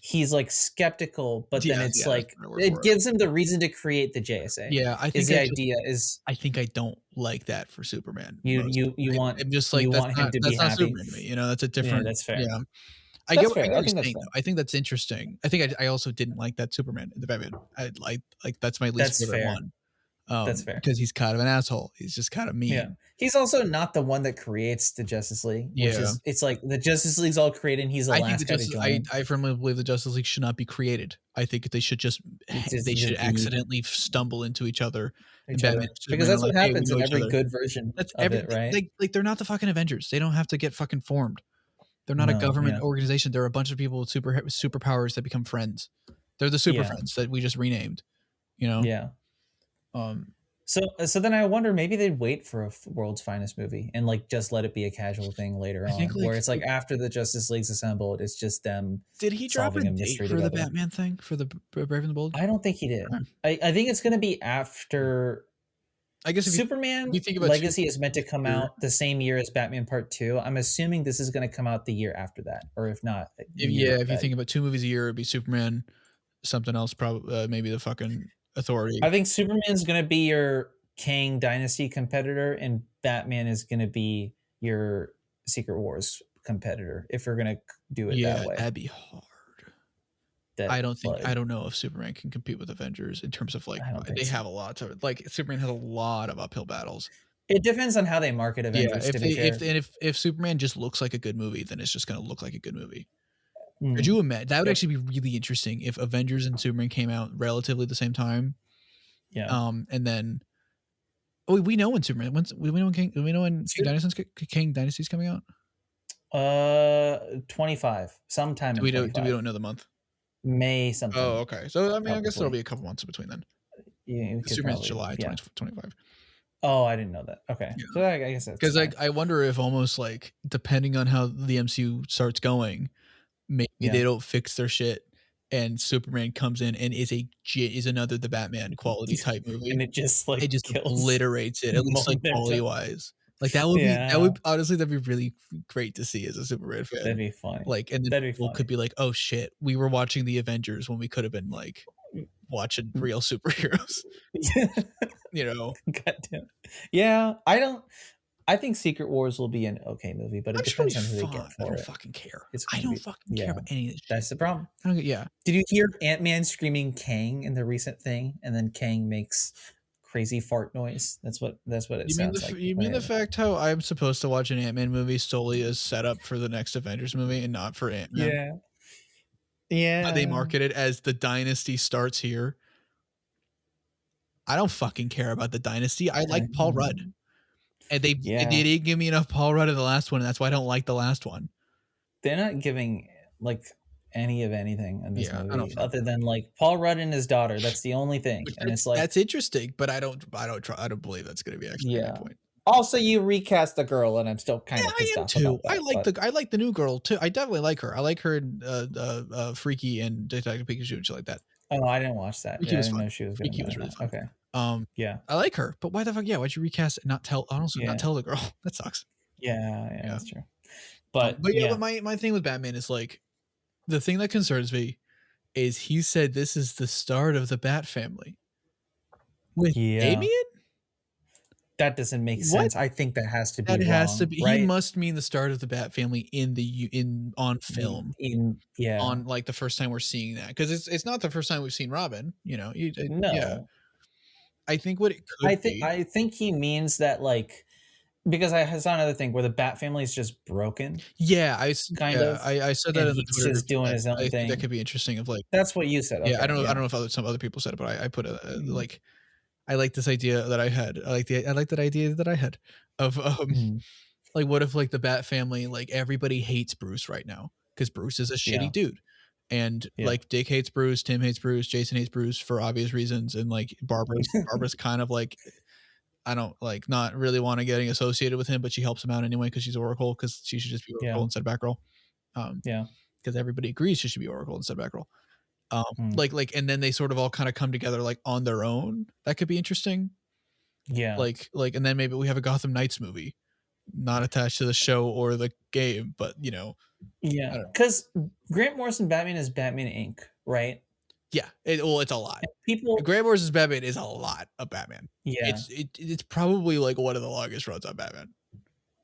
he's like skeptical, but then Yeah, it's yeah, that's like, the right word it for it. gives him the reason to create the JSA. Yeah, Is the idea is I think I don't like that for Superman you, most. you, you want, I'm just like you want him to be that's not happy. Superman to me. That's a Yeah, different. that's fair. Yeah, I That's I fair. get I what think you're that's saying fair. though. I think that's interesting. I think I also didn't like that Superman in the Batman. I like that's my least That's favorite fair. one. That's fair. Because he's kind of an asshole. He's just kind of Yeah. mean. He's also not the one that creates the Justice League, which Yeah. is it's like the Justice League's all created and he's the I think the last guy to Justice. join it. I firmly believe the Justice League should not be created. I think they should just they should Just be accidentally stumble into each other, and each Batman other. and Because Superman are that's like, what hey, we happens know in each every other. good version That's of it, right? like they're not the fucking Avengers. They don't have to get fucking formed. They're not a No, government yeah. organization. They're a bunch of people with superpowers that become friends. They're the super Yeah. friends that we just renamed. You know. Yeah. So then I wonder maybe they'd wait for a world's finest movie and like just let it be a casual thing later I think on, where it's like after the Justice League's assembled, it's just them did he drop a solving a date mystery for the together. Batman thing for the Brave and the Bold? I don't think he did. Okay. I think it's going to be after I guess if Superman you think about Legacy is meant to come out the same year as Batman Part 2. I'm assuming this is going to come out the year after that, or if not, if you think about 2 movies a year, it'd be Superman, something else, probably maybe the fucking Authority. I think Superman's going to be your Kang Dynasty competitor, and Batman is going to be your Secret Wars competitor. If we're going to do it that way, that'd be hard. that I don't think like, I don't know if Superman can compete with Avengers in terms of like they have a lot to like. Superman has a lot of uphill battles. It depends on how they market Avengers. If Superman just looks like a good movie, then it's just going to look like a good movie. Mm. Could you imagine? That would actually be really interesting if Avengers and Superman came out relatively the same time. Yeah. And then we know when Superman. We know when King Dynasty's coming out. 25 sometime. Do we don't know the month? May something. Oh, okay. So I mean, I guess there'll be a couple months in between then. Yeah, Superman's July 2025. Oh, I didn't know that. Okay, yeah. So I guess that's because I wonder if almost like depending on how the MCU starts going, maybe they don't fix their shit, and Superman comes in and is another the Batman quality type movie, and it just obliterates it, at least like quality wise. Like that would honestly that'd be really great to see as a Superman fan. That'd be fun. Like, and then people could be like, oh shit, we were watching the Avengers when we could have been like watching real superheroes. You know, goddamn. Yeah, I think Secret Wars will be an okay movie, but it depends on who they get for it. I don't fucking care. It's I don't fucking care about any of this shit. That's the problem. Yeah. Did you hear Ant-Man screaming Kang in the recent thing, and then Kang makes crazy fart noise? That's what it sounds like. You mean the fact how I'm supposed to watch an Ant-Man movie solely as setup for the next Avengers movie and not for Ant-Man? Yeah. They market it as the dynasty starts here. I don't fucking care about the dynasty. I like Paul Rudd. And they didn't give me enough Paul Rudd in the last one, and that's why I don't like the last one. They're not giving like any of anything in this movie other than like Paul Rudd and his daughter. That's the only thing. And it's like that's interesting, but I don't believe that's going to be actually a point. Also, you recast the girl, and I'm still kind of pissed off too. about that. I like the new girl too. I definitely like her. I like her in Freaky and Detective Pikachu and shit like that. Oh, I didn't watch that. Freaky I was didn't fun. know she was Freaky was really fun. Okay. Yeah, I like her, but why the fuck? Yeah, why'd you recast and not tell? Honestly, not tell the girl. That sucks. Yeah, that's true. But my thing with Batman is like the thing that concerns me is he said this is the start of the Bat family with Damien. That doesn't make sense. I think that has to be. That has to be. Right? He must mean the start of the Bat family on film. On like the first time we're seeing that, because it's not the first time we've seen Robin. You know, Yeah. I think what it could be. I think he means that like. Because I saw another thing where the Bat family is just broken. Yeah, I said that in the Twitter. He's just doing his own thing. That could be interesting. Of like, that's what you said. Okay, I don't know if some other people said it, but I put like, I like this idea that I had. I like that idea that I had of like, what if like the Bat family, like everybody hates Bruce right now because Bruce is a shitty dude, and like Dick hates Bruce, Tim hates Bruce, Jason hates Bruce for obvious reasons, and like Barbara's kind of like. I don't like not really want to getting associated with him, but she helps him out anyway because she's Oracle, because she should just be Oracle instead of Batgirl. Because everybody agrees she should be Oracle instead of Batgirl. Like, and then they sort of all kind of come together like on their own. That could be interesting. Yeah. Like, and then maybe we have a Gotham Knights movie, not attached to the show or the game, but you know. Yeah. Because Grant Morrison Batman is Batman Inc., right? Yeah, it's a lot. Grant Morrison's Batman is a lot of Batman. Yeah, it's probably like one of the longest runs on Batman.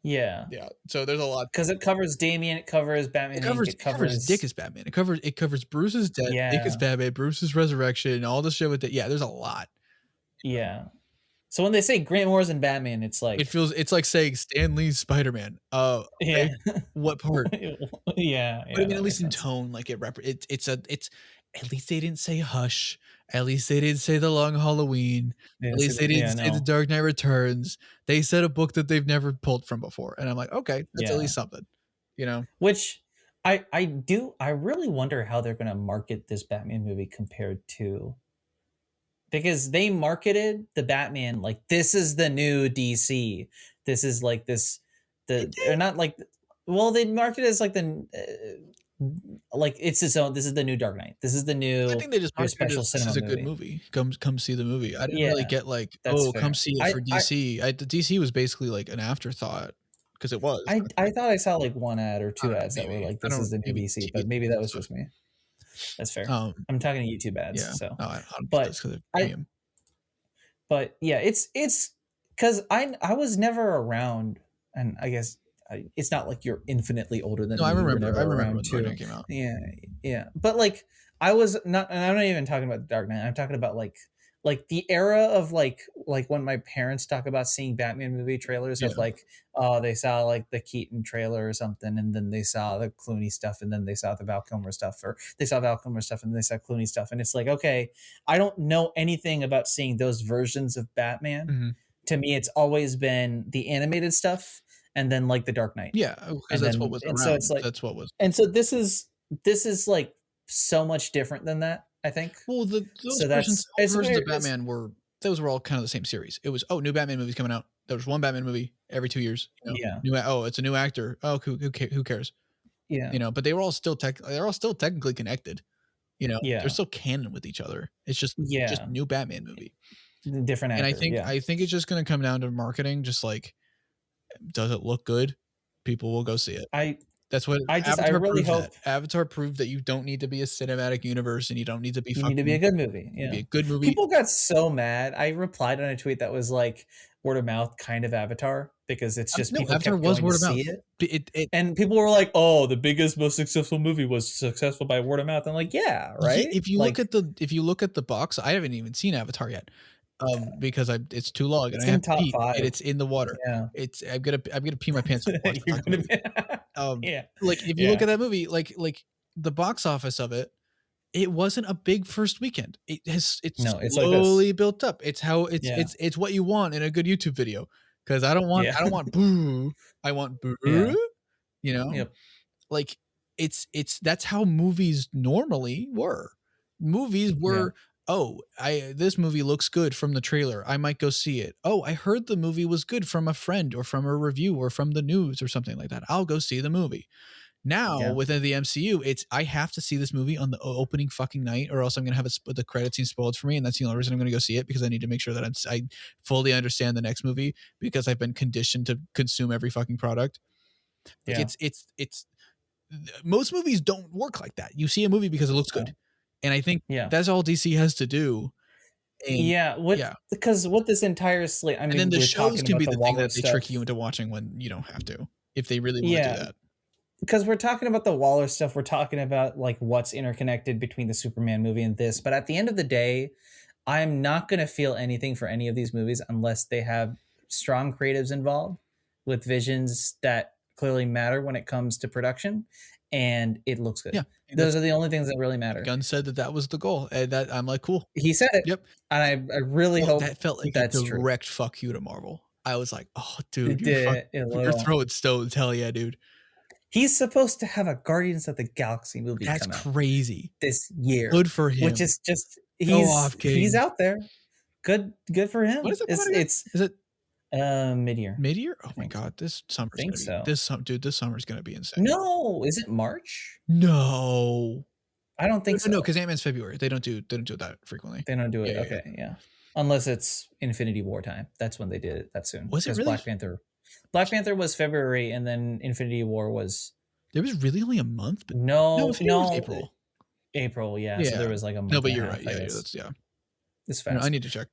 Yeah. So there's a lot because it covers Damien, it covers Batman, it covers Dick as Batman, it covers Bruce's death, Dick as Batman, Bruce's resurrection, all the shit with it. Yeah, there's a lot. Yeah. So when they say Grant Morrison Batman, it's like it's like saying Stan Lee's Spider-Man. Okay? What part? Yeah. But I mean, at least in tone, like it's at least they didn't say Hush. At least they didn't say The Long Halloween. At least they didn't say The Dark Knight Returns. They said a book that they've never pulled from before, and I'm like, okay, that's at least something, you know. Which I really wonder how they're going to market this Batman movie compared to. Because they marketed the Batman like this is the new DC. This is like they're not like. Well, they marketed it as like like it's its own. This is the new Dark Knight. This is the new. I think they just marketed this is a good movie. Come see the movie. I didn't really get like come see it for DC. The DC was basically like an afterthought because it was. I thought I saw like one ad or two ads that were like this is the new DC, but maybe that was just me. That's fair. I'm talking to YouTube ads. Yeah. So, but yeah, it's because I was never around, and I guess it's not like you're infinitely older than me. I remember when Dark Knight came out. Yeah. But like I was not, and I'm not even talking about Dark Knight. I'm talking about like the era of like when my parents talk about seeing Batman movie trailers of like, oh, they saw like the Keaton trailer or something, and then they saw the Clooney stuff, and then they saw the Val Kilmer stuff, or they saw Val Kilmer stuff, and they saw Clooney stuff, and it's like, okay, I don't know anything about seeing those versions of Batman. Mm-hmm. To me, it's always been the animated stuff, and then like the Dark Knight. Yeah, because that's what was around. So it's like, that's what was. And so this is like so much different than that, I think. Well, those versions of Batman were all kind of the same series. It was new Batman movies coming out. There was one Batman movie every 2 years. You know? It's a new actor. Oh, who cares? Yeah, you know. But they were all still technically connected. You know, they're still canon with each other. It's just new Batman movie, different actor. And I think it's just going to come down to marketing. Just like, does it look good? People will go see it. That's what I really hope Avatar proved that you don't need to be a cinematic universe and you don't need to be you need to be a good movie. Yeah. Be a good movie. People got so mad. I replied on a tweet that was like word of mouth kind of Avatar because it's just people Avatar kept was going word to of see mouth. it. And people were like, "Oh, the biggest, most successful movie was successful by word of mouth." I'm like, "Yeah, right." If you look at the box, I haven't even seen Avatar yet, because it's too long and I have to top pee, 5. and it's in the water. Yeah, I'm gonna pee my pants. yeah. Like if you look at that movie, like the box office of it, it wasn't a big first weekend. It's slowly built up. It's how it's what you want in a good YouTube video. Because I don't want boo. I want boo. You know? Yep. Like that's how movies normally were. Movies were, this movie looks good from the trailer. I might go see it. Oh, I heard the movie was good from a friend or from a review or from the news or something like that. I'll go see the movie. Now within the MCU, I have to see this movie on the opening fucking night, or else I'm gonna have the credits scene spoiled for me, and that's the only reason I'm gonna go see it, because I need to make sure that I fully understand the next movie, because I've been conditioned to consume every fucking product. Like it's most movies don't work like that. You see a movie because it looks good, and I think that's all DC has to do. And because what this entire slate, I mean, and then the shows can be the thing that they stuff. trick you into watching when you don't have to, if they really want to do that. Because we're talking about the Waller stuff, we're talking about like what's interconnected between the Superman movie and this, but at the end of the day, I'm not going to feel anything for any of these movies unless they have strong creatives involved with visions that clearly matter when it comes to production, and it looks good. Those are the only things that really matter. Gunn said that was the goal, and that I'm like, cool. He said it. Yep. And I really hope that felt like that's a direct true. Fuck you to Marvel. I was like, oh, dude, you're throwing stones. Hell yeah, dude. He's supposed to have a Guardians of the Galaxy movie. That's come crazy. Out this year. Good for him. Which is just he's out there. Good for him. What is it? Is it mid-year? Mid-year? Oh my god, this summer's gonna be this summer's gonna be insane. No, is it March? No, I don't think so. No, because Ant-Man's February. They don't do it that frequently. They don't do it. Yeah. Unless it's Infinity War time. That's when they did it that soon. Was it really? Black Panther was February, and then Infinity War was. There was really only a month. But no, April. April, yeah. So there was like a month. No, but you're right. It's fast. No, I need to check.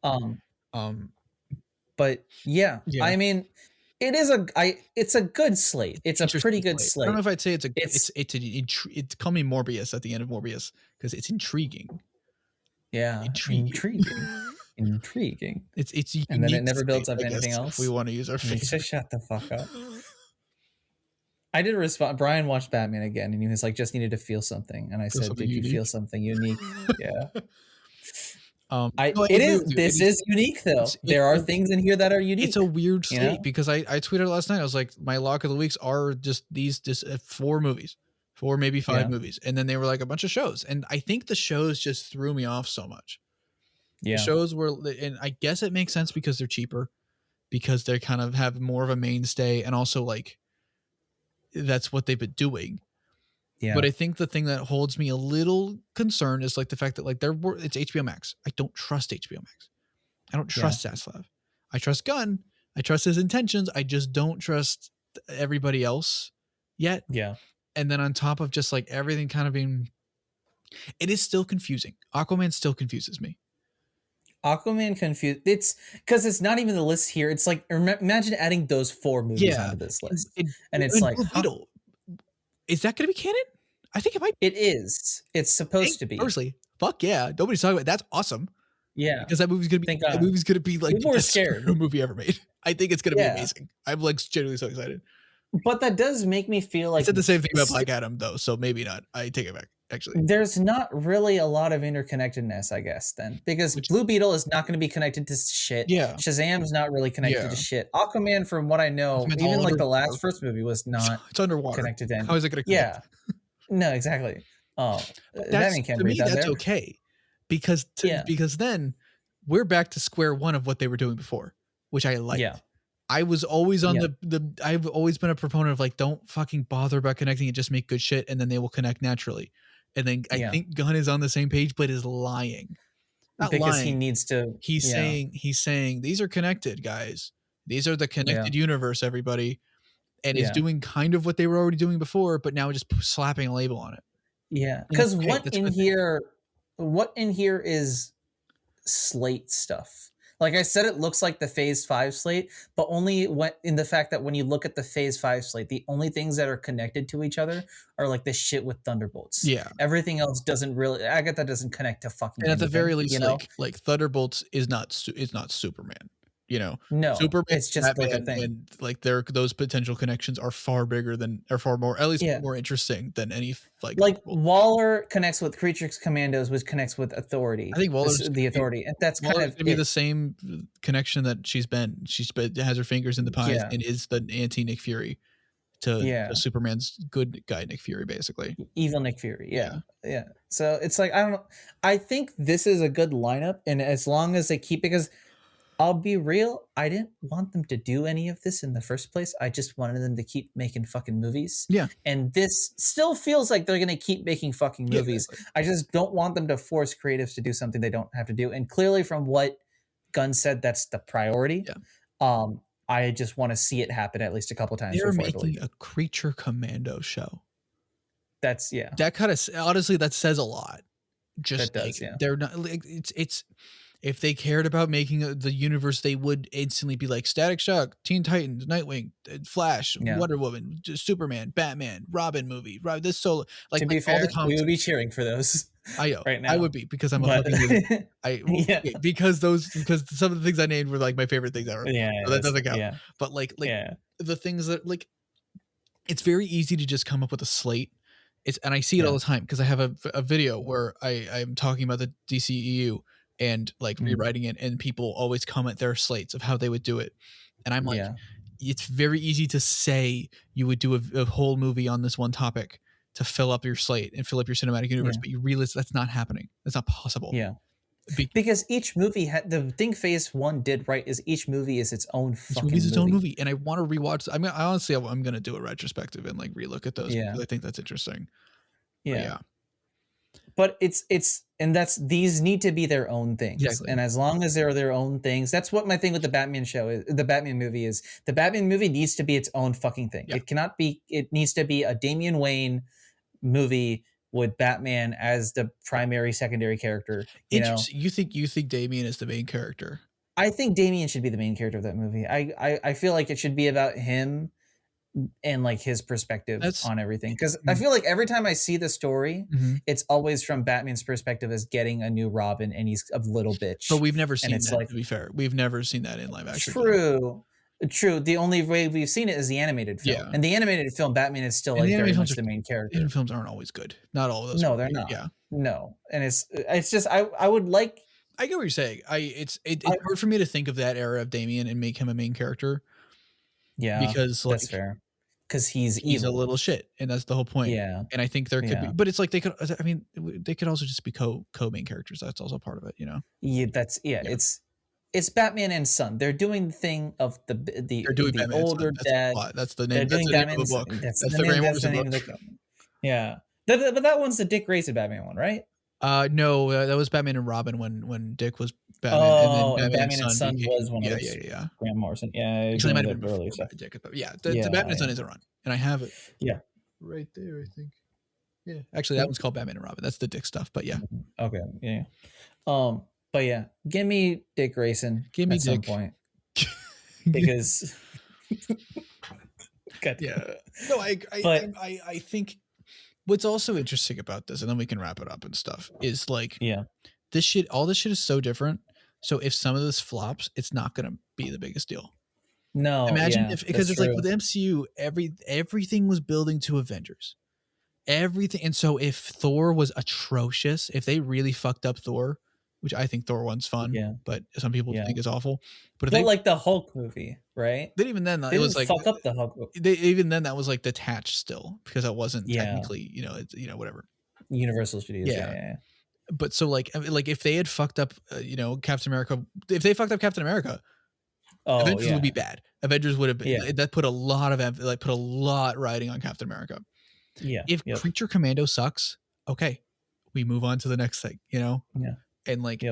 But yeah. I mean, it's a good slate. It's a pretty good slate. I don't know if I'd say it's call me Morbius at the end of Morbius, because it's intriguing. Yeah, intriguing. It's and then it never builds up anything else. If we want to use our face. Just shut the fuck up. I did respond. Brian watched Batman again, and he was like, "Just needed to feel something." And I said, "Did you feel something unique?" Yeah. This is unique though. There are things in here that are unique. It's a weird slate, because I tweeted last night. I was like, my lock of the weeks are just these 4 movies, 4 maybe 5 movies, and then they were like a bunch of shows, and I think the shows just threw me off so much. The shows were, and I guess it makes sense because they're cheaper, because they kind of have more of a mainstay, and also like that's what they've been doing. Yeah. But I think the thing that holds me a little concerned is like the fact that like it's HBO Max. I don't trust HBO Max. I don't trust Zaslav. I trust Gunn. I trust his intentions. I just don't trust everybody else yet. Yeah. And then on top of just like everything kind of being, it is still confusing. Aquaman still confuses me. Aquaman confused. It's because it's not even the list here. It's like, imagine adding those 4 movies onto this list, and it's like, Beetle. Is that going to be canon? I think it might. It is. It's supposed to be. Personally, fuck yeah! Nobody's talking about it. That's awesome. Yeah, because that movie's gonna be like the best movie ever made. I think it's gonna be amazing. I'm like genuinely so excited. But that does make me feel like I said the same thing about Black Adam though, so maybe not. I take it back. Actually, there's not really a lot of interconnectedness, I guess, then, because Blue Beetle is not going to be connected to shit. Yeah, Shazam is not really connected to shit. Aquaman, from what I know, even like the first movie was not. It's underwater. Connected to. How is it going to connect? Yeah, no, exactly. Oh, that can't breathe out there. That's okay, because then we're back to square one of what they were doing before, which I liked. Yeah. I was always on I've always been a proponent of like, don't fucking bother about connecting it, just make good shit and then they will connect naturally. And then I think Gunn is on the same page, but is lying. Not because lying. He needs to. He's saying these are connected, guys. These are the connected universe, everybody. and is doing kind of what they were already doing before, but now just slapping a label on it. Yeah, because what in here is Slate stuff. Like I said, it looks like the Phase 5 slate, but only in the fact that when you look at the Phase 5 slate, the only things that are connected to each other are like the shit with Thunderbolts. Yeah. Everything else doesn't really, Agatha doesn't connect to fucking And at anything, the very least, you know? like Thunderbolts is not Superman. You know, no, Superman, it's just Batman, the thing. and like those potential connections are far bigger than, or far more, at least more interesting than any like Waller connects with Creatures Commandos, which connects with Authority. I think Waller's the Authority, and that's kind of gonna be the same connection that she's has her fingers in the pies and is the anti Nick Fury to Superman's good guy Nick Fury, basically evil Nick Fury. Yeah. So it's like I think this is a good lineup, and as long as they keep, because I'll be real, I didn't want them to do any of this in the first place. I just wanted them to keep making fucking movies. Yeah. And this still feels like they're going to keep making fucking movies. Exactly. I just don't want them to force creatives to do something they don't have to do. And clearly from what Gunn said, that's the priority. Yeah. I just want to see it happen at least a couple times. They're making a Creature Commando show. That's that kind of, honestly, that says a lot. Just that does, they're not like, it's if they cared about making the universe, they would instantly be like Static Shock, Teen Titans, Nightwing, Flash, Wonder Woman, Superman, Batman, Robin movie, this solo. Like, to be fair, all the comics, we would be cheering for those. Right now. I would be, because I'm a fucking because some of the things I named were like my favorite things ever. Yeah, so that doesn't count. Yeah. But like the things that, like, it's very easy to just come up with a slate. And I see it all the time, because I have a video where I'm talking about the DCEU and like rewriting it, and people always comment their slates of how they would do it. And I'm like, it's very easy to say you would do a whole movie on this one topic to fill up your slate and fill up your cinematic universe, but you realize that's not happening. That's not possible. Yeah. Because each movie the thing Phase 1 did right is each movie is its own fucking movie. Its own movie. And I want to rewatch. I'm going to do a retrospective and like relook at those, because I think that's interesting. But these need to be their own things. Exactly. And as long as they're their own things, that's what my thing with the Batman show is. The Batman movie is, the Batman movie needs to be its own fucking thing. Yeah. It needs to be a Damian Wayne movie with Batman as the primary, secondary character. You know, you think Damien is the main character? I think Damien should be the main character of that movie. I feel like it should be about him and like his perspective on everything, because I feel like every time I see the story, it's always from Batman's perspective as getting a new Robin, and he's a little bitch. But we've never seen that. Like, to be fair, we've never seen that in live action. True. The only way we've seen it is the animated film, and the animated film, Batman is still like very much the main character. Animated films aren't always good. Not all of those. No, they're not. Yeah, no, and it's just I would like. I get what you're saying. It's hard for me to think of that era of Damien and make him a main character. Yeah, because that's fair. Because he's a little shit, and that's the whole point. Yeah, and I think there could be, but it's like they could also just be co-main characters. That's also part of it, you know. Yeah, it's Batman and Son. They're doing the thing of the older dad. That's the name. That's the name of the book. That's the name of the book. Yeah, but that one's the Dick Grayson Batman one, right? No, that was Batman and Robin when Dick was Batman. Oh, and Batman and Son was one of those. Yeah. Grant Morrison. Yeah, actually, might have been early. Dick, but the Batman and Son is a run, and I have it. Yeah, right there, I think. Yeah, actually, that one's called Batman and Robin. That's the Dick stuff, but yeah. Okay, yeah. But yeah, give me Dick Grayson. Give me at Dick. Some point, because. Yeah. No, I think. What's also interesting about this, and then we can wrap it up and stuff, is like, all this shit is so different. So if some of this flops, it's not going to be the biggest deal. No, imagine because it's true. Like with MCU, everything was building to Avengers, everything. And so if Thor was atrocious, if they really fucked up Thor, which I think Thor 1's fun, but some people think is awful. But like the Hulk movie, right? Then even then, it was like fuck up the Hulk movie. Even then, that was like detached still, because it wasn't technically, whatever. Universal Studios, yeah. But so like if they had fucked up, Captain America, if they fucked up Captain America, Avengers would be bad. Avengers would have been that put a lot riding on Captain America. Yeah. If Creature Commando sucks, okay, we move on to the next thing, Yeah. And like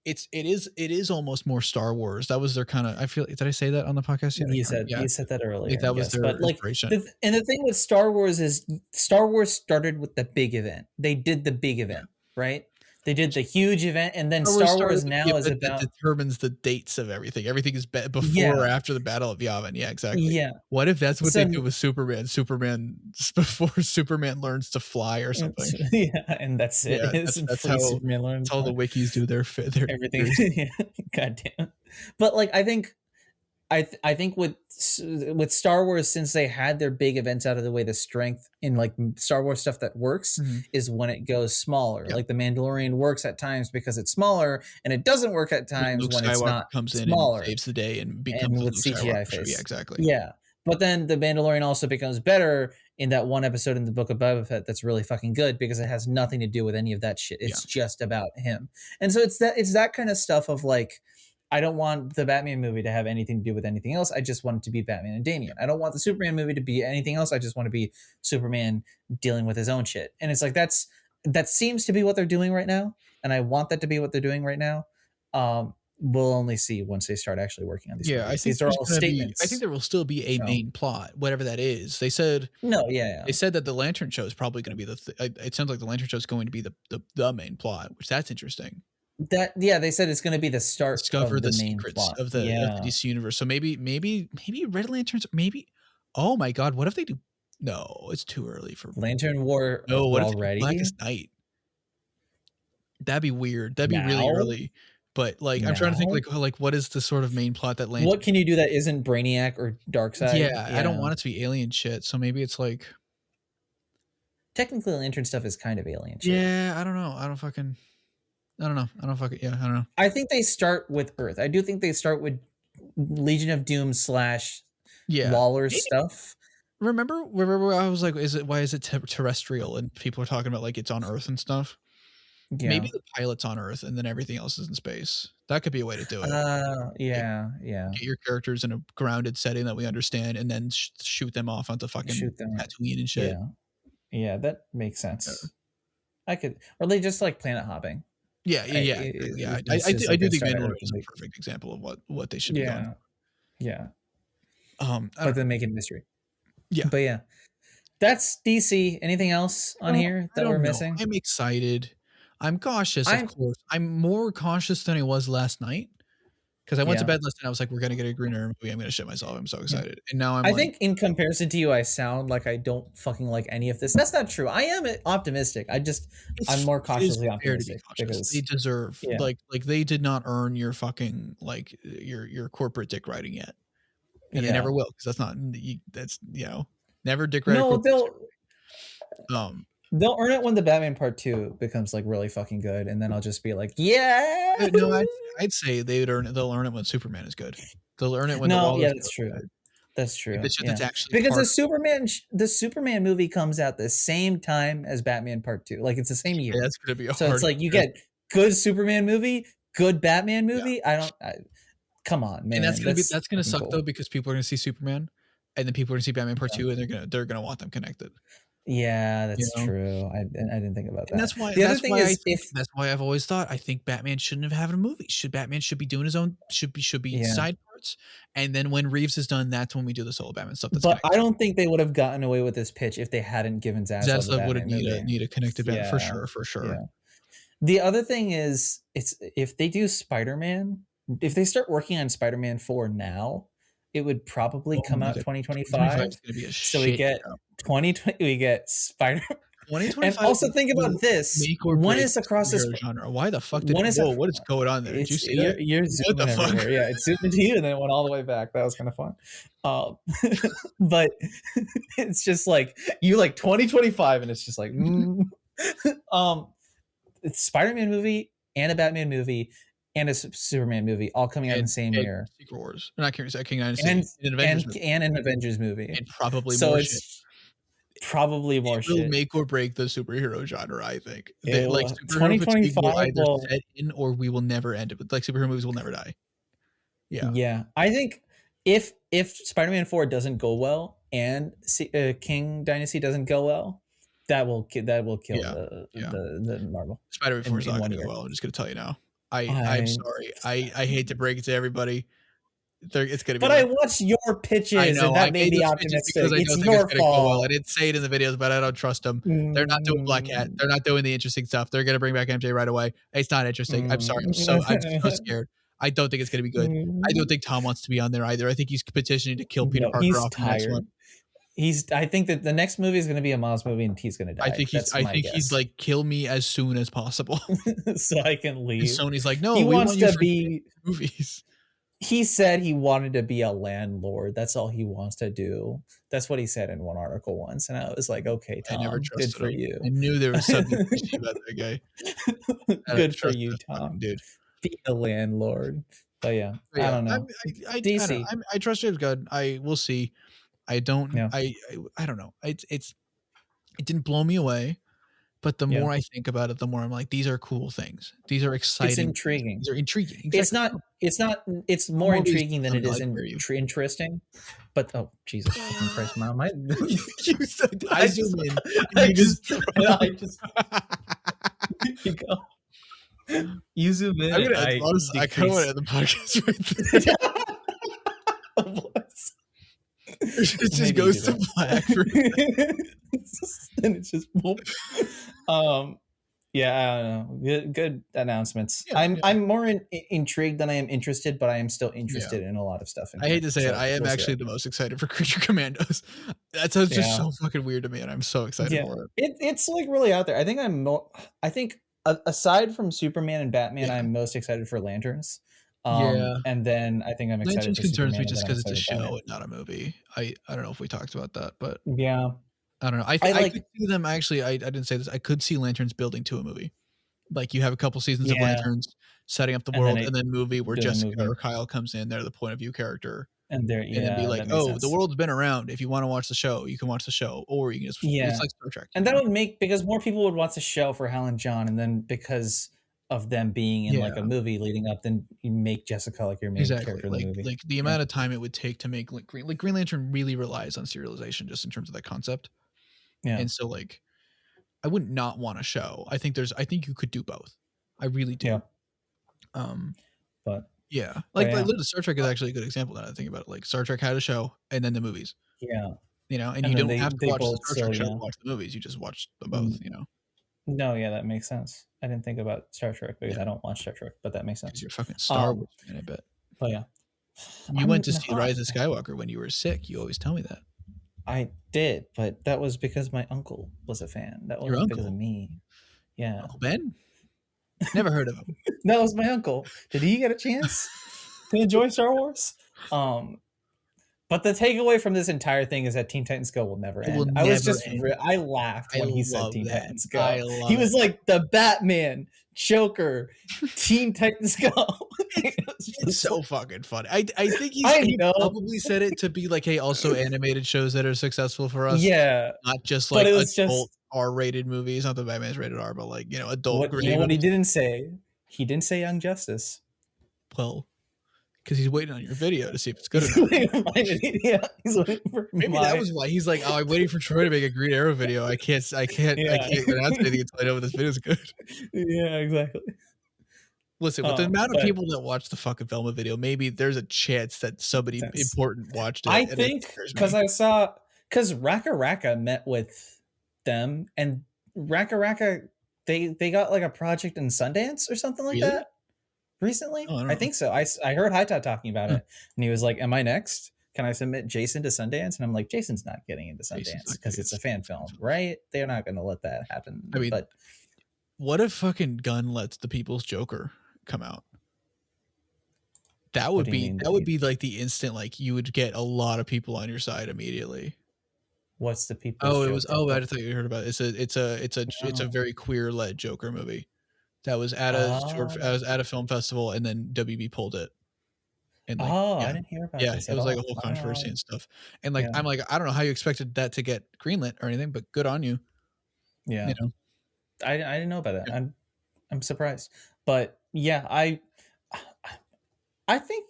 it is almost more Star Wars. That was their kind of, I feel, did I say that on the podcast yet? You said that earlier. Like that was their but like inspiration. and the thing with Star Wars is Star Wars started with the big event. They did the big event, right? They did the huge event, and then Star Wars now is about determines the dates of everything. Everything is before or after the Battle of Yavin. Yeah, exactly. Yeah. What if that's what they do with Superman? Superman before Superman learns to fly or something. Yeah, and that's it. Yeah, that's how Superman learns. That's how the wikis do their everything. Yeah. God damn. But like, I think with Star Wars, since they had their big events out of the way, the strength in like Star Wars stuff that works is when it goes smaller. Like the Mandalorian works at times because it's smaller, and it doesn't work at times when it's not comes in smaller. And saves the day and becomes with CGI face. Yeah, exactly. Yeah, but then the Mandalorian also becomes better in that one episode in the Book of Boba Fett that's really fucking good because it has nothing to do with any of that shit. It's just about him, and so it's that kind of stuff of like, I don't want the Batman movie to have anything to do with anything else. I just want it to be Batman and Damien. I don't want the Superman movie to be anything else. I just want to be Superman dealing with his own shit. And it's like that seems to be what they're doing right now, and I want that to be what they're doing right now. We'll only see once they start actually working on these movies. I think these are all statements. I think there will still be a main plot, whatever that is. They said They said that the Lantern Show is probably going to be it sounds like the Lantern Show is going to be the main plot, which that's interesting. They said it's going to be the start. Discover of the main secrets plot. Of the DC universe. So maybe Red Lanterns. Maybe. Oh my God! What if they do? No, it's too early for Lantern War. No, what already? If Blackest Night? That'd be weird. That'd be really early. But like, I'm trying to think like what is the sort of main plot that Lantern? What can you do that isn't Brainiac or Darkseid? Yeah, I don't want it to be alien shit. So maybe it's like. Technically, Lantern stuff is kind of alien shit. Yeah, I don't know. I don't know. I don't know. I think they start with Earth. I do think they start with Legion of Doom / Lawler stuff. Remember I was like, why is it terrestrial? And people are talking about like it's on Earth and stuff. Yeah. Maybe the pilot's on Earth and then everything else is in space. That could be a way to do it. Yeah. Get your characters in a grounded setting that we understand, and then shoot them off onto fucking Tatooine and shit. Yeah, that makes sense. I could, or they just like planet hopping. Yeah. I do think Mandalorian is a perfect example of what they should be doing. Yeah. But then make it mystery. Yeah. But yeah, that's DC. Anything else on here that we're missing? I'm excited. I'm cautious, of course. I'm more cautious than I was last night. Because I went to bed last night, I was like, we're going to get a Green Arrow movie. I'm going to shit myself. I'm so excited. And now I think in comparison to you, I sound like I don't fucking like any of this. That's not true. I am optimistic. I'm more cautiously optimistic. Because they deserve, like they did not earn your fucking, like, your corporate dick riding yet. And they never will. Because never dick riding. No, they'll earn it when the Batman Part 2 becomes like really fucking good, and then I'll just be like, yeah. No, I'd say they'll earn it when Superman is good. They'll earn it when that's true. That's true. That's actually because the Superman movie comes out the same time as Batman Part 2. Like it's the same year. Yeah, that's gonna be hard. So it's like you get good Superman movie, good Batman movie. Come on, man. And that's gonna suck though, because people are gonna see Superman, and then people are gonna see Batman Part 2, and they're gonna want them connected. Yeah, that's true. I didn't think about that. And that's why the other thing is that's why I've always thought I think Batman shouldn't have had a movie. Batman should be doing his own should be side parts, and then when Reeves is done, that's when we do the solo Batman stuff. But I don't think they would have gotten away with this pitch if they hadn't given Zaslav would need a connected Batman for sure. Yeah. The other thing is, if they do Spider-Man, if they start working on Spider-Man 4 now, it would probably come out 2025. So we get 2020. We get Spider. 2025. And also think about this. One is across this genre. Why the fuck what is going on there? Did you see that? You're zooming everywhere. Yeah, it zoomed into you and then it went all the way back. That was kind of fun. But it's just like you like 2025, and it's just like it's Spider-Man movie and a Batman movie and a Superman movie all coming out in the same year. Secret Wars. Not King and an Avengers movie. And probably so more it's shit. Probably more shit. It will make or break the superhero genre, I think. Like 2025 will either set in, or we will never end it. Like superhero movies will never die. Yeah. I think if Spider-Man 4 doesn't go well and King Dynasty doesn't go well, that will kill the Marvel. Spider-Man 4 is not going to go well. I'm just going to tell you now. I'm sorry. I hate to break it to everybody. It's gonna be. But I watched your pitches, and that made me optimistic. Because I it's don't think your it's gonna go well. I fault. didn't say it in the videos, but I don't trust them. They're not doing Black Cat. They're not doing the interesting stuff. They're gonna bring back MJ right away. It's not interesting. I'm sorry. I'm so scared. I don't think it's gonna be good. I don't think Tom wants to be on there either. I think he's petitioning to kill Peter Parker he's off the next one. I think that the next movie is going to be a Miles movie, and he's going to die. I think he's like, kill me as soon as possible, so I can leave. And Sony's like, no, he we wants want you to be movies. He said he wanted to be a landlord. That's all he wants to do. That's what he said in one article once, and I was like, okay, Tom, I never trusted good for him. you. I knew there was something fishy about that guy. Good for you, Tom. Dude, be a landlord. But yeah, I don't know. DC. I trust James Gunn. We'll see. I don't. Yeah. I don't know. It didn't blow me away, but the more I think about it, the more I'm like, these are cool things. These are exciting. It's intriguing. These are intriguing. Exactly. It's more intriguing than it is interesting. But oh Jesus Christ, Mom! I zoom in. I just you go. You zoom in. I kind of want to end the podcast right there. It just goes to black and it's just yeah, I don't know. Good announcements. Yeah, I'm more intrigued than I am interested, but I am still interested in a lot of stuff. I hate to say it, I am actually the most excited for Creature Commandos. That sounds just so fucking weird to me, and I'm so excited for it. It's like really out there. I think aside from Superman and Batman, I'm most excited for Lanterns. And then I think I'm excited. Lanterns for concerns Superman, me just because it's a show and not a movie. I don't know if we talked about that, but yeah, I don't know. I could see them actually. I didn't say this. I could see Lanterns building to a movie. Like you have a couple seasons of Lanterns setting up the world, and then movie where Jessica or Kyle comes in. They're the point of view character, and then be like, oh, the world's been around. If you want to watch the show, you can watch the show, or you can just it's like Star Trek. And that would make because more people would watch the show for Helen John, and then because of them being in like a movie leading up, then you make Jessica like your main character in the movie. Like the amount of time it would take to make Green Lantern really relies on serialization just in terms of that concept. Yeah. And so like I wouldn't not want a show. I think you could do both. I really do. Yeah. But yeah. Like Star Trek is actually a good example that I think about it. Like Star Trek had a show and then the movies. Yeah. You know, and you don't have to watch the Star Trek show to watch the movies. You just watch them both, you know. No, yeah, that makes sense. I didn't think about Star Trek because I don't watch Star Trek, but that makes sense. You're fucking Star Wars fan, I bet. But yeah. You went to see Rise of Skywalker when you were sick. You always tell me that. I did, but that was because my uncle was a fan. That wasn't because of me. Yeah. Uncle Ben? Never heard of him. That was my uncle. Did he get a chance to enjoy Star Wars? But the takeaway from this entire thing is that Teen Titans Go will never end. I laughed when he said Teen Titans Go. He was like the Batman, Joker, Teen Titans Go. It's so fucking funny. I think he probably said it to be like, hey, also animated shows that are successful for us. Yeah. Not just like adult R-rated movies. Not that Batman's rated R, but like, adult. You know what he didn't say? He didn't say Young Justice. Well, because he's waiting on your video to see if it's good or not. He's waiting for maybe that was why he's like, oh, I'm waiting for Troy to make a Green Arrow video. I can't announce anything until I know this video's good. Yeah, exactly. Listen, with the amount of people that watch the fucking Velma video, maybe there's a chance that somebody important watched it. I think because Raka Raka met with them, and Raka Raka they got like a project in Sundance or something like that. Recently, I think so. I heard Haita talking about it, and he was like, "Am I next? Can I submit Jason to Sundance?" And I'm like, "Jason's not getting into Sundance because it's a fan film, right? They're not going to let that happen." I mean, but what if fucking Gunn lets The People's Joker come out? That would be like the instant, like you would get a lot of people on your side immediately. What's The People's Joker? I thought you heard about it. It's a very queer led Joker movie. That was at a film festival, and then WB pulled it. And I didn't hear about this. Yeah, it was like a whole controversy and stuff. And like, I'm like, I don't know how you expected that to get greenlit or anything, but good on you. Yeah, I didn't know about that. Yeah. I'm surprised, but yeah, I think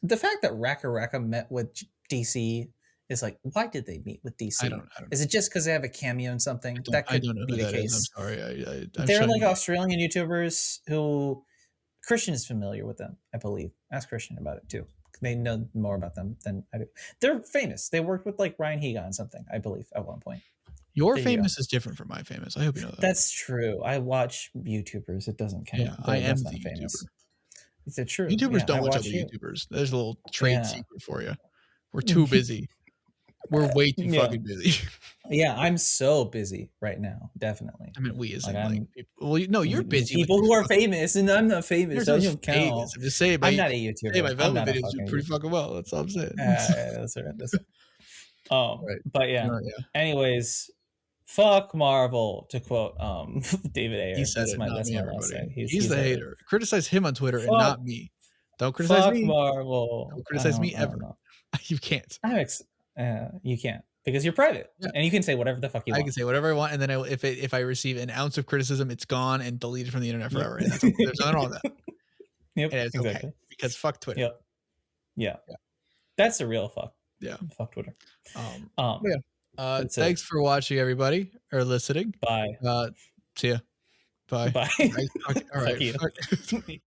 the fact that Raka Raka met with DC is like, why did they meet with DC? I don't know. Is it just because they have a cameo in something? That could be the case. I'm sorry. They're like Australian YouTubers who Christian is familiar with them, I believe. Ask Christian about it too. They know more about them than I do. They're famous. They worked with like Ryan Higa on something, I believe, at one point. Your famous is different from my famous. I hope you know that. That's true. I watch YouTubers. It doesn't count. Yeah, I am the YouTuber. Is it true? YouTubers don't watch other YouTubers. There's a little trade secret for you. We're too busy. We're way too fucking busy. Yeah, I'm so busy right now. Definitely. I mean, we isn't like people. Well, no, you're busy. People who are famous, and I'm not famous. So you count. I'm just saying. I'm not a YouTuber. Hey, my Velma videos do pretty fucking well. That's all I'm saying. That's right. But yeah. Anyways, fuck Marvel, to quote David Ayer. He said that's it, my not last say. He's the hater. Criticize him on Twitter and not me. Don't criticize me. Marvel. Don't criticize me ever. You can't. You can't, because you're private, and you can say whatever the fuck you want. I can say whatever I want, and then if I receive an ounce of criticism, it's gone and deleted from the internet forever. And that's, there's nothing wrong with that. Yep, and it's exactly. Okay, because fuck Twitter. Yep. Yeah. That's the real fuck. Yeah. Fuck Twitter. Thanks for watching, everybody, or listening. Bye. See ya. Bye. Bye. All right. Fuck you.